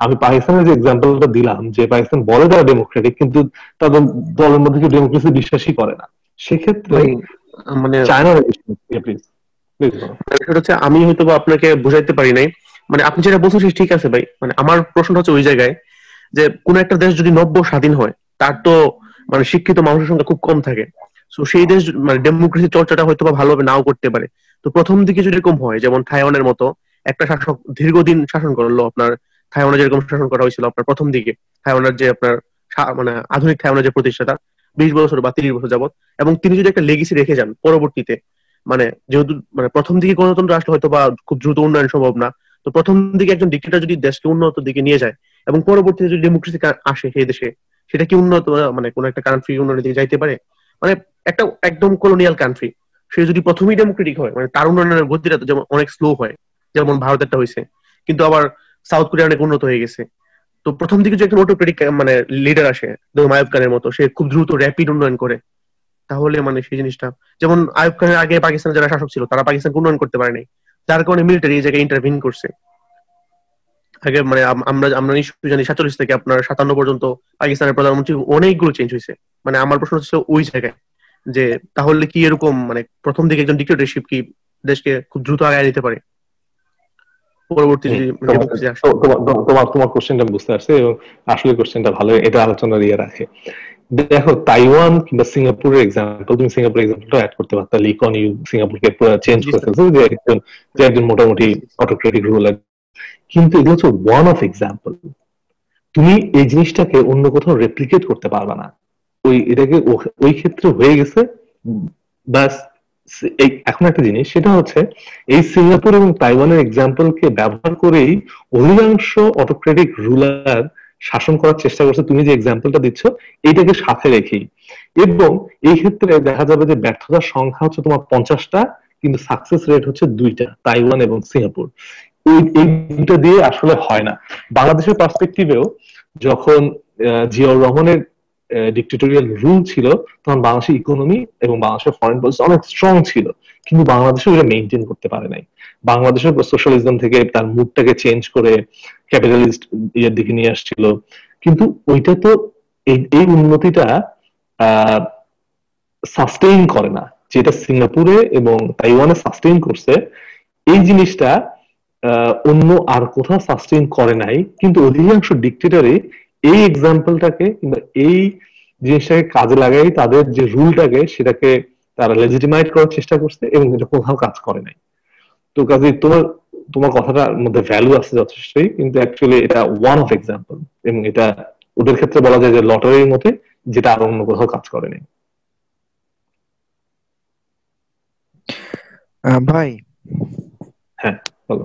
আমি পাকিস্তানের যে এক্সাম্পলটা দিলাম, যে পাকিস্তান বলে তারা ডেমোক্রেটিক কিন্তু তাদের দলের মধ্যে কেউ ডেমোক্রেসি বিশ্বাসই করে না, সেক্ষেত্রে মানে চায়নার আমি হয়তো আপনাকে বুঝাইতে পারি নাই। মানে আপনি যেটা বলছেন সেটা ঠিক আছে ভাই, মানে আমার প্রশ্নটা হচ্ছে ওই জায়গায় যে কোন একটা দেশ যদি নব্য স্বাধীন হয় তার তো মানে শিক্ষিত মানুষের সংখ্যা খুব কম থাকে, তো সেই দেশ মানে ডেমোক্রেসি চর্চাটা হয়তো বা ভালোভাবে নাও করতে পারে। তো প্রথম দিকে যদি এরকম হয়, যেমন থাইওয়ানের মতো একটা শাসক দীর্ঘদিন শাসন করলো, আপনার থাইওয়ানে যেরকম শাসন করা হয়েছিল আপনার প্রথম দিকে, থাইওয়ানের যে আপনার মানে আধুনিক থাইওয়ানের যে প্রতিষ্ঠাতা 20 বছর বা 30 বছর যাবত, এবং তিনি যদি একটা লেগেসি রেখে যান পরবর্তীতে, মানে যেহেতু মানে প্রথম দিকে গণতন্ত্র আসলে হয়তো বা খুব দ্রুত উন্নয়ন সম্ভব না, তো প্রথম দিকে একজন ডিক্টেটর যদি দেশকে উন্নত দিকে নিয়ে যায় এবং পরবর্তীতে যদি ডেমোক্রেসি আসে সেই দেশে, সেটা কি উন্নত মানে কোন একটা কান্ট্রি উন্নয়নের দিকে যাইতে পারে? মানে একটা একদম কলোনিয়াল কান্ট্রি সে যদি প্রথমেই ডেমোক্রেটিক হয়, মানে তার উন্নয়নের গতিটা যেমন অনেক স্লো হয়, যেমন ভারতেরটা হয়েছে, কিন্তু আবার সাউথ কোরিয়া অনেক উন্নত হয়ে গেছে। তো প্রথম দিকে যদি একটা অটোক্রেটিক মানে লিডার আসে, যেমন আইয়ুব খানের মতো, সে খুব দ্রুত র্যাপিড উন্নয়ন করে, তাহলে মানে সেই জিনিসটা, যেমন আইয়ুব খানের আগে পাকিস্তানের যারা শাসক ছিল তারা পাকিস্তানকে উন্নয়ন করতে পারেনি, যার কারণে মিলিটারি এই জায়গায় ইন্টারভিন করছে। আগে মানে আমরা নিশ্চয়ই জানি 47 থেকে আপনার 57 পর্যন্ত পাকিস্তানের প্রধানমন্ত্রী অনেকগুলো চেঞ্জ হয়েছে। মানে আমার প্রশ্ন হচ্ছে ওই জায়গায় যে তাহলে কি এরকম মানে প্রথম দিকে একজন ডিক্টেটরশিপ কি দেশকে খুব দ্রুত আগায় নিতে পারে পরবর্তী যদি ডেমোক্রেসি আসে? তোমার কোশ্চেনটা বুঝতে পারছি এবং আসলে কোশ্চেনটা ভালো, এটা আলোচনার ইয়ে রাখে। দেখো তাইওয়ান কিংবা সিঙ্গাপুরের এক্সাম্পল, তুমি সিঙ্গাপুরের এক্সাম্পলটা অ্যাড করতে পারতা। লি কুয়ান ইউ সিঙ্গাপুরকে চেঞ্জ করে ফেলছে, যে একজন মোটামুটি অটোক্রেটিক রুলার, কিন্তু এগুলো হচ্ছে ওয়ান অফ এক্সাম্পল। তুমি এই জিনিসটাকে অন্য কোথাও রেপ্লিকেট করতে পারবে না। এটাকে ওই ক্ষেত্রে হয়ে গেছে বাস। এখন একটা জিনিস, সেটা হচ্ছে এই সিঙ্গাপুর এবং তাইওয়ানের এক্সাম্পলকে ব্যবহার করেই অধিকাংশ অটোক্রেটিক রুলার শাসন করার চেষ্টা করছে, তুমি যে এক্সাম্পলটা দিচ্ছ এইটাকে সাথে রেখেই। এবং এই ক্ষেত্রে দেখা যাবে যে ব্যর্থতার সংখ্যা হচ্ছে তোমার 50টা, কিন্তু সাকসেস রেট হচ্ছে 2টা, তাইওয়ান এবং সিঙ্গাপুর। এই দুটো দিয়ে আসলে হয় না। বাংলাদেশের পার্সপেক্টিভেও যখন জিয়াউর রহমানের ডিক্টেটোরিয়াল রুল ছিল, তখন বাংলাদেশের ইকোনমি এবং বাংলাদেশের ফরেন পলিসি অনেক স্ট্রং ছিল, কিন্তু বাংলাদেশে ওটা মেনটেন করতে পারে নাই। বাংলাদেশের সোশ্যালিজম থেকে তার মুডটাকে চেঞ্জ করে ক্যাপিটালিস্ট ইয়ের দিকে নিয়ে আসছিল, কিন্তু ওইটা তো এই উন্নতিটা সাস্টেইন করে না, যেটা সিঙ্গাপুরে এবং তাইওয়ানে সাস্টেইন করছে, এই জিনিসটা অন্য আর কোথাও সাস্টেইন করে নাই। কিন্তু অধিকাংশ ডিক্টেটরে এই এক্সাম্পলটাকে কিংবা এই জিনিসটাকে কাজে লাগাই তাদের যে রুলটাকে সেটাকে তারা লেজিটিমাইট করার চেষ্টা করছে এবং এটা কোথাও কাজ করে নাই। তো কাজে তোমার তোমার কথাটার মধ্যে ভ্যালু আছে যথেষ্টই, কিন্তু অ্যাকচুয়ালি এটা ওয়ান অফ এক্সাম্পল, এবং এটা ওদের ক্ষেত্রে বলা যায় যে লটারির মতে, যেটা আর অন্য কোথাও কাজ করেনি। ভাই, হ্যাঁ বলো।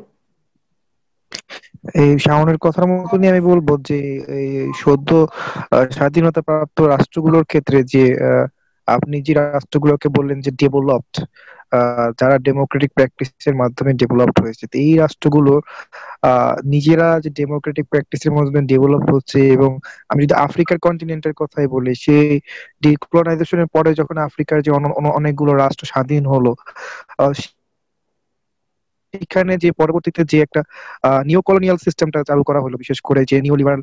এই শাওনের কথার মতনই আমি বলবো যে এই সদ্য স্বাধীনতা প্রাপ্ত রাষ্ট্রগুলোর ক্ষেত্রে যে আপনি যে রাষ্ট্রগুলোকে বললেন যে ডেভেলপড, যারা ডেমোক্রেটিক প্র্যাকটিসের মাধ্যমে ডেভেলপড হয়েছে, তো এই রাষ্ট্রগুলো নিজেরা যে ডেমোক্রেটিক প্র্যাকটিসের মাধ্যমে ডেভেলপ হচ্ছে। এবং আমি যদি আফ্রিকার কন্টিনেন্টের কথাই বলি, সেই ডিকলোনাইজেশনের পরে যখন আফ্রিকার যে অনেকগুলো রাষ্ট্র স্বাধীন হলো, আহ, এখানে যে পরবর্তীতে যে একটা নিও কলোনিয়াল সিস্টেমটা চালু করা হলো, বিশেষ করে যে নিও লিবারাল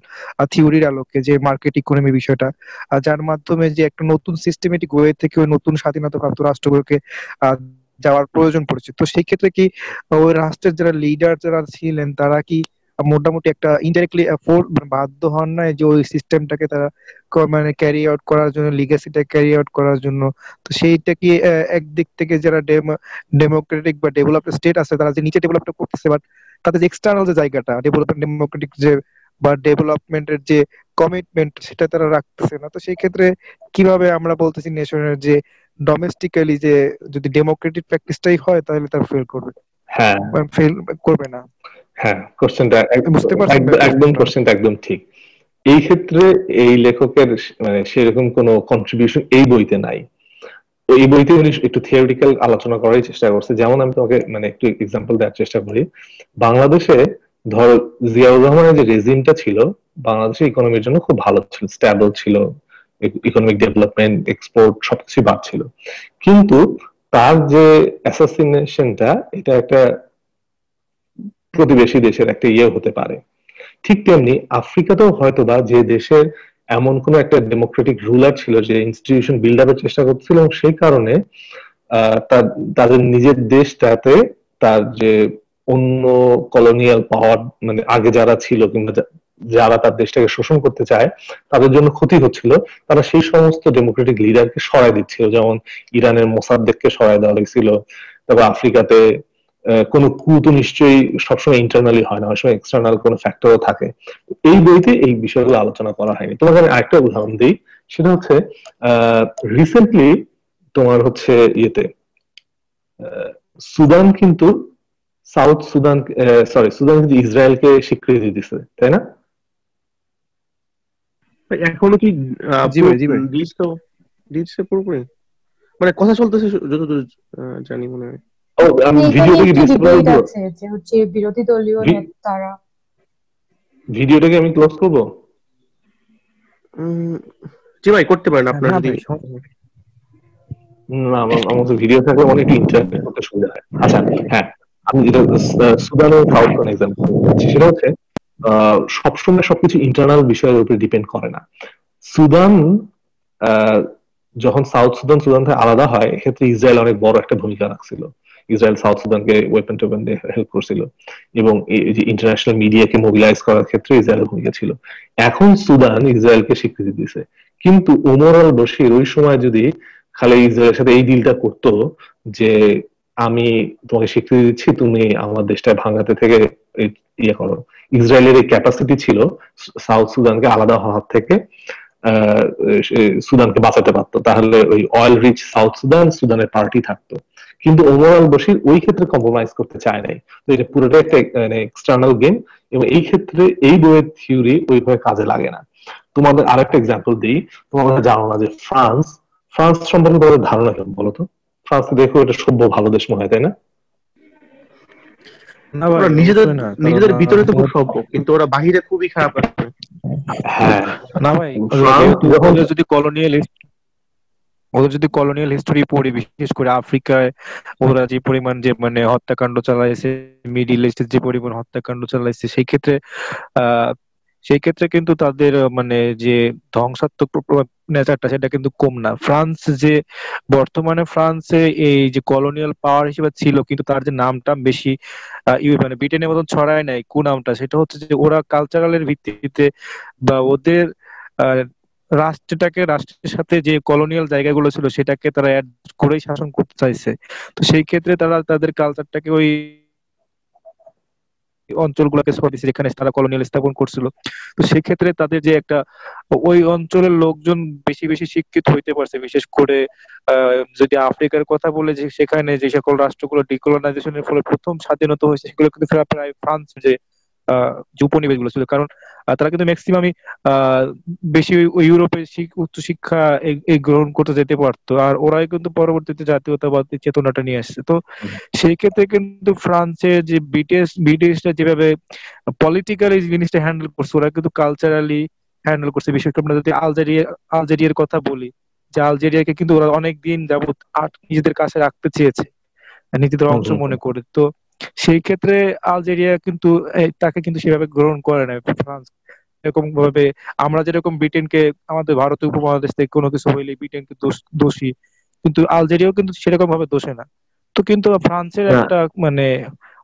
থিওরির আলোকে, যে মার্কেট ইকোনমি বিষয়টা, যার মাধ্যমে যে একটা নতুন সিস্টেমেটিক ওয়ে থেকে ওই নতুন স্বাধীনতা প্রাপ্ত রাষ্ট্রগুলোকে যাওয়ার প্রয়োজন পড়ছে। তো সেই ক্ষেত্রে কি ওই রাষ্ট্রের যারা লিডার যারা ছিলেন, তারা কি মোটামুটি একটা ইনডাইরেক্টলি বাধ্য হন না যে ওই সিস্টেমটাকে তারা মানে ক্যারি আউট করার জন্য, লিগ্যাসিটা ক্যারি আউট করার জন্য? তো সেইটা কি একদিক থেকে যারা ডেমোক্রেটিক বা ডেভেলপড স্টেট আছে, তারা যে নিচে ডেভেলপটা করতেছে, বাট তাদের যে এক্সটার্নাল যে জায়গাটা ডেভেলপমেন্ট, ডেমোক্রেটিক যে বা ডেভেলপমেন্টের যে কমিটমেন্ট, সেটা তারা রাখতেছে না। তো সেই ক্ষেত্রে কিভাবে আমরা বলতেছি নেশনের যে ডোমেস্টিক্যালি যে যদি ডেমোক্রেটিক প্র্যাকটিসটাই হয়, তাহলে তার ফেল করবে? হ্যাঁ ফেল করবে না। হ্যাঁ, কোশ্চেনটা বুঝতে পারছেন একদম, কোশ্চেনটা একদম ঠিক। এই ক্ষেত্রে এই লেখকের মানে সেরকম কোনো কন্ট্রিবিউশন এই বইতে নাই। এই বইতে উনি একটু থিওরিটিক্যাল আলোচনা করার চেষ্টা করছে। যেমন আমি তোমাকে মানে একটু এক্সাম্পল দেওয়ার চেষ্টা করি। বাংলাদেশে ধর জিয়াউর রহমানের যে রেজিমটা ছিল, বাংলাদেশের ইকোনমির জন্য খুব ভালো ছিল, স্ট্যাবল ছিল, ইকোনমিক ডেভেলপমেন্ট, এক্সপোর্ট সবকিছু বাড়ছিল। কিন্তু তার যে অ্যাসাসিনেশনটা, এটা একটা প্রতিবেশী দেশের একটা ইয়ে হতে পারে। ঠিক তেমনি আফ্রিকাতেও হয়তোবা যে দেশের এমন কোন একটা ডেমোক্রেটিক রুলার ছিল যে ইনস্টিটিউশন বিল্ড আপের চেষ্টা করছিল, এবং সেই কারণে তাদের নিজের দেশটাতে তার যে অন্য কলোনিয়াল পাওয়ার মানে আগে যারা ছিল কিংবা যারা তার দেশটাকে শোষণ করতে চায় তাদের জন্য ক্ষতি হচ্ছিল, তারা সেই সমস্ত ডেমোক্রেটিক লিডারকে সরাই দিচ্ছিল। যেমন ইরানের মোসাদ্দেককে সরাই দেওয়া হয়েছিল। তারপর আফ্রিকাতে কোনো কু তো নিশ্চয়ই সবসময় ইন্টারনালি হয় না, অনেক সময় এক্সটার্নাল কোনো ফ্যাক্টরও থাকে। এই বইতে এই বিষয়গুলো আলোচনা করা হয়নি। তোমাকে আমি আরেকটা উদাহরণ দিই, সেটা হচ্ছে রিসেন্টলি তোমার হচ্ছে ইয়েতে সুদান কিন্তু সাউথ সুদান, সরি সুদান কিন্তু ইসরায়েলকে স্বীকৃতি দিছে, তাই না? এখনো কি জি ভাই, জি ভাই। দিচ্ছে পুরোপুরি, মানে কথা চলতেছে যতদূর জানি মনে হয়। ও আমি এখানে ভিডিওটা কি একটু ডিসপ্লে ডিবেট করব? আছে যে হচ্ছে বিরোধী দলীয় নেতারা। ভিডিওটাকে আমি ক্লোজ করব? জি ভাই, করতে পারেন আপনার না যদি। ভাই, না, আমার তো ভিডিও থাকলে অনেক ইন্টারনেট করতে সুবিধা হয়। আচ্ছা, হ্যাঁ, আমি যেটা সুদান ও সাউথ সুদান এক্সাম্পল দিচ্ছি, সেটা হচ্ছে সবসময় সবকিছু ইন্টারনাল বিষয়ের উপর ডিপেন্ড করে না। সুদান আহ, যখন সাউথ সুদান সুদান থেকে আলাদা হয়, এক্ষেত্রে ইসরায়েল অনেক বড় একটা ভূমিকা রাখছিল। ইসরায়েল সাউথ সুদানকে ওয়েপন টোপেন দিয়ে হেল্প করছিল, এবং এই যে ইন্টারন্যাশনাল মিডিয়াকে মোবিলাইজ করার ক্ষেত্রে ইসরায়েলের ভূমিকা ছিল। এখন সুদান ইসরায়েলকে স্বীকৃতি দিয়েছে, কিন্তু ওমর আল বশির ওই সময় যদি খালি ইসরায়েলের সাথে এই ডিলটা করতো যে আমি তোমাকে স্বীকৃতি দিচ্ছি, তুমি আমার দেশটা ভাঙাতে থেকে ইয়ে করো, ইসরায়েলের এই ক্যাপাসিটি ছিল সাউথ সুদানকে আলাদা হওয়ার থেকে সুদানকে বাঁচাতে পারতো, তাহলে ওই অয়েল রিচ সাউথ সুদান সুদানের পার্টি থাকতো। কিন্তু ওমর আল বশির ওই ক্ষেত্রে কম্প্রোমাইজ করতে চায় নাই। তো এটা পুরোটা একটা মানে এক্সটার্নাল গেম, এবং এই ক্ষেত্রে এই বইয়ের থিওরি ওইভাবে কাজে লাগে না। তোমাদের আরেকটা এক্সাম্পল দিই। তোমরা জানো না যে ফ্রান্স, ফ্রান্স সম্পর্কে তোমাদের ধারণা কেমন বলো তো? ফ্রান্স দেখো এটা সভ্য ভালো দেশ মনে হয়, তাই না? না ভাই, ওরা নিজেদের অবশ্যই না, নিজেদের ভিতরে তো খুব সভ্য, কিন্তু ওরা বাহিরে খুবই খারাপ আছে। হ্যাঁ, না ভাই, ফ্রান্স যেহেতু যখন ওদের যদি কলোনিয়াল হিস্টোরি পড়ি, বিশেষ করে আফ্রিকায় ওরা যে পরিমাণ যে মানে হত্যাকাণ্ড চালাইছে, মিডিল ইস্টে যে পরিমাণ হত্যাকাণ্ড চালাইছে, সেই ক্ষেত্রে আহ সেই ক্ষেত্রে কিন্তু তাদের মানে যে ধ্বংসাত্মক নেচারটা সেটা কিন্তু কম না। ফ্রান্স যে বর্তমানে ফ্রান্সে এই যে কলোনিয়াল পাওয়ার হিসেবে ছিল, কিন্তু তার যে নামটা বেশি মানে ব্রিটেনের মতন ছড়ায় নাই নামটা, সেটা হচ্ছে যে ওরা কালচারালের ভিত্তিতে বা ওদের আহ, রাষ্ট্রের সাথে যে কলোনিয়াল জায়গাগুলো ছিল সেটাকে তারা অ্যাড করেই শাসন করতে চাইছে। তো সেই ক্ষেত্রে তারা তাদের কালচারটাকে ওই অঞ্চলগুলোকে সরিয়ে দিয়েছে যেখানে তারা কলোনিয়াল স্থাপন করছিল। তো সেক্ষেত্রে তাদের যে একটা ওই অঞ্চলের লোকজন বেশি বেশি শিক্ষিত হইতে পারছে, বিশেষ করে যদি আফ্রিকার কথা বলে, যে সেখানে যে সকল রাষ্ট্রগুলো ডিকলোনাইজেশনের ফলে প্রথম স্বাধীনতা হয়েছে সেগুলো কিন্তু প্রায় ফ্রান্স যে উপনিবেশগুলো ছিল। কারণ তারা কিন্তু ম্যাক্সিমামই বেশি ওই ইউরোপের উচ্চশিক্ষা এই গ্রহণ করতে যেতে পারতো, আর ওরাই কিন্তু পরবর্তীতে জাতীয়তাবাদী চেতনাটা নিয়ে আসছে। তো সেই ক্ষেত্রে কিন্তু ফ্রান্সের যে ব্রিটিশরা যেভাবে পলিটিক্যালি জিনিসটা হ্যান্ডেল করছে, ওরা কিন্তু কালচারালি হ্যান্ডেল করছে। বিশেষ করে আমরা যদি আলজেরিয়ার কথা বলি, যে আলজেরিয়াকে কিন্তু ওরা অনেক দিন যাবত নিজেদের কাছে রাখতে চেয়েছে, নিজেদের অংশ মনে করে। তো সেই ক্ষেত্রে আলজেরিয়া কিন্তু তাকে কিন্তু সেভাবে গ্রহণ করে না ফ্রান্স। এরকম ভাবে আমরা যেরকম ব্রিটেনকে আমাদের ভারতীয় উপমহাদেশ থেকে কোনো কিছু হইলে ব্রিটেনকে দোষী, কিন্তু আলজেরিয়াও কিন্তু সেরকম ভাবে দোষে না। তো কিন্তু ফ্রান্সের একটা মানে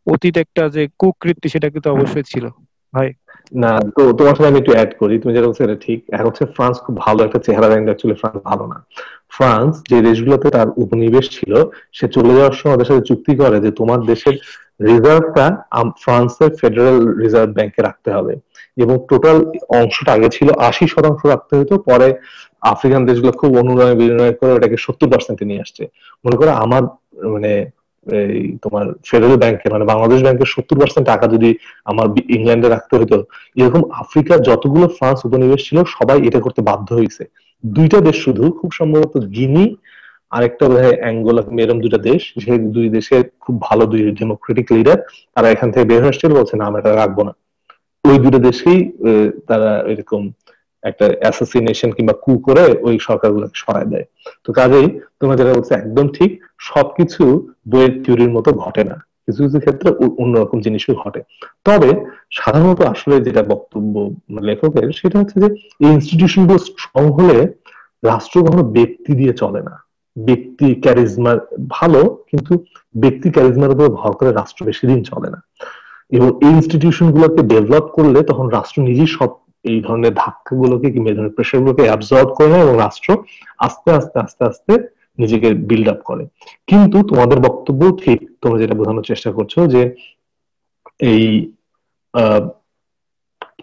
অতীত একটা যে কুকৃতি সেটা কিন্তু অবশ্যই ছিল ভাই। না, তো তোমার সাথে আমি একটু অ্যাড করি, তুমি যেটা বলছো এটা ঠিক। এক হচ্ছে ফ্রান্স খুব ভালো একটা চেহারা দেন, অ্যাকচুয়ালি ফ্রান্স ভালো না। ফ্রান্স যে দেশগুলোতে তার উপনিবেশ ছিল, সে চলে যাওয়ার সময় ওদের সাথে চুক্তি করে যে তোমার দেশের রিজার্ভটা ফ্রান্সের ফেডারেল রিজার্ভ ব্যাংকে রাখতে হবে, এবং টোটাল অংশটা আগে ছিল 80% রাখতে হতো, পরে আফ্রিকান দেশগুলো খুব অনুনয় বিনয় করে ওটাকে 70% নিয়ে আসছে। মনে করো আমার মানে এই তোমার ফেডারেল ব্যাংকে মানে বাংলাদেশ ব্যাংকের 70% টাকা যদি আমার ইংল্যান্ডে রাখতে হতো, এরকম আফ্রিকার যতগুলো ফ্রান্স উপনিবেশ ছিল সবাই এটা করতে বাধ্য হয়েছে। দুইটা দেশ শুধু, খুব সম্ভবত গিনি আরেকটা বোধহয় অ্যাঙ্গোলা, এরকম দুইটা দেশ, যে দুই দেশের খুব ভালো দুই ডেমোক্রেটিক লিডার, তারা এখান থেকে বের হয়ে আসছিল, বলছে না আমরা এটা রাখবো না। ওই দুটো দেশেই তারা এরকম একটা অ্যাসাসিনেশন কিংবা কু করে ওই সরকারগুলোকে সরায় দেয়। তো কাজেই তোমরা যেটা বলছো একদম ঠিক, সবকিছু বইয়ের থিওরির মতো ঘটে না, কিছু কিছু ক্ষেত্রে অন্যরকম জিনিসও ঘটে। তবে সাধারণত আসলে যেটা বক্তব্য লেখকের সেটা হচ্ছে যে এই ইনস্টিটিউশন গুলো স্ট্রং হলে রাষ্ট্র কখনো ব্যক্তি দিয়ে চলে না। ব্যক্তি ক্যারিজমা ভালো, কিন্তু ব্যক্তি ক্যারিজমার উপর ভর করে রাষ্ট্র বেশি দিন চলে না। এবং এই ইনস্টিটিউশন গুলোকে ডেভেলপ করলে তখন রাষ্ট্র নিজেই সব এই ধরনের ধাক্কাগুলোকে কিংবা এই ধরনের প্রেশার গুলোকে অ্যাবজর্ব করে নেয়, এবং রাষ্ট্র আস্তে আস্তে আস্তে আস্তে নিজেকে বিল্ড আপ করে। কিন্তু তোমাদের বক্তব্য ঠিক, তোমরা যেটা বোঝানোর চেষ্টা করছো যে এই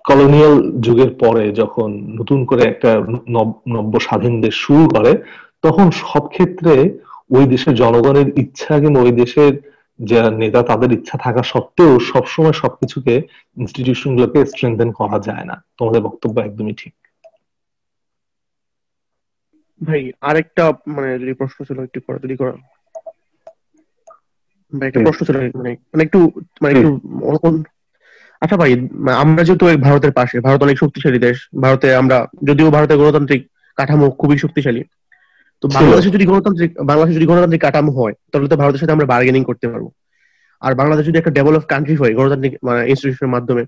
কলোনিয়াল যুগের পরে যখন নতুন করে একটা নব্য স্বাধীন দেশ শুরু করে, তখন সব ক্ষেত্রে ওই দেশের জনগণের ইচ্ছা কিংবা ওই দেশের যারা নেতা তাদের ইচ্ছা থাকা সত্ত্বেও সবসময় সবকিছুকে ইনস্টিটিউশন গুলোকে স্ট্রেংথেন করা যায় না। তোমাদের বক্তব্য একদমই ঠিক ভাই। আরেকটা মানে যদি প্রশ্ন ছিল একটু পরে যদি করা ভাই, একটা প্রশ্ন ছিল মানে মানে একটু মানে একটু আচ্ছা ভাই, আমরা যেহেতু ভারতের পাশে, ভারত অনেক শক্তিশালী দেশ, ভারতে আমরা যদিও ভারতের গণতান্ত্রিক কাঠামো খুবই শক্তিশালী, তো বাংলাদেশে যদি গণতান্ত্রিক কাঠামো হয় তাহলে তো ভারতের সাথে আমরা বার্গেনিং করতে পারবো। আর বাংলাদেশ যদি একটা ডেভেলপ কান্ট্রি হয় গণতান্ত্রিক মানে ইনস্টিটিউশনের মাধ্যমে,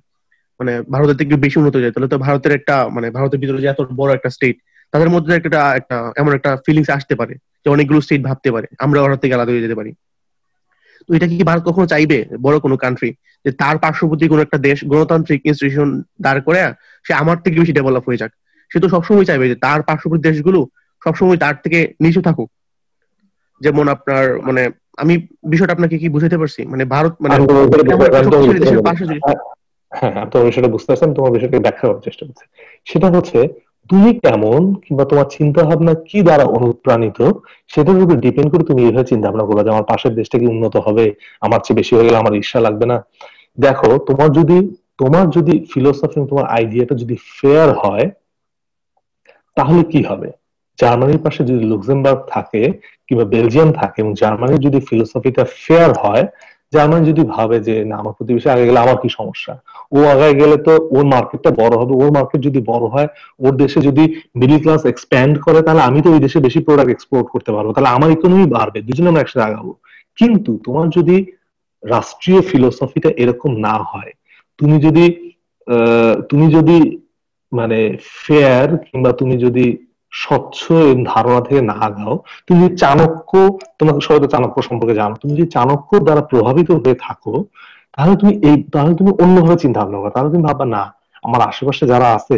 মানে ভারতের থেকে বেশি উন্নত যায়, তাহলে তো ভারতের একটা মানে ভারতের ভিতরে যে এত বড় একটা স্টেট, তাদের মধ্যে একটা একটা এমন একটা ফিলিংস আসতে পারে যে অনেকগুলো স্টেট ভাবতে পারে আমরা ভারত থেকে আলাদা হয়ে যেতে পারি। তো এটা কি ভারত কখনো চাইবে, বড় কোনো কান্ট্রি, যে তার পার্শ্ববর্তী কোনো একটা দেশ গণতান্ত্রিক ইনস্টিটিউশন দাঁড় করে সে আমার থেকে বেশি ডেভেলপ হয়ে যাক? সে তো সবসময় চাইবে যে তার পার্শ্ববর্তী দেশগুলো সবসময় তার থেকে নিচু থাকুক। যেমন আপনার মানে আমি বিষয়টা আপনাকে কি বুঝাতে পারছি, মানে ভারত মানে দেশের পাশে হ্যাঁ, আমি তোমার বিষয়টা বুঝতে পারছি, তোমার বিষয়টাকে ব্যাখ্যা করার চেষ্টা করছি। সেটা হচ্ছে তুমি কেমন কিংবা তোমার চিন্তা ভাবনা কি দ্বারা অনুপ্রাণিত, সেটার উপর ডিপেন্ড করে তুমি এইভাবে চিন্তা ভাবনা করবে যে আমার পাশের দেশটা কি উন্নত হবে, আমার চেয়ে বেশি হয়ে গেলে আমার ঈর্ষা লাগবে না। দেখো, তোমার যদি ফিলোসফি, তোমার আইডিয়াটা যদি ফেয়ার হয়, তাহলে কি হবে? জার্মানির পাশে যদি লুক্সেমবার্গ থাকে কিংবা বেলজিয়াম থাকে, এবং জার্মানির যদি ফিলোসফিটা ফেয়ার হয়, জার্মানি যদি ভাবে যে না আমার প্রতিবেশী আগে গেলে আমার কি সমস্যা, ও আগে গেলে তো ওর মার্কেটটা বড় হবে, ওর মার্কেট যদি বড় হয়, ওর দেশে যদি মিডল ক্লাস এক্সপ্যান্ড করে, তাহলে আমি তো ওই দেশে বেশি প্রোডাক্ট এক্সপোর্ট করতে পারবো, তাহলে আমার ইকোনমি বাড়বে, দুজনে আমরা একসাথে আগাবো। কিন্তু তোমার যদি রাষ্ট্রীয় ফিলোসফিটা এরকম না হয়, তুমি যদি মানে ফেয়ার কিংবা তুমি যদি স্বচ্ছ ধারণা থেকে না আগাও, তুমি যদি চাণক্য, তোমাকে সবাই তো চাণক্য সম্পর্কে জানো, তুমি যদি চাণক্য দ্বারা প্রভাবিত হয়ে থাকো, তাহলে তুমি অন্যভাবে চিন্তা ভাবনা করো। তাহলে তুমি ভাববা না, আমার আশেপাশে যারা আছে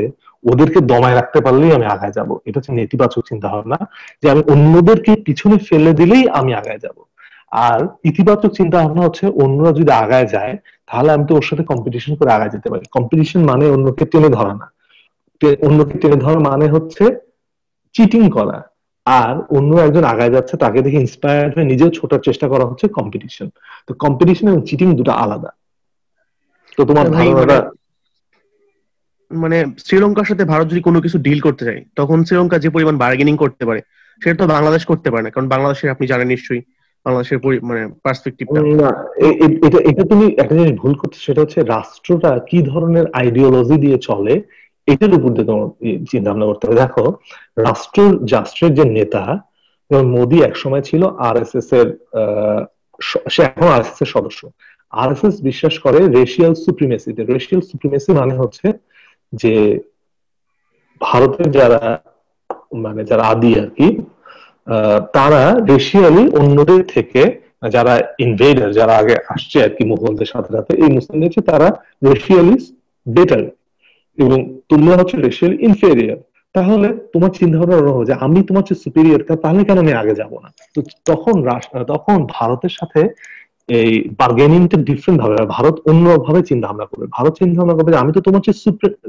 ওদেরকে দমায় রাখতে পারলেই আমি আগায় যাব। এটা হচ্ছে নেতিবাচক চিন্তা ভাবনা, যে আমি অন্যদেরকে পিছনে ফেলে দিলেই আমি আগায় যাব। আর ইতিবাচক চিন্তা ভাবনা হচ্ছে অন্যরা যদি আগায় যায় তাহলে আমি তো ওর সাথে কম্পিটিশন করে আগায় যেতে পারি। কম্পিটিশন মানে অন্যকে টেনে ধরা না, অন্যকে টেনে ধরা মানে হচ্ছে চিটিং করা। আর অন্য একজন আগায় যাচ্ছে তাকে দেখে ইন্সপায়ার্ড হয়ে নিজেও ছোটার চেষ্টা করা হচ্ছে কম্পিটিশন। তো কম্পিটিশন এবং চিটিং দুটো আলাদা। তো তোমার ভাই ধারণাটা মানে শ্রীলঙ্কার সাথে ভারত যদি কোনো কিছু ডিল করতে চায়, তখন শ্রীলঙ্কা যে পরিমাণ বার্গেনিং করতে পারে সেটা তো বাংলাদেশ করতে পারে না, কারণ বাংলাদেশের আপনি জানেন নিশ্চয়ই বাংলাদেশের মানে পার্সপেক্টিভটা। না, এটা এটা তুমি একটা জিনিস ভুল করছো, সেটা হচ্ছে রাষ্ট্রটা কি ধরনের আইডিওলজি দিয়ে চলে এটার উপর দিয়ে তোমার চিন্তা ভাবনা করতে হবে। দেখো, রাষ্ট্রের যে নেতা, যেমন মোদী একসময় ছিল আরএসএস এর সে এখন আরএসএস এর সদস্য। আরএসএস বিশ্বাস করে রেশিয়াল সুপ্রিমেসিতে। রেশিয়াল সুপ্রিমেসি মানে হচ্ছে যে ভারতের যারা মানে যারা আদি আর কি, তারা রেশিয়ালি অন্যদের থেকে, যারা ইনভেডার, যারা আগে আসছে আর কি মুঘলদের সাথে সাথে, এই মুসলিমদের চেয়ে তারা রেশিয়ালি বেটার এবং তোমরা হচ্ছে রেশিয়ালি ইনফেরিয়ার। তাহলে তোমার চিন্তা ভাবনা হলো যে আমি তোমার চেয়ে সুপিরিয়র, তাহলে কেন আমি আগে যাব না? তো তখন ভারতের সাথে এই বার্গেনিংটা ডিফারেন্ট ভাবে, ভারত অন্যভাবে চিন্তা ভাবনা করবে। ভারত চিন্তা ভাবনা করবে যে আমি তো তোমার চেয়ে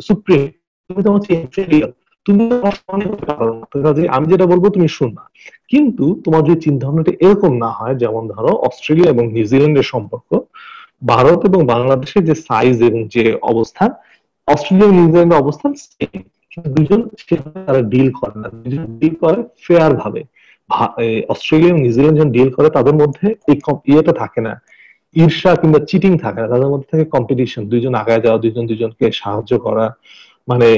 সুপ্রিম, তুমি তো আমার চেয়ে ইনফেরিয়র, তুমি তো আমার সমানে হতে পারো না, তো কাজেই আমি যেটা বলবো তুমি শুনবা। কিন্তু তোমার যদি চিন্তা ভাবনাটা এরকম না হয়, যেমন ধরো অস্ট্রেলিয়া এবং নিউজিল্যান্ডের সম্পর্ক, ভারত এবং বাংলাদেশের যে সাইজ এবং যে অবস্থান, অস্ট্রেলিয়া এবং নিউজিল্যান্ডের অবস্থান সেম, কিন্তু দুজন সেভাবে তারা ডিল করে না, দুজন ডিল করে ফেয়ার ভাবে। অস্ট্রেলিয়া এবং নিউজিল্যান্ড যখন ডিল করে তাদের মধ্যে এই ইয়েটা থাকে না, ঈর্ষা কিংবা চিটিং থাকে না, তাদের মধ্যে থাকে কম্পিটিশন, দুইজন আগায় যাওয়া, দুইজন দুজনকে সাহায্য করা। মানে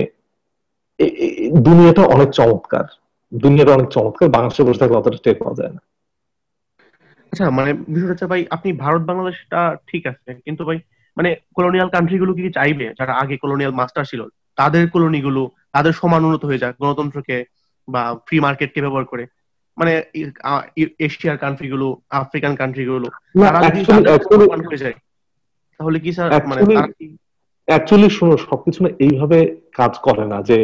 দুনিয়াটা অনেক চমৎকার, দুনিয়াটা অনেক চমৎকার, বাংলাদেশে বসে থাকলে অতটা টের পাওয়া যায় না। আচ্ছা, মানে বিষয়টা হচ্ছে ভাই, আপনি ভারত বাংলাদেশটা ঠিক আছে, কিন্তু ভাই মানে কলোনিয়াল কান্ট্রি গুলো কি চাইবে যারা আগে কলোনিয়াল মাস্টার ছিল তাদের কলোনি গুলো তাদের সমান উন্নত হয়ে যাক গণতন্ত্রকে বা ফ্রি মার্কেটকে ব্যবহার করে? মানে এশিয়ার কান্ট্রি গুলো, আফ্রিকান কান্ট্রি গুলো, না, তারা যদি তাদের সমান হয়ে যায় তাহলে কি স্যার মানে তারা কি? অ্যাকচুয়ালি শোনো, সবকিছু না এইভাবে কাজ করে না। যে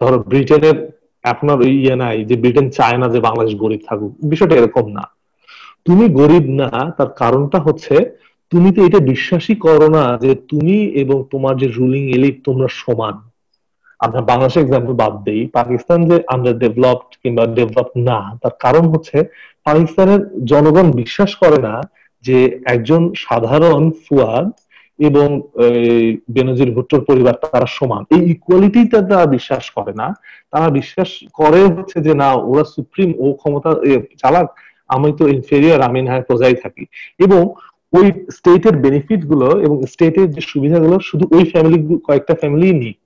ধরো ব্রিটেনের আপনার ইয়ে নাই যে ব্রিটেন চায় না যে বাংলাদেশ গরিব থাকুক, বিষয়টা এরকম না। তুমি গরিব না, তার কারণটা হচ্ছে তুমি তো এটা বিশ্বাসই করো না যে তুমি এবং তোমার যে রুলিং এলিট তোমরা সমান। আমরা বাংলাদেশের এক্সাম্পল বাদ দেই, পাকিস্তান যে আন্ডার ডেভেলপড কিংবা ডেভেলপ না, তার কারণ হচ্ছে পাকিস্তানের জনগণ বিশ্বাস করে না যে একজন সাধারণ ফুয়াদ এবং বেনজির ভুট্টোর পরিবার তারা সমান। এই ইকুয়ালিটিটা তারা বিশ্বাস করে না। তারা বিশ্বাস করে হচ্ছে যে না, ওরা সুপ্রিম, ও ক্ষমতা চালাক, আমি তো ইনফেরিয়ার, আমি না হয় প্রজাই থাকি। এবং ওই স্টেটের বেনিফিট গুলো এবং স্টেটের যে সুবিধাগুলো শুধু ওই ফ্যামিলি, কয়েকটা ফ্যামিলি নিই।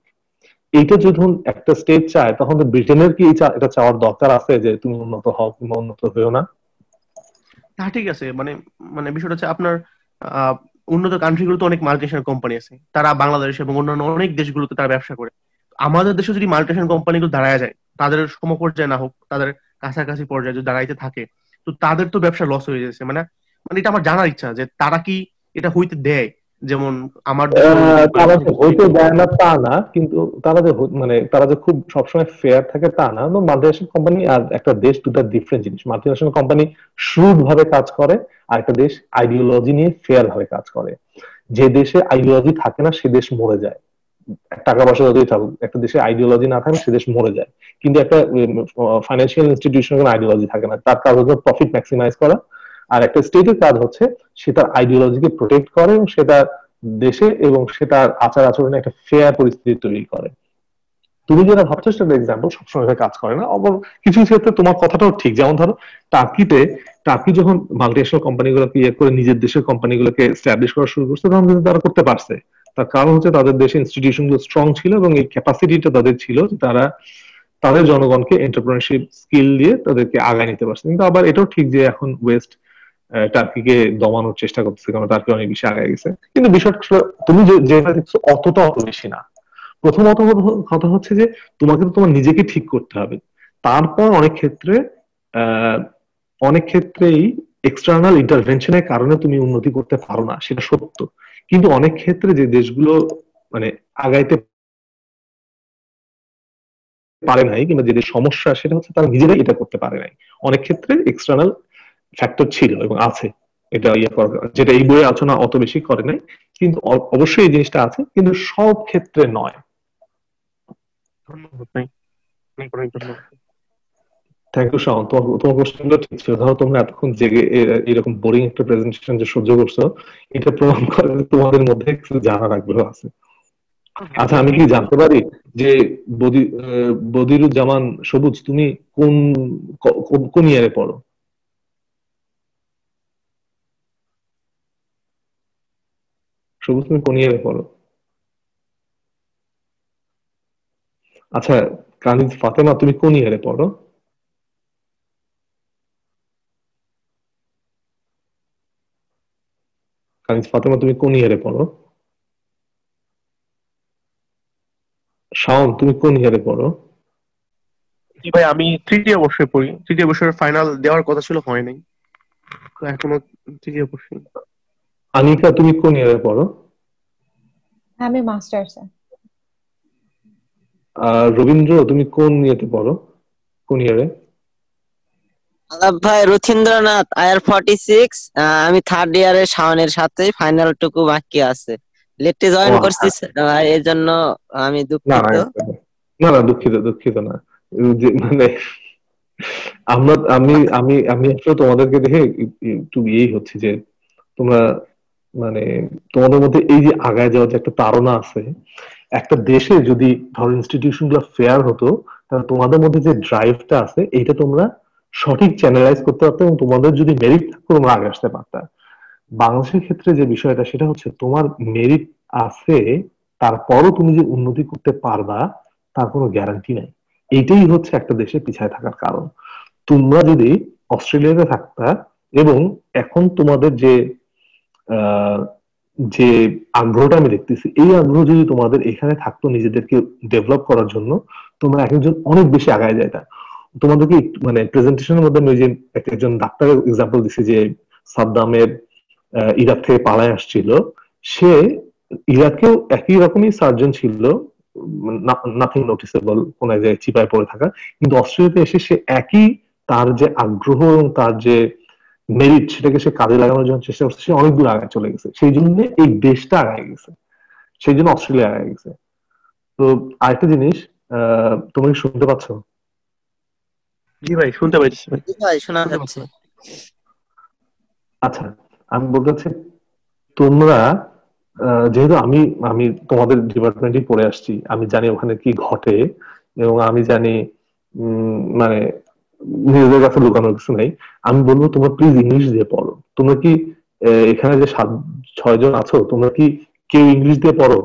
এইটা যখন একটা স্টেট চায়, তখন তো ব্রিটেনের কি এটা চাওয়ার দরকার আছে যে তুমি উন্নত হও কিংবা উন্নত হয়েও না? হ্যাঁ ঠিক আছে, মানে মানে বিষয়টা হচ্ছে আপনার আহ উন্নত কান্ট্রি গুলোতে অনেক মাল্টিনেশনাল কোম্পানি আছে, তারা বাংলাদেশ এবং অন্যান্য অনেক দেশগুলোতে তারা ব্যবসা করে। আমাদের দেশে যদি মাল্টিনেশনাল কোম্পানিগুলো দাঁড়ায় যায়, তাদের সমপর্যায়ে না হোক, তাদের কাছাকাছি পর্যায়ে যদি দাঁড়াইতে থাকে, তো তাদের তো ব্যবসা লস হয়ে যাচ্ছে। মানে মানে এটা আমার জানার ইচ্ছা যে তারা কি এটা হইতে দেয়? যেমন আমার দেশে তারা যে হইতে দেয় না তা না, কিন্তু তারা যে খুব সবসময় ফেয়ার থাকে তা না। মাল্টিনেশনাল কোম্পানি আর একটা দেশ দুটা ডিফারেন্ট জিনিস। মাল্টিনেশনাল কোম্পানি শ্রুড ভাবে কাজ করে, আর একটা দেশ আইডিওলজি নিয়ে ফেয়ার ভাবে কাজ করে। যে দেশে আইডিওলজি থাকে না সে দেশ মরে যায়, টাকা পয়সা যতই থাকুক, একটা দেশে আইডিওলজি না থাকে সে দেশ মরে যায়। কিন্তু একটা ফাইন্যান্সিয়াল ইনস্টিটিউশনের কোনো আইডিওলজি থাকে না, তার কাজ হচ্ছে প্রফিট ম্যাক্সিমাইজ করা। আর একটা স্টেটের কাজ হচ্ছে সে তার আইডিওলজিকে প্রোটেক্ট করে এবং সেটা দেশে এবং সেটার আচার আচরণে একটা ফেয়ার পরিস্থিতি তৈরি করে। তুমি যেটা ভাবছো সেটা এক্সাম্পল সবসময় কাজ করে না। অবশ্য কিছু ক্ষেত্রে তোমার কথাটাও ঠিক। যেমন ধরো টার্কি যখন মাল্টিনেশনাল কোম্পানিগুলোকে ইয়ে করে নিজের দেশের কোম্পানিগুলোকে এস্টাবলিশ করা শুরু করছে, তখন কিন্তু তারা করতে পারছে। তার কারণ হচ্ছে তাদের দেশে ইনস্টিটিউশন গুলো স্ট্রং ছিল এবং এই ক্যাপাসিটিটা তাদের ছিল, তারা তাদের জনগণকে এন্টারপ্রেনারশিপ স্কিল দিয়ে তাদেরকে আগায় নিতে পারছে। কিন্তু আবার এটাও ঠিক যে এখন ওয়েস্ট টার্কিকে দমানোর চেষ্টা করতেছে, কারণ টার্কি অনেক বেশি আগায় গেছে। কিন্তু বিষয়টা তুমি যেটা দেখছো অতটা অত বেশি না। প্রথমত কথা হচ্ছে যে তোমাকে তো তোমার নিজেকে ঠিক করতে হবে। তারপর আহ অনেক ক্ষেত্রেই এক্সটার্নাল ইন্টারভেনশনের কারণে তুমি উন্নতি করতে পারো না, সেটা সত্য। কিন্তু অনেক ক্ষেত্রে যে দেশগুলো মানে আগাইতে পারে নাই, কিংবা যেদের সমস্যা সেটা হচ্ছে তারা নিজেরাই এটা করতে পারে নাই। অনেক ক্ষেত্রে এক্সটার্নাল ফ্যাক্টর ছিল এবং আছে, এটা যেটা এই বইয়ে আলোচনা অত বেশি করে নাই, কিন্তু অবশ্যই এই জিনিসটা আছে, কিন্তু সব ক্ষেত্রে নয়। ধন্যবাদ ভাই, অনেক অনেক ধন্যবাদ। থ্যাংক ইউ শাওন, তোমার কোশ্চেনটা ঠিক ছিল। ধরো তোমরা এতক্ষণ জেগে এরকম বোরিং একটা প্রেজেন্টেশন যে সহ্য করছো, এটা প্রমাণ করে যে তোমাদের মধ্যে কিছু জানার আগ্রহ আছে। আচ্ছা, আমি কি জানতে পারি যে বদিরুজ্জামান সবুজ, তুমি কোন কোন ইয়ারে পড়ো? সবুজ, তুমি কোন ইয়ারে পড়ো? আচ্ছা, কানিজ ফাতেমা, তুমি কোন ইয়ারে পড়ো? কানিজ ফাতেমা, তুমি কোন ইয়ারে পড়ো? শাওন, তুমি কোন ইয়ারে পড়ো? জি ভাই, আমি তৃতীয় বর্ষে পড়ি। তৃতীয় বর্ষের ফাইনাল দেওয়ার কথা ছিল, হয় নাই, তো এখনো তৃতীয় বর্ষে। আনিকা, তুমি কোন ইয়ারে পড়ো? আমি মাস্টার্স। আর রবীন্দ্র, তুমি কোন ইয়েতে পড়ো, কোন ইয়ারে? আলাপ ভাই, রথীন্দ্রনাথ আয়ার 46। আমি থার্ড ইয়ারে শাওনের সাথে, ফাইনাল টুকু বাকি আছে। লেটে ও জয়েন আচ্ছা। করছি ভাই, এর জন্য আমি না না দুঃখিত। না না, দুঃখিত দুঃখিত না। মানে আমি আমি আমি আসলে তোমাদেরকে দেখে একটু ইয়েই হচ্ছে যে তোমরা মানে তোমাদের মধ্যে এই যে আগায় যাওয়ার যে একটা তাড়না আছে। একটা দেশে যদি ধরো ইনস্টিটিউশন গুলো ফেয়ার হতো, তাহলে তোমাদের মধ্যে যে ড্রাইভটা আছে এইটা তোমরা সঠিক চ্যানেলাইজ করতে পারতো, এবং তোমাদের যদি মেরিট থাকতো তোমরা আগে আসতে পারতা। বাংলাদেশের ক্ষেত্রে যে বিষয়টা সেটা হচ্ছে তোমার মেরিট আছে, তারপরও তুমি যে উন্নতি করতে পারবা তার কোনো গ্যারান্টি নাই। এইটাই হচ্ছে একটা দেশে পিছায় থাকার কারণ। তোমরা যদি অস্ট্রেলিয়াতে থাকতা, এবং এখন তোমাদের আহ, যে আগ্রহটা আমি দেখতেছি, এই আগ্রহ যদি তোমাদের এখানে থাকতো নিজেদেরকে ডেভেলপ করার জন্য, তোমরা একজন অনেক বেশি আগায় যাইতা। তোমাদেরকে মানে প্রেজেন্টেশনের মধ্যে আমি যে একজন ডাক্তারের এক্সাম্পল দিছি, যে সাদ্দামের ইরাক থেকে পালায় আসছিল, সে ইরাকেও একই রকমই সার্জন ছিল, নাথিং নোটিসেবল, কোন এক জায়গায় চিপায় পড়ে থাকা। কিন্তু অস্ট্রেলিয়াতে এসে সে একই, তার যে আগ্রহ এবং তার যে মেরিট, সেটাকে সে কাজে লাগানোর জন্য চেষ্টা করছে, সে অনেক দূর আগে চলে গেছে। সেই জন্য এই দেশটা আগায় গেছে, সেই জন্য অস্ট্রেলিয়া আগায় গেছে। তো আরেকটা জিনিস, তোমরা কি শুনতে পাচ্ছ? জি ভাই, শুনতে পাইছি ভাই। জি ভাই, শোনা যাচ্ছে। আচ্ছা, আমি বলতে চাচ্ছি তোমরা যেহেতু আমি আমি তোমাদের ডিপার্টমেন্টই পড়ে আসছি, আমি জানি ওখানে কি ঘটে, এবং আমি জানি মানে নিজেদের কাছে লুকানোর কিছু নেই। আমি বলবো তোমরা প্লিজ ইংলিশ দিয়ে পড়ো। তোমরা কি এখানে যে 6 জন আছো, তোমরা কি কেউ ইংলিশ দিয়ে পড়ো?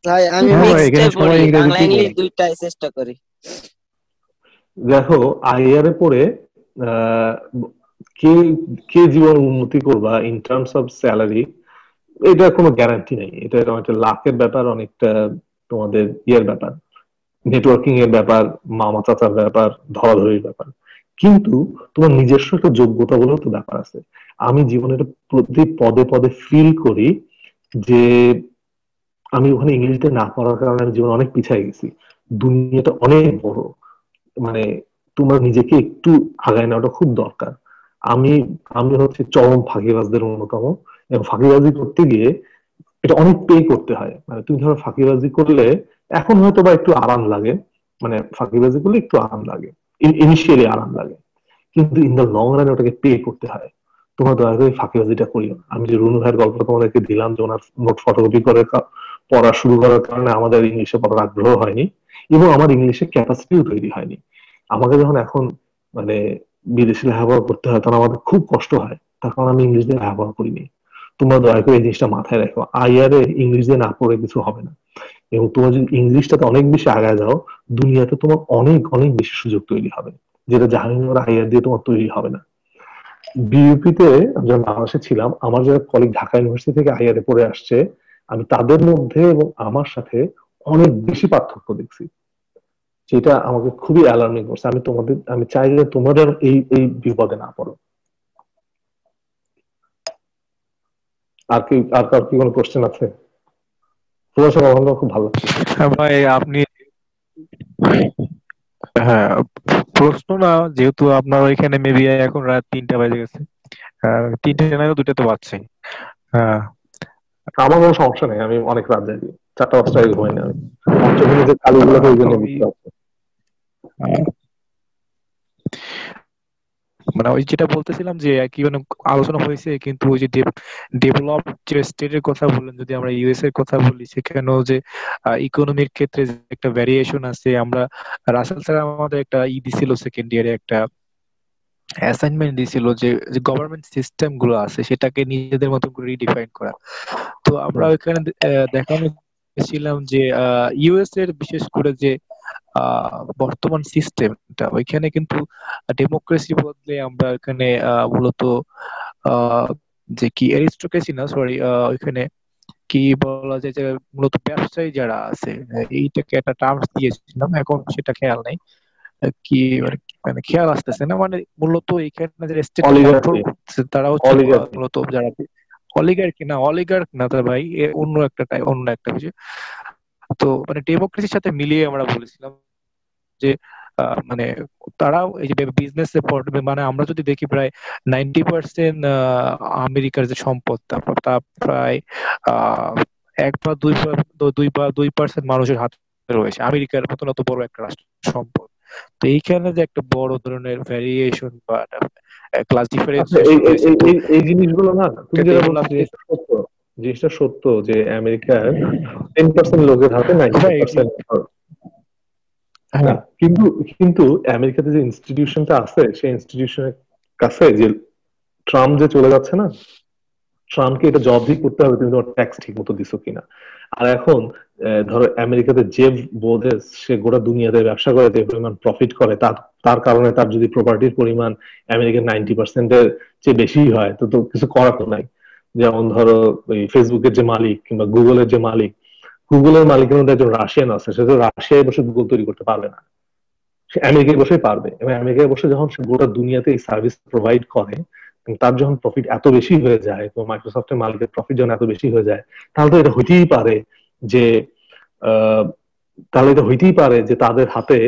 ভাই আমি হ্যাঁ ভাই, মিক্সড এখানে পড়ি, সবাই বাংলা ইংরেজিতেই ইংলিশ পড়ে। দুইটাই চেষ্টা করি। দেখো, আইআরে পড়ে আহ, কে কে জীবন উন্নতি করবা ইন টার্মস অফ স্যালারি, এটা কোনো গ্যারান্টি নেই। এটা একটা লাকের ব্যাপার, অনেকটা তোমাদের ইয়ের ব্যাপার, নেটওয়ার্কিং এর ব্যাপার, মামা চাচার ব্যাপার, ধরাধরির ব্যাপার। কিন্তু তোমার নিজস্ব একটা যোগ্যতা বলেও তো ব্যাপার আছে। আমি জীবনের প্রতি পদে পদে ফিল করি যে আমি ওখানে ইংলিশে না পড়ার কারণে আমি জীবনে অনেক পিছিয়ে গেছি। দুনিয়াটা অনেক বড়, মানে তোমার নিজেকে একটু আগায় নেওয়াটা খুব দরকার। আমি আমি হচ্ছে চরম ফাঁকিবাজদের অন্যতম, এবং ফাঁকিবাজি করতে গিয়ে এটা অনেক পে করতে হয়। মানে তুমি ধরো ফাঁকিবাজি করলে এখন হয়তো বা একটু আরাম লাগে, মানে ফাঁকিবাজি করলে একটু আরাম লাগে, ইনিশিয়ালি আরাম লাগে, কিন্তু ইন দ্য লং রানে ওটাকে পে করতে হয়। তোমরা দয়া করে ফাঁকিবাজিটা করিও না। আমি যে রুনু ভাইয়ের গল্পটা তোমাদেরকে দিলাম, যে ওনার নোট ফটোকপি করে পড়া শুরু করার কারণে আমাদের ইংলিশে পড়ার আগ্রহ হয়নি, এবং আমার ইংলিশের ক্যাপাসিটিও তৈরি হয়নি। আমাকে যখন এখন মানে বিদেশে লেখাপড়া করতে হয়, তখন আমাদের খুব কষ্ট হয়, তার কারণ আমি ইংলিশ দিয়ে লেখাপড়া করিনি। তোমরা দয়া করে এই জিনিসটা মাথায় রাখো, আইআরে ইংলিশ দিয়ে না পড়ে কিছু হবে না। এবং তোমরা যদি ইংলিশটাতে অনেক বেশি আগায় যাও, দুনিয়াতে তোমার অনেক অনেক বেশি সুযোগ তৈরি হবে, যেটা জাহাঙ্গীর আইআর দিয়ে তোমার তৈরি হবে না। বিইউপিতে যখন বাংলাদেশে ছিলাম, আমার যারা কলিগ ঢাকা ইউনিভার্সিটি থেকে আইআরে পড়ে আসছে, আমি তাদের মধ্যে এবং আমার সাথে অনেক বেশি পার্থক্য দেখছি, যেটা আমাকে খুবই অ্যালার্মিং করছে। আমি চাই যে তোমরা এই এই বিপদে না পড়ো। আর কার কি কোনো কোশ্চেন আছে? তোমার সাথে কথা বলে খুব ভালো লাগছে। ভাই আপনি, হ্যাঁ প্রশ্ন না, যেহেতু আপনার ওইখানে মেবি এখন রাত 3টা বাজে গেছে, 3টে না 2টা তো বাজছেই। হ্যাঁ আমার কোনো সমস্যা নেই, আমি অনেক রাত জাগি, 4টা 5টা আগে ঘুমাই না আমি। আমার চোখে নিজের কালিগুলোকে ওই জন্য বুঝতে পারছি। মানে ওই যেটা বলতেছিলাম যে কি মানে আলোচনা হয়েছে, কিন্তু ওই যে ডেভেলপ যে স্টেটের কথা বললেন, যদি আমরা ইউএস এর কথা বলি, সেখানেও যে ইকোনমির ক্ষেত্রে যে একটা ভ্যারিয়েশন আছে। আমরা রাসেল স্যার আমাদের একটা দিছিল সেকেন্ড ইয়ারে, একটা অ্যাসাইনমেন্ট দিছিল যে গভর্নমেন্ট সিস্টেম গুলো আছে সেটাকে নিজেদের মতো করে রিডিফাইন করা। তো আমরা ওইখানে দেখানো ছিলাম যে ইউএস এর বিশেষ করে যে বর্তমান সিস্টেমটা, ওইখানে কিন্তু ডেমোক্রেসি বদলে আমরা এখানে মূলত যে কি অ্যারিস্টোক্রেসি না, সরি, ওইখানে কি বলা যায় যে মূলত ব্যবসায়ী যারা আছে, এইটাকে একটা টার্মস দিয়েছিলাম, এখন সেটা খেয়াল নাই কি, মানে খেয়াল আসতেছে না। মানে মূলত এখানে যারা স্টেট কন্ট্রোল করছে তারা হচ্ছে মূলত যারা অলিগার্ক না তো ভাই, অন্য একটা বিষয়। তো মানে ডেমোক্রেসির সাথে মিলিয়ে আমরা বলেছিলাম যে মানে তারাও এই যে বিজনেস মানে আমরা যদি দেখি প্রায় 90% আমেরিকার যে সম্পদ, তারপর তা প্রায় 1 বা 2% মানুষের হাতে রয়েছে, আমেরিকার মতন অত বড় একটা রাষ্ট্র সম্পদ। তো এইখানে যে একটা বড় ধরনের ভ্যারিয়েশন বা ক্লাস ডিফারেন্সিয়েশন রয়েছে, তো এই জিনিসগুলো না, তুমি যেটা বলছো জিনিসটা সত্য যে আমেরিকার 10% লোকের হাতে 90%। হ্যাঁ, কিন্তু কিন্তু আমেরিকাতে যে ইনস্টিটিউশনটা আছে, সেই ইনস্টিটিউশনের কাছে যে ট্রাম্প যে চলে যাচ্ছে না, ট্রাম্পকে এটা জবাবদিহি করতে হবে তুমি তোমার ট্যাক্স ঠিক মতো দিছো কিনা। আর এখন ধরো আমেরিকাতে জেফ বেজোস, সে গোটা দুনিয়াতে ব্যবসা করে, যে পরিমাণ প্রফিট করে, তার কারণে তার যদি প্রপার্টির পরিমাণ আমেরিকার 90%-এর চেয়ে বেশি হয়, তো কিছু করার তো নাই। যেমন ধরো ওই ফেসবুকের যে মালিক কিংবা গুগলের যে মালিক, গুগলের মালিকের মধ্যে একজন রাশিয়ান আছে, সে তো রাশিয়ায় বসে গুগল তৈরি করতে পারবে না, সে আমেরিকায় বসে পারবে। এবং আমেরিকায় বসে যখন সে গোটা দুনিয়াতে এই সার্ভিস প্রোভাইড করে, তার যখন প্রফিট এত বেশি হয়ে যায়, তো মাইক্রোসফটের মালিকের প্রফিট যখন এত বেশি হয়ে যায়, তাহলে তো এটা হইতেই পারে যে তাদের হাতে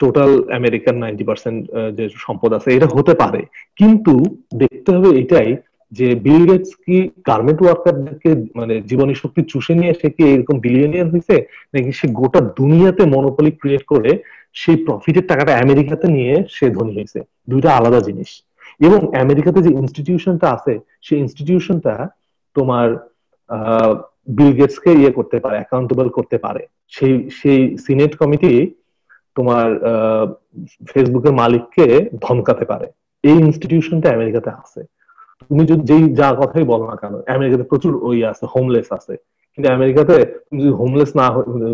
টোটাল আমেরিকান 90% যে সম্পদ আছে এটা হতে পারে। কিন্তু দেখতে হবে এটাই যে বিল গেটস কি গার্মেন্ট ওয়ার্কারদেরকে মানে জীবনী শক্তি চুষে নিয়ে সে কি এরকম বিলিয়নিয়ার হয়েছে, নাকি সে গোটা দুনিয়াতে মনোপলি ক্রিয়েট করে সেই প্রফিটের টাকাটা আমেরিকাতে নিয়ে সে ধনী হয়েছে। দুইটা আলাদা জিনিস। এবং আমেরিকাতে যে ইনস্টিটিউশনটা আছে, সেই ইনস্টিটিউশনটা তোমার বিল গেটস কে ইয়ে করতে পারে, অ্যাকাউন্টেবল করতে পারে। সেই সেই সিনেট কমিটি তোমার ফেসবুকের মালিককে ধমকাতে পারে। এই ইনস্টিটিউশনটা আমেরিকাতে আছে। তুমি যদি যেই যা কথাই বলো না কেন, আমেরিকাতে প্রচুর ওই আছে, হোমলেস আছে, কিন্তু আমেরিকাতে তুমি যদি হোমলেস না,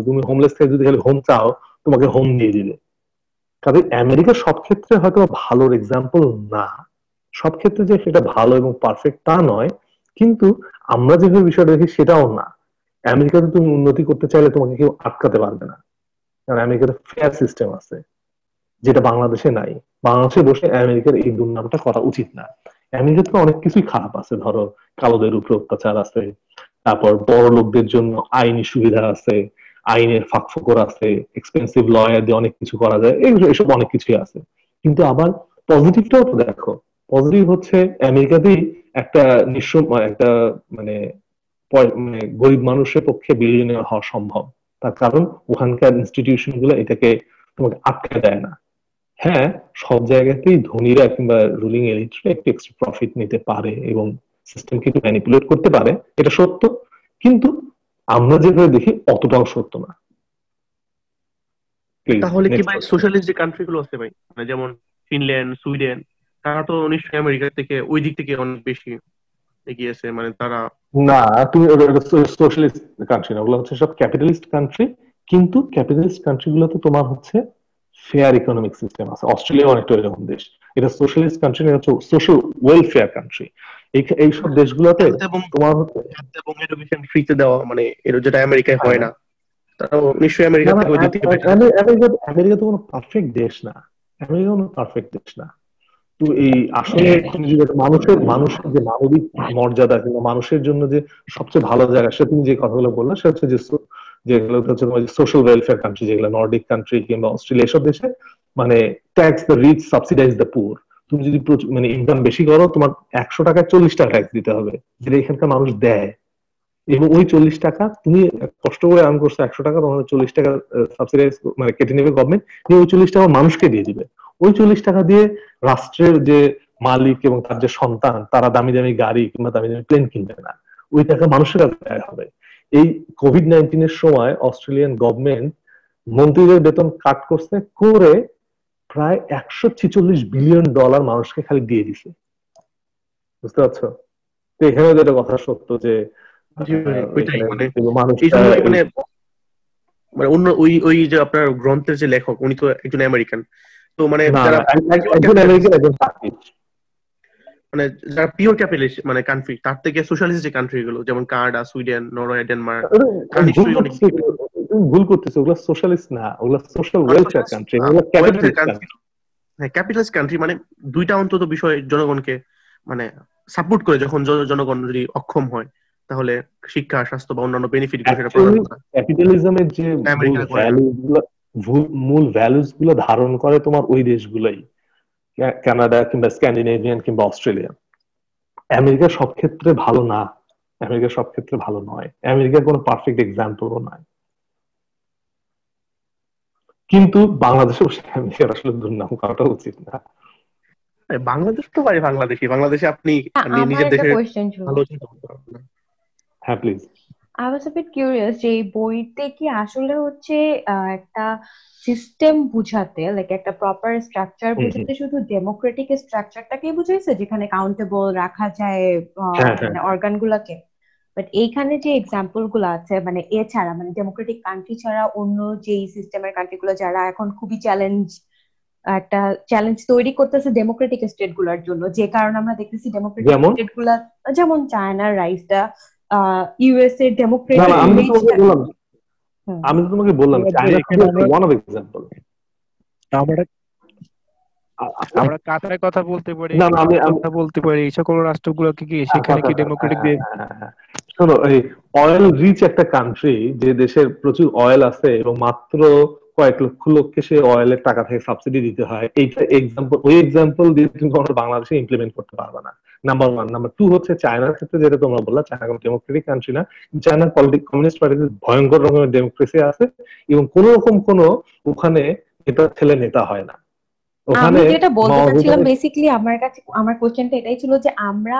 তুমি হোমলেস থেকে যদি খালি হোম চাও, তোমাকে হোম দিয়ে দিবে। কাজে আমেরিকা সব ক্ষেত্রে হয়তো ভালোর এক্সাম্পল না, সব ক্ষেত্রে যে সেটা ভালো এবং পারফেক্ট তা নয়, কিন্তু আমরা যেভাবে বিষয়টা দেখি সেটাও না। আমেরিকাতে তুমি উন্নতি করতে চাইলে তোমাকে কেউ আটকাতে পারবে না, কারণ আমেরিকাতে ফেয়ার সিস্টেম আছে, যেটা বাংলাদেশে নাই। বাংলাদেশে বসে আমেরিকার এই দুর্নামটা করা উচিত না। আমেরিকাতে অনেক কিছুই খারাপ আছে, ধরো কালোদের উপরে অত্যাচার আছে, তারপর বড় লোকদের জন্য আইনি সুবিধা আছে, আইনের ফাঁকফোকর আছে, এক্সপেন্সিভ লয়ার দিয়ে অনেক কিছু করা যায়, এসব অনেক কিছুই আছে। কিন্তু আবার পজিটিভটাও তো দেখো। পজিটিভ হচ্ছে আমেরিকাতেই একটা নিঃস্ব একটা মানে গরিব মানুষের পক্ষে বিলিয়নিয়ার হওয়া সম্ভব, তার কারণ ওখানকার ইনস্টিটিউশন গুলো এটাকে তোমাকে আটকে দেয় না। হ্যাঁ, সব জায়গাতেই ধনীরা কিংবা রুলিং এলিটরা একটু এক্সট্রা প্রফিট নিতে পারে এবং সিস্টেমকে একটু ম্যানিপুলেট করতে পারে, এটা সত্য। কিন্তু আমরা যেভাবে দেখি অতটাও সত্য না। তাহলে কি ভাই সোশ্যালিস্ট যে কান্ট্রি গুলো আছে ভাই, মানে যেমন ফিনল্যান্ড, সুইডেন, তারা তো নিশ্চয়ই আমেরিকা থেকে ওই দিক থেকে অনেক বেশি এগিয়ে আছে, মানে তারা। না, তুমি সোশ্যালিস্ট কান্ট্রি না, ওগুলো হচ্ছে সব ক্যাপিটালিস্ট কান্ট্রি। কিন্তু ক্যাপিটালিস্ট কান্ট্রি গুলোতে তোমার হচ্ছে ফেয়ার ইকোনমিক সিস্টেম আছে। অস্ট্রেলিয়া অনেকটা এরকম দেশ, এটা সোশ্যালিস্ট কান্ট্রি না, হচ্ছে সোশ্যাল ওয়েলফেয়ার কান্ট্রি। এইসব দেশগুলোতে তোমার এবং এডুকেশন ফ্রিতে দেওয়া, মানে এটা যেটা আমেরিকায় হয় না, তাও নিশ্চয়ই আমেরিকা থেকে ওই দিক থেকে বেটার। আমেরিকা তো কোনো পারফেক্ট দেশ না, আমেরিকা কোনো পারফেক্ট দেশ না। তো এই আসলে তুমি যদি মানুষের যে মানবিক মর্যাদা কিংবা মানুষের জন্য যে সবচেয়ে ভালো জায়গা, সে তুমি যে কথাগুলো বললে সেটা হচ্ছে যেগুলো হচ্ছে তোমার সোশ্যাল ওয়েলফেয়ার কান্ট্রি, যেগুলো নর্ডিক কান্ট্রি কিংবা অস্ট্রেলিয়া, এসব দেশে মানে tax the rich subsidise the poor. তুমি যদি মানে ইনকাম বেশি করো, তোমার 100 টাকায় 40 টাকা ট্যাক্স দিতে হবে, যেটা এখানকার মানুষ দেয়। এবং ওই 40 টাকা তুমি কষ্ট করে আর্ন করছো 100 টাকা, তোমার 40 টাকা সাবসিডাইজ মানে কেটে নেবে গভর্নমেন্ট, ওই 40 টাকা মানুষকে দিয়ে দিবে। ওই 40 টাকা দিয়ে রাষ্ট্রের যে মালিক এবং তার যে সন্তান, তারা দামি দামি গাড়ি কিংবা দামি দামি প্লেন কিনবে না, ওই টাকা মানুষের কাছে ব্যয় হবে। এই কোভিড-19 এর সময় অস্ট্রেলিয়ান গভর্নমেন্ট মন্ত্রীদের বেতন কাট করছে, করে প্রায় $146 বিলিয়ন মানুষকে খালি দিয়ে দিছে। বুঝতে পারছো? তো এখানে যেটা কথা সত্য যে মানে অন্য ওই যে আপনার গ্রন্থের যে লেখক, উনি তো একজন আমেরিকান, তো মানে মানে যারা পিওর ক্যাপিটালিস্ট মানে কান্ট্রি, তার থেকে সোশ্যালিস্ট যে কান্ট্রি গুলো যেমন কানাডা, সুইডেন, নরওয়ে, ডেনমার্ক, ভুল করতেছে। ওগুলো সোশ্যালিস্ট না, ওগুলো সোশ্যাল ওয়েলফেয়ার কান্ট্রি, ওগুলো ক্যাপিটালিস্ট কান্ট্রি। হ্যাঁ, ক্যাপিটালিস্ট কান্ট্রি মানে দুইটা অন্তত বিষয় জনগণকে মানে সাপোর্ট করে, যখন জনগণ যদি অক্ষম হয় তাহলে শিক্ষা, স্বাস্থ্য বা অন্যান্য বেনিফিট গুলো সেটা প্রদান করে। ক্যাপিটালিজমের যে মূল ভ্যালুস গুলো ধারণ করে তোমার ওই দেশগুলোই, কানাডা কিংবা স্ক্যান্ডিনেভিয়ান কিংবা অস্ট্রেলিয়া। আমেরিকা সব ক্ষেত্রে ভালো না, আমেরিকা সব ক্ষেত্রে ভালো নয়, আমেরিকার কোনো পারফেক্ট এক্সাম্পলও নয়। কিন্তু বাংলাদেশে আমেরিকার আসলে দুর্নাম করাটা উচিত না। বাংলাদেশ তো ভাই বাংলাদেশে আপনি নিজের দেশের ভালো চিন্তা করতে পারবেন না। হ্যাঁ please. I was a bit curious যে এই বইতে কি আসলে হচ্ছে একটা সিস্টেম বুঝাতে, লাইক একটা প্রপার স্ট্রাকচার বুঝাতে শুধু ডেমোক্রেটিক স্ট্রাকচারটাকেই বুঝাইছে যেখানে কাউন্টেবল রাখা যায় মানে অর্গান গুলাকে, বাট এইখানে যে এক্সাম্পল গুলো আছে মানে এছাড়া মানে ডেমোক্রেটিক কান্ট্রি ছাড়া অন্য যেই সিস্টেমের কান্ট্রি গুলো যারা এখন খুবই একটা চ্যালেঞ্জ তৈরি করতেছে ডেমোক্রেটিক স্টেট গুলার জন্য, যে কারণে আমরা দেখতেছি ডেমোক্রেটিক স্টেট গুলা যেমন চায়নার রাইসটা, ইউএস এর ডেমোক্রেটিক। আমি তো তোমাকে বললাম ওয়ান অফ এক্সাম্পল। আমরা কাতারের কথা বলতে পারি, কথা বলতে পারি, এই সকল রাষ্ট্রগুলোকে কি সেখানে কি ডেমোক্রেটিক দিয়ে। শোনো, এই অয়েল রিচ একটা কান্ট্রি, যে দেশের প্রচুর অয়েল আছে এবং মাত্র কয়েক লক্ষ লোককে সে অয়েলের টাকা থেকে সাবসিডি দিতে হয়, এইটা এক্সাম্পল। ওই এক্সাম্পল দিয়ে তুমি বাংলাদেশে ইমপ্লিমেন্ট করতে পারবে না, নাম্বার ওয়ান। নাম্বার টু হচ্ছে চায়নার ক্ষেত্রে যেটা তোমরা বললা, চায়না কোনো ডেমোক্রেটিক কান্ট্রি না। চায়নার কমিউনিস্ট পার্টিতে ভয়ঙ্কর রকমের ডেমোক্রেসি আছে এবং কোন রকম ওখানে নেতা ছেলে নেতা হয় না। আমি যেটা বলতে চাচ্ছিলাম বেসিক্যালি আমার কোশ্চেনটা এটাই ছিল যে আমরা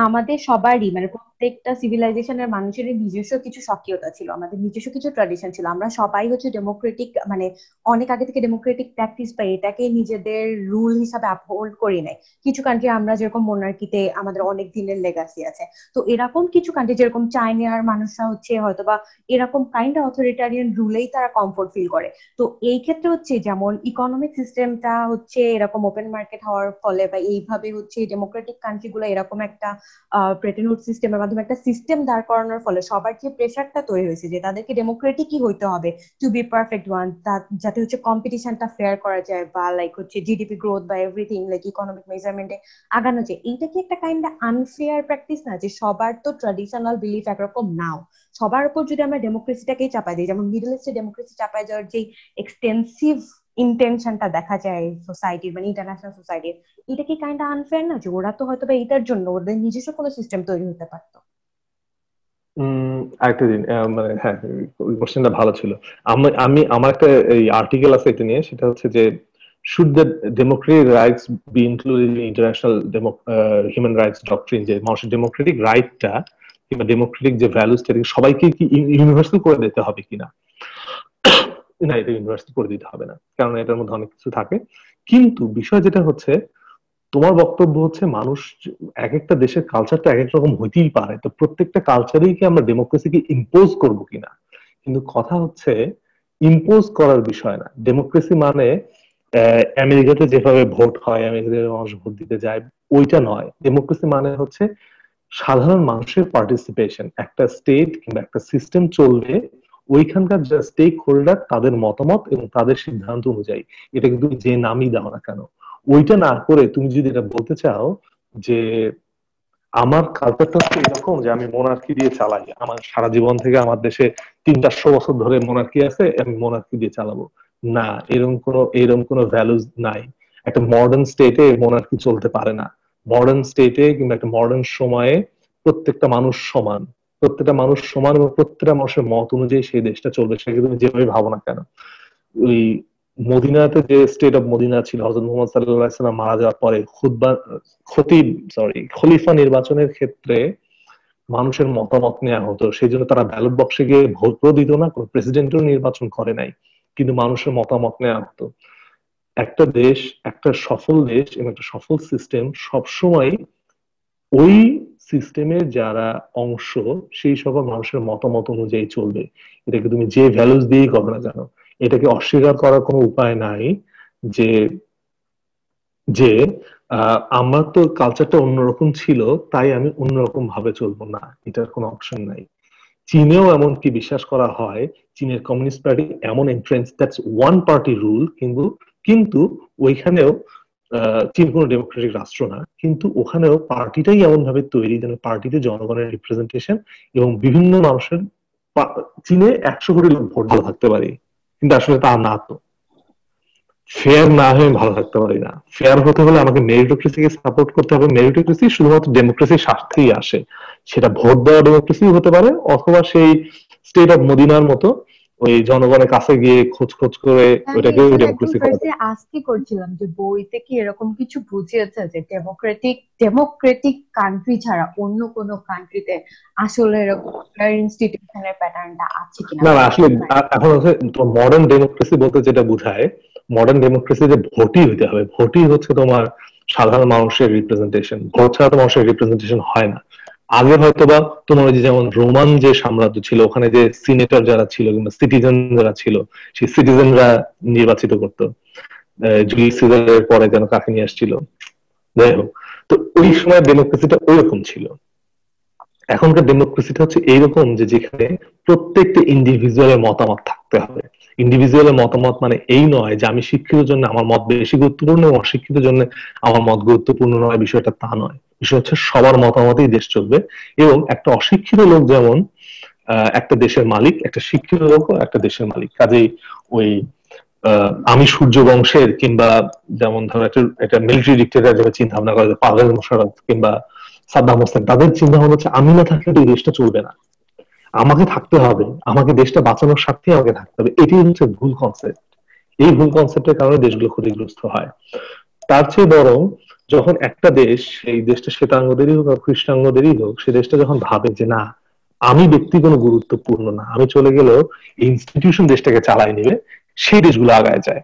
আমাদের সবারই মানে প্রত্যেকটা সিভিলাইজেশনের মানুষের নিজস্ব কিছু স্বকীয়তা ছিল, আমাদের নিজস্ব কিছু ট্র্যাডিশন ছিল। আমরা সবাই হচ্ছে ডেমোক্রেটিক মানে অনেক আগে থেকে ডেমোক্রেটিক প্র্যাকটিস পাই, এটাকে নিজেদের রুল হিসাবে আপহোল্ড করি নাই। কিছু কান্ট্রি আমরা যেরকম মোনার্কিতে আমাদের অনেক দিনের লেগাসি আছে, তো এরকম কিছু কান্ট্রি যেরকম চায়নার মানুষরা হচ্ছে হয়তোবা এরকম কাইন্ড অফ অথরিটারিয়ান রুলেই তারা কমফোর্ট ফিল করে। তো এই ক্ষেত্রে হচ্ছে যেমন ইকোনমিক সিস্টেমটা হচ্ছে এরকম ওপেন মার্কেট হওয়ার ফলে বা এইভাবে হচ্ছে ডেমোক্রেটিক কান্ট্রি গুলো এরকম একটা প্রেটেনহুড সিস্টেমের মাধ্যমে একটা সিস্টেম দাঁড় করানোর ফলে সবার যে প্রেশারটা তৈরি হয়েছে যে তাদেরকে ডেমোক্রেটিকই হইতে হবে টু বি পারফেক্ট ওয়ান, যাতে হচ্ছে কম্পিটিশনটা ফেয়ার করা যায় বা লাইক হচ্ছে জিডিপি গ্রোথ বা এভরিথিং লাইক ইকোনমিক মেজারমেন্টে আগানো যায়। এইটা কি একটা কাইন্ড অফ আনফেয়ার প্র্যাকটিস না যে সবার তো ট্র্যাডিশনাল বিলিফ একরকম নাও, সবার উপর যদি আমরা ডেমোক্রেসিটাকেই চাপাই দিই, যেমন মিডল ইস্টে ডেমোক্রেসি চাপাই যাওয়ার যে এক্সটেন্সিভ ইন্টেনশনটা দেখা যায় সোসাইটির মানে ইন্টারন্যাশনাল সোসাইটির, এটা কি কাইন্ড আনফেয়ার না যে ওরা তো হয়তো বা এটার জন্য ওদের নিজস্ব কোনো সিস্টেম তৈরি হতে পারতো। আরেকটা দিন মানে হ্যাঁ, কোশ্চেনটা ভালো ছিল। আমার একটা এই আর্টিকেল আছে এটা নিয়ে, সেটা হচ্ছে যে should the democratic rights be included in international human rights doctrine, যে মানুষের ডেমোক্রেটিক রাইটটা কিংবা ডেমোক্রেটিক যে ভ্যালুসটা সবাইকে কি ইউনিভার্সাল করে দিতে হবে কিনা। না, এটা ইউনিভার্সাল করে দিতে হবে না, কারণ এটার মধ্যে অনেক কিছু থাকে। কিন্তু বিষয় যেটা হচ্ছে, তোমার বক্তব্য হচ্ছে মানুষ এক একটা দেশের কালচারটা এক এক রকম হইতেই পারে, তো প্রত্যেকটা কালচারেই কি আমরা ডেমোক্রেসিকে ইম্পোজ করব কিনা। কিন্তু কথা হচ্ছে ইম্পোজ করার বিষয় না, ডেমোক্রেসি মানে আমেরিকাতে যেভাবে ভোট হয়, আমেরিকাতে মানুষ ভোট দিতে যায়, ওইটা নয়। ডেমোক্রেসি মানে হচ্ছে সাধারণ মানুষের পার্টিসিপেশন। একটা স্টেট কিংবা একটা সিস্টেম চলবে, ওইখানকার যে স্টেক হোল্ডার তাদের মতামত এবং তাদের সিদ্ধান্ত অনুযায়ী, এটা কিন্তু যে নামই দাও না কেন। ওইটা না করে তুমি যদি এটা বলতে চাও যে আমার কালচারটা হচ্ছে এরকম যে আমি মোনার্কি দিয়ে চালাই, আমার সারা জীবন থেকে আমার দেশে 300-400 বছর ধরে মোনার্কি আছে, আমি মোনার্কি দিয়ে চালাবো, না, এরকম কোনো ভ্যালুজ নাই। একটা মডার্ন স্টেটে মোনার্কি চলতে পারে না। মডার্ন স্টেটে কিংবা একটা মডার্ন সময়ে প্রত্যেকটা মানুষ সমান, প্রত্যেকটা মানুষ সমান এবং প্রত্যেকটা মানুষের মত অনুযায়ী সেই দেশটা চলবে, সেটা তুমি যেভাবে ভাবো না কেন। ওই মদিনাতে যে স্টেট অফ মদিনা ছিল হযরত মুহাম্মদ সাল্লাল্লাহু আলাইহি ওয়াসাল্লাম মারা যাওয়ার পরে খলিফা নির্বাচনের ক্ষেত্রে মানুষের মতামত নেওয়া হতো, সেই জন্য তারা ব্যালট বক্সে গিয়ে ভোটও দিত না, কোনো প্রেসিডেন্টও নির্বাচন করে নাই, কিন্তু মানুষের মতামত নেওয়া হতো। একটা দেশ, একটা সফল দেশ এবং একটা সফল সিস্টেম সবসময় ওই সিস্টেমের যারা অংশ সেই সকল মানুষের মতামত অনুযায়ী চলবে। এটাকে তুমি যে ভ্যালুস দিয়েই করো না জানো, এটাকে অস্বীকার করার কোনো উপায় নাই যে যে আমার তো কালচারটা অন্যরকম ছিল তাই আমি অন্যরকম ভাবে চলবো না, এটার কোনো অপশন নাই। চীনেও এমনকি বিশ্বাস করা হয়, চীনের কমিউনিস্ট পার্টি এমন entrance, that's one party rule, কিন্তু ওইখানেও চীন কোনো ডেমোক্রেটিক রাষ্ট্র না, কিন্তু ওখানেও পার্টিটাই এমন ভাবে তৈরি যেন পার্টিতে জনগণের রিপ্রেজেন্টেশন এবং বিভিন্ন মানুষের, চীনে 100 কোটি লোক ভোট ভালো থাকতে পারে, কিন্তু আসলে তা না। তো ফেয়ার না হয়ে ভালো থাকতে পারি না। ফেয়ার হতে হলে আমাকে মেরিটোক্রেসিকে সাপোর্ট করতে হবে। মেরিটোক্রেসি শুধুমাত্র ডেমোক্রেসির স্বার্থেই আসে, সেটা ভোট দেওয়া ডেমোক্রেসি হতে পারে, অথবা সেই স্টেট অফ মদিনার মতো ওই জনগণের কাছে গিয়ে খোঁজ করে ওইটাকে ডেমোক্রেসি করা যায়। আজকে করছিলাম যে বইতে কি এরকম কিছু বুঝিয়েছে যে ডেমোক্রেটিক কান্ট্রি ছাড়া অন্য কোন কান্ট্রিতে আসলে এরকম ইনস্টিটিউশনের প্যাটার্নটা আছে কিনা? না, আসলে এখন হচ্ছে মডার্ন ডেমোক্রেসি বলতে যেটা বোঝায়, মডার্ন ডেমোক্রেসি যে ভোটই হইতে হবে, ভোটই হচ্ছে তোমার সাধারণ মানুষের রিপ্রেজেন্টেশন। ভোট ছাড়া তো মানুষের রিপ্রেজেন্টেশন হয় না। আগে হয়তোবা তোমার ওই যে যেমন রোমান যে সাম্রাজ্য ছিল, ওখানে যে সিনেটর যারা ছিল কিংবা সিটিজেন যারা ছিল, সেই সিটিজেনরা নির্বাচিত করতো। জুলিয়াস সিজারের পরে যেন কাকে নিয়ে আসছিল, যাই হোক। তো ওই সময় ডেমোক্রেসিটা ওইরকম ছিল। এখনকার ডেমোক্রেসিটা হচ্ছে এইরকম যে যেখানে প্রত্যেকটা ইন্ডিভিজুয়ালের মতামত থাকতে হবে। ইন্ডিভিজুয়ালের মতামত মানে এই নয় যে আমি শিক্ষিত জন্য আমার মত বেশি গুরুত্বপূর্ণ এবং অশিক্ষিত জন্য আমার মত গুরুত্বপূর্ণ নয়, বিষয়টা তা নয়। বিষয় হচ্ছে সবার মতামতেই দেশ চলবে। এবং একটা অশিক্ষিত লোক যেমন একটা দেশের মালিক, একটা শিক্ষিত লোক একটা দেশের মালিক। কাজেই ওই আমি সূর্য বংশের কিংবা যেমন ধরো একটা মিলিটারি ডিক্টেটর যারা চিন্তা ভাবনা করে, পারভেজ মোশাররফ কিংবা সাদ্দাম হোসেন, তাদের চিন্তা ভাবনা হচ্ছে আমি না থাকলে এই দেশটা চলবে না, আমাকে থাকতে হবে, আমাকে দেশটা বাঁচানোর স্বার্থে আমাকে থাকতে হবে। এটি হচ্ছে ভুল কনসেপ্ট। এই ভুল কনসেপ্টের কারণে দেশগুলো ক্ষতিগ্রস্ত হয়। তার চেয়ে বরং যখন একটা দেশ, এই দেশটা শ্বেতাঙ্গদেরই হোক বা কৃষ্ণাঙ্গদেরই হোক, সে দেশটা যখন ভাবে যে না আমি ব্যক্তি কোনো গুরুত্বপূর্ণ না, আমি চলে গেলেও ইনস্টিটিউশন দেশটাকে চালাই নিবে, সেই দেশগুলো আগায় যায়।